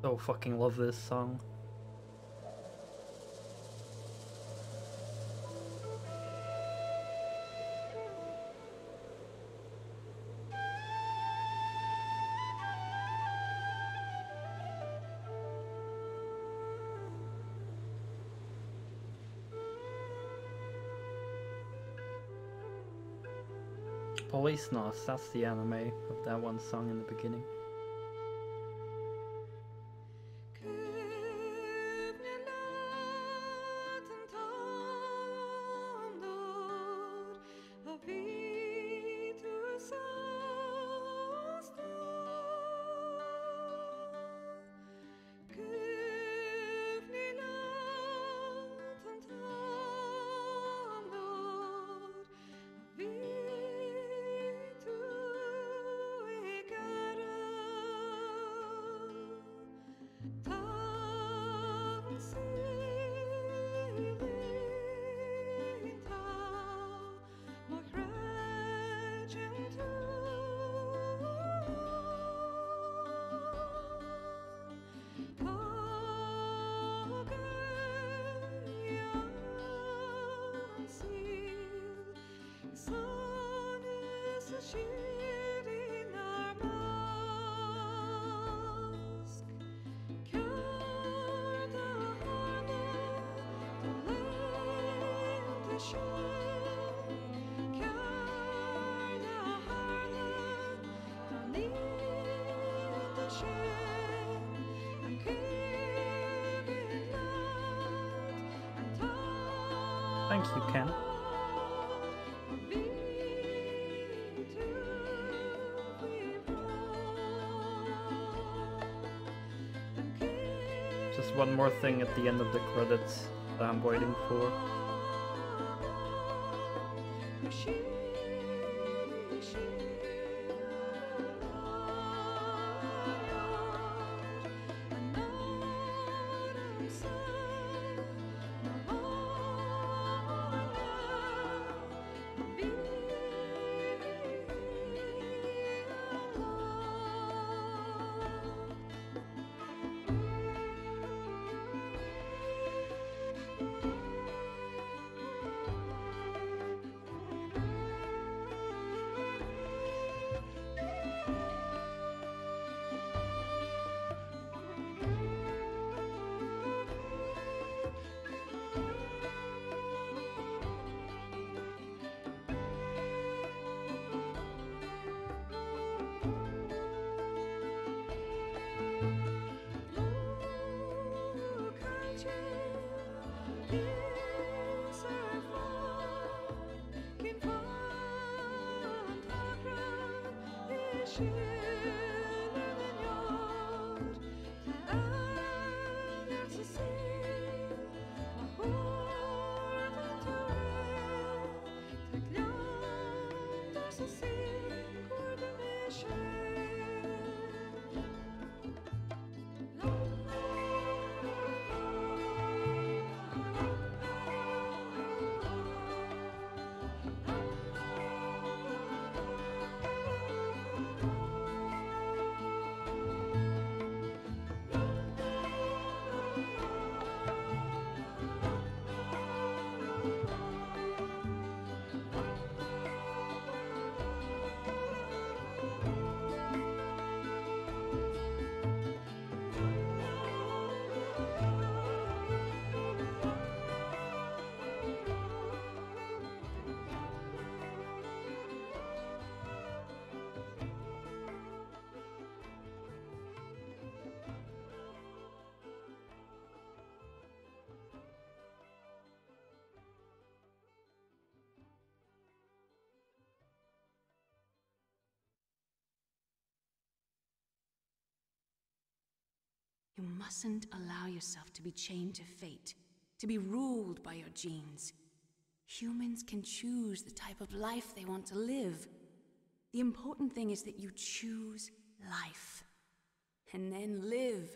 So fucking love this song. Police Nos, that's the anime of that one song in the beginning. Thank you, Ken. Just one more thing at the end of the credits that I'm waiting for. You mustn't allow yourself to be chained to fate, to be ruled by your genes. Humans can choose the type of life they want to live. The important thing is that you choose life, and then live.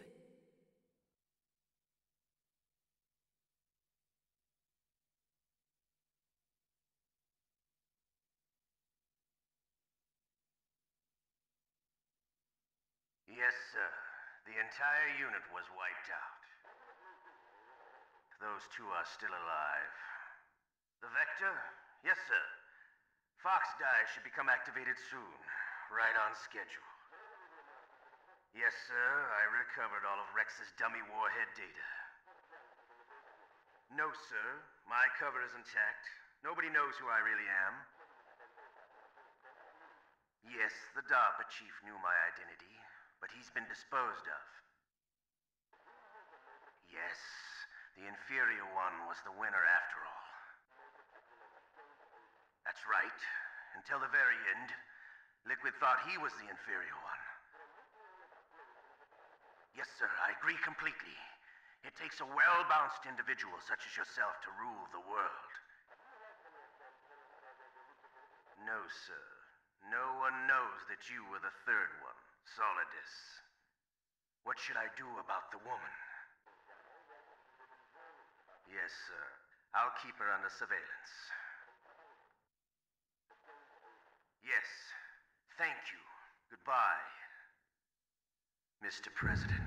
Yes, sir. The entire unit was wiped out. Those two are still alive. The Vector? Yes, sir. Fox Die should become activated soon. Right on schedule. Yes, sir. I recovered all of Rex's dummy warhead data. No, sir. My cover is intact. Nobody knows who I really am. yes, the DARPA chief knew my identity, but he's been disposed of. Yes, the inferior one was the winner after all. That's right. Until the very end, Liquid thought he was the inferior one. Yes, sir, I agree completely. It takes a well-balanced individual such as yourself to rule the world. No, sir. No one knows that you were the third one, Solidus. What should I do about the woman? Yes, sir. I'll keep her under surveillance. Yes. Thank you. Goodbye, Mr. President.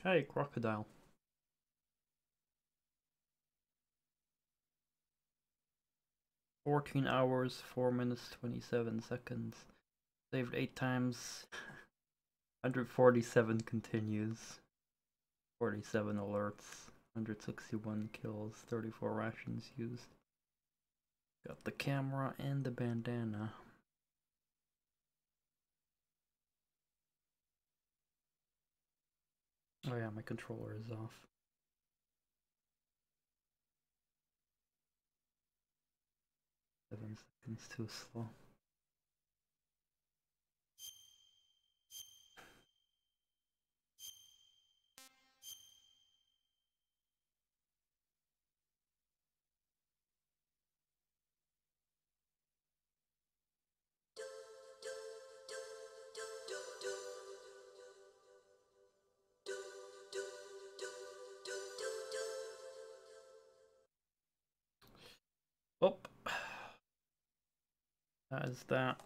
Hey, crocodile. "14 hours, 4 minutes, 27 seconds. Saved 8 times. 147 continues. 47 alerts. 161 kills. 34 rations used. Got the camera and the bandana. Oh yeah, my controller is off. Seconds too slow. Oh, that is that.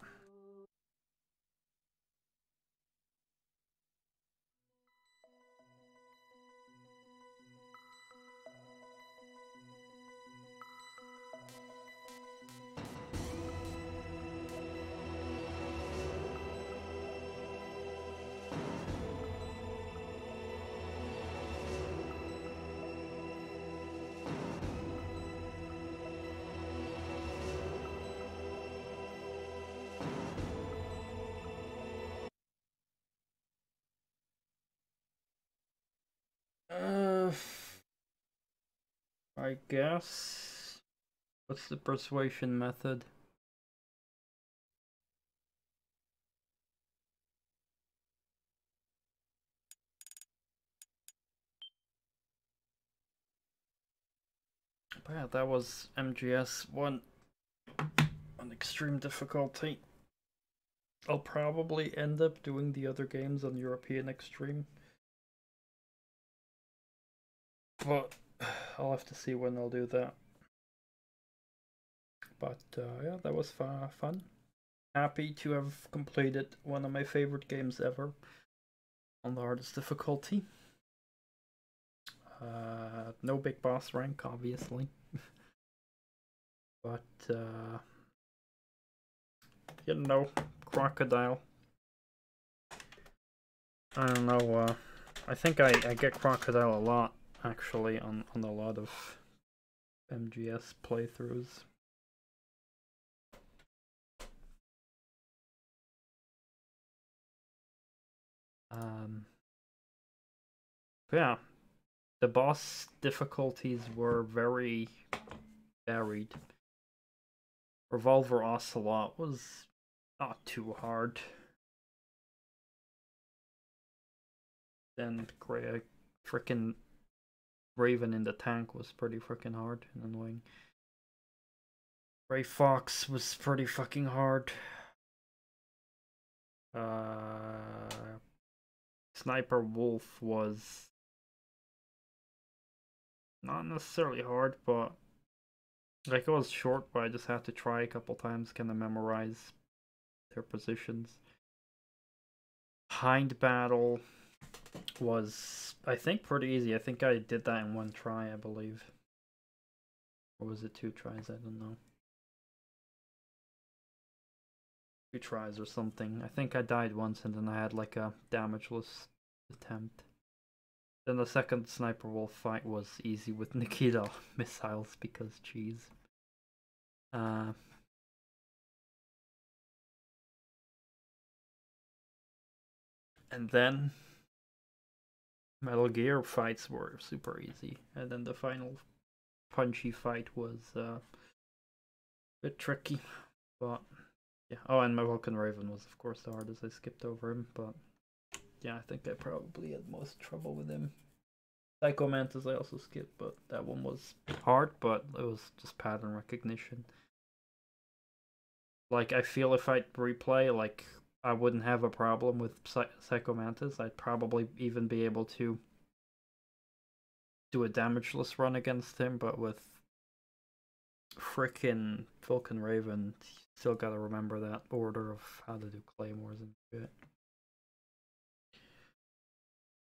I guess. What's the persuasion method? But yeah, that was MGS1 on extreme difficulty. I'll probably end up doing the other games on European Extreme. But I'll have to see when I'll do that. But yeah, that was fun. Happy to have completed one of my favorite games ever on the hardest difficulty. No big boss rank, obviously. But, you know, crocodile. I don't know, I think I get crocodile a lot, actually, on a lot of MGS playthroughs. Yeah, the boss difficulties were very varied. Revolver Ocelot was not too hard. Then frickin' Raven in the tank was pretty frickin' hard and annoying. Gray Fox was pretty fucking hard. Sniper Wolf was not necessarily hard, but like it was short, but I just had to try a couple times, kind of memorize their positions. Hind Battle was, I think, pretty easy. I think I did that in one try, I believe. Or was it 2 tries? I don't know. 2 tries or something. I think I died once and then I had like a damageless attempt. Then the second sniper wolf fight was easy with Nikita missiles because cheese. And then Metal Gear fights were super easy, and then the final punchy fight was a bit tricky, but yeah. Oh, and my Vulcan Raven was of course the hardest. I skipped over him, but yeah, I think I probably had most trouble with him. Psycho Mantis I also skipped, but that one was hard, but it was just pattern recognition. Like, I feel if I replay, like, I wouldn't have a problem with Psycho Mantis. I'd probably even be able to do a damageless run against him, but with frickin' Vulcan Raven, still gotta remember that order of how to do claymores and shit.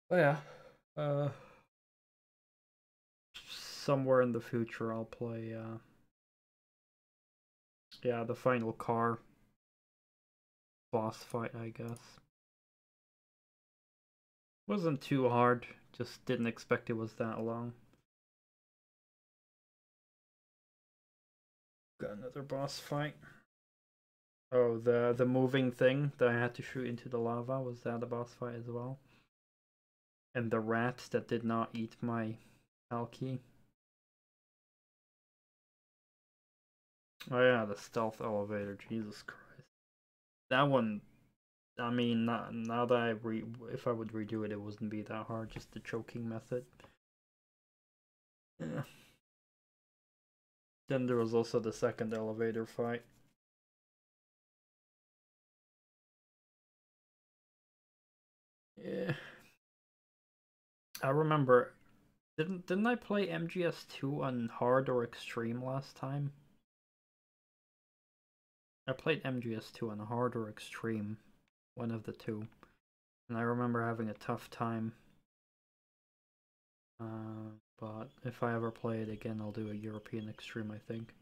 But yeah, somewhere in the future I'll play, yeah, the final car boss fight, I guess. Wasn't too hard, just didn't expect it was that long. Got another boss fight. Oh, the moving thing that I had to shoot into the lava, was that a boss fight as well? And the rat that did not eat my alky. Oh yeah, the stealth elevator, Jesus Christ. That one, I mean, now that if I would redo it, it wouldn't be that hard, just the choking method. Yeah. Then there was also the second elevator fight. Yeah. I remember, didn't I play MGS2 on hard or extreme last time? I played MGS2 on hard or extreme, one of the two, and I remember having a tough time. But if I ever play it again, I'll do a European extreme, I think.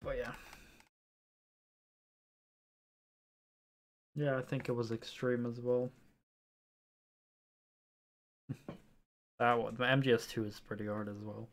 But yeah. Yeah, I think it was extreme as well. That one, MGS2 is pretty hard as well.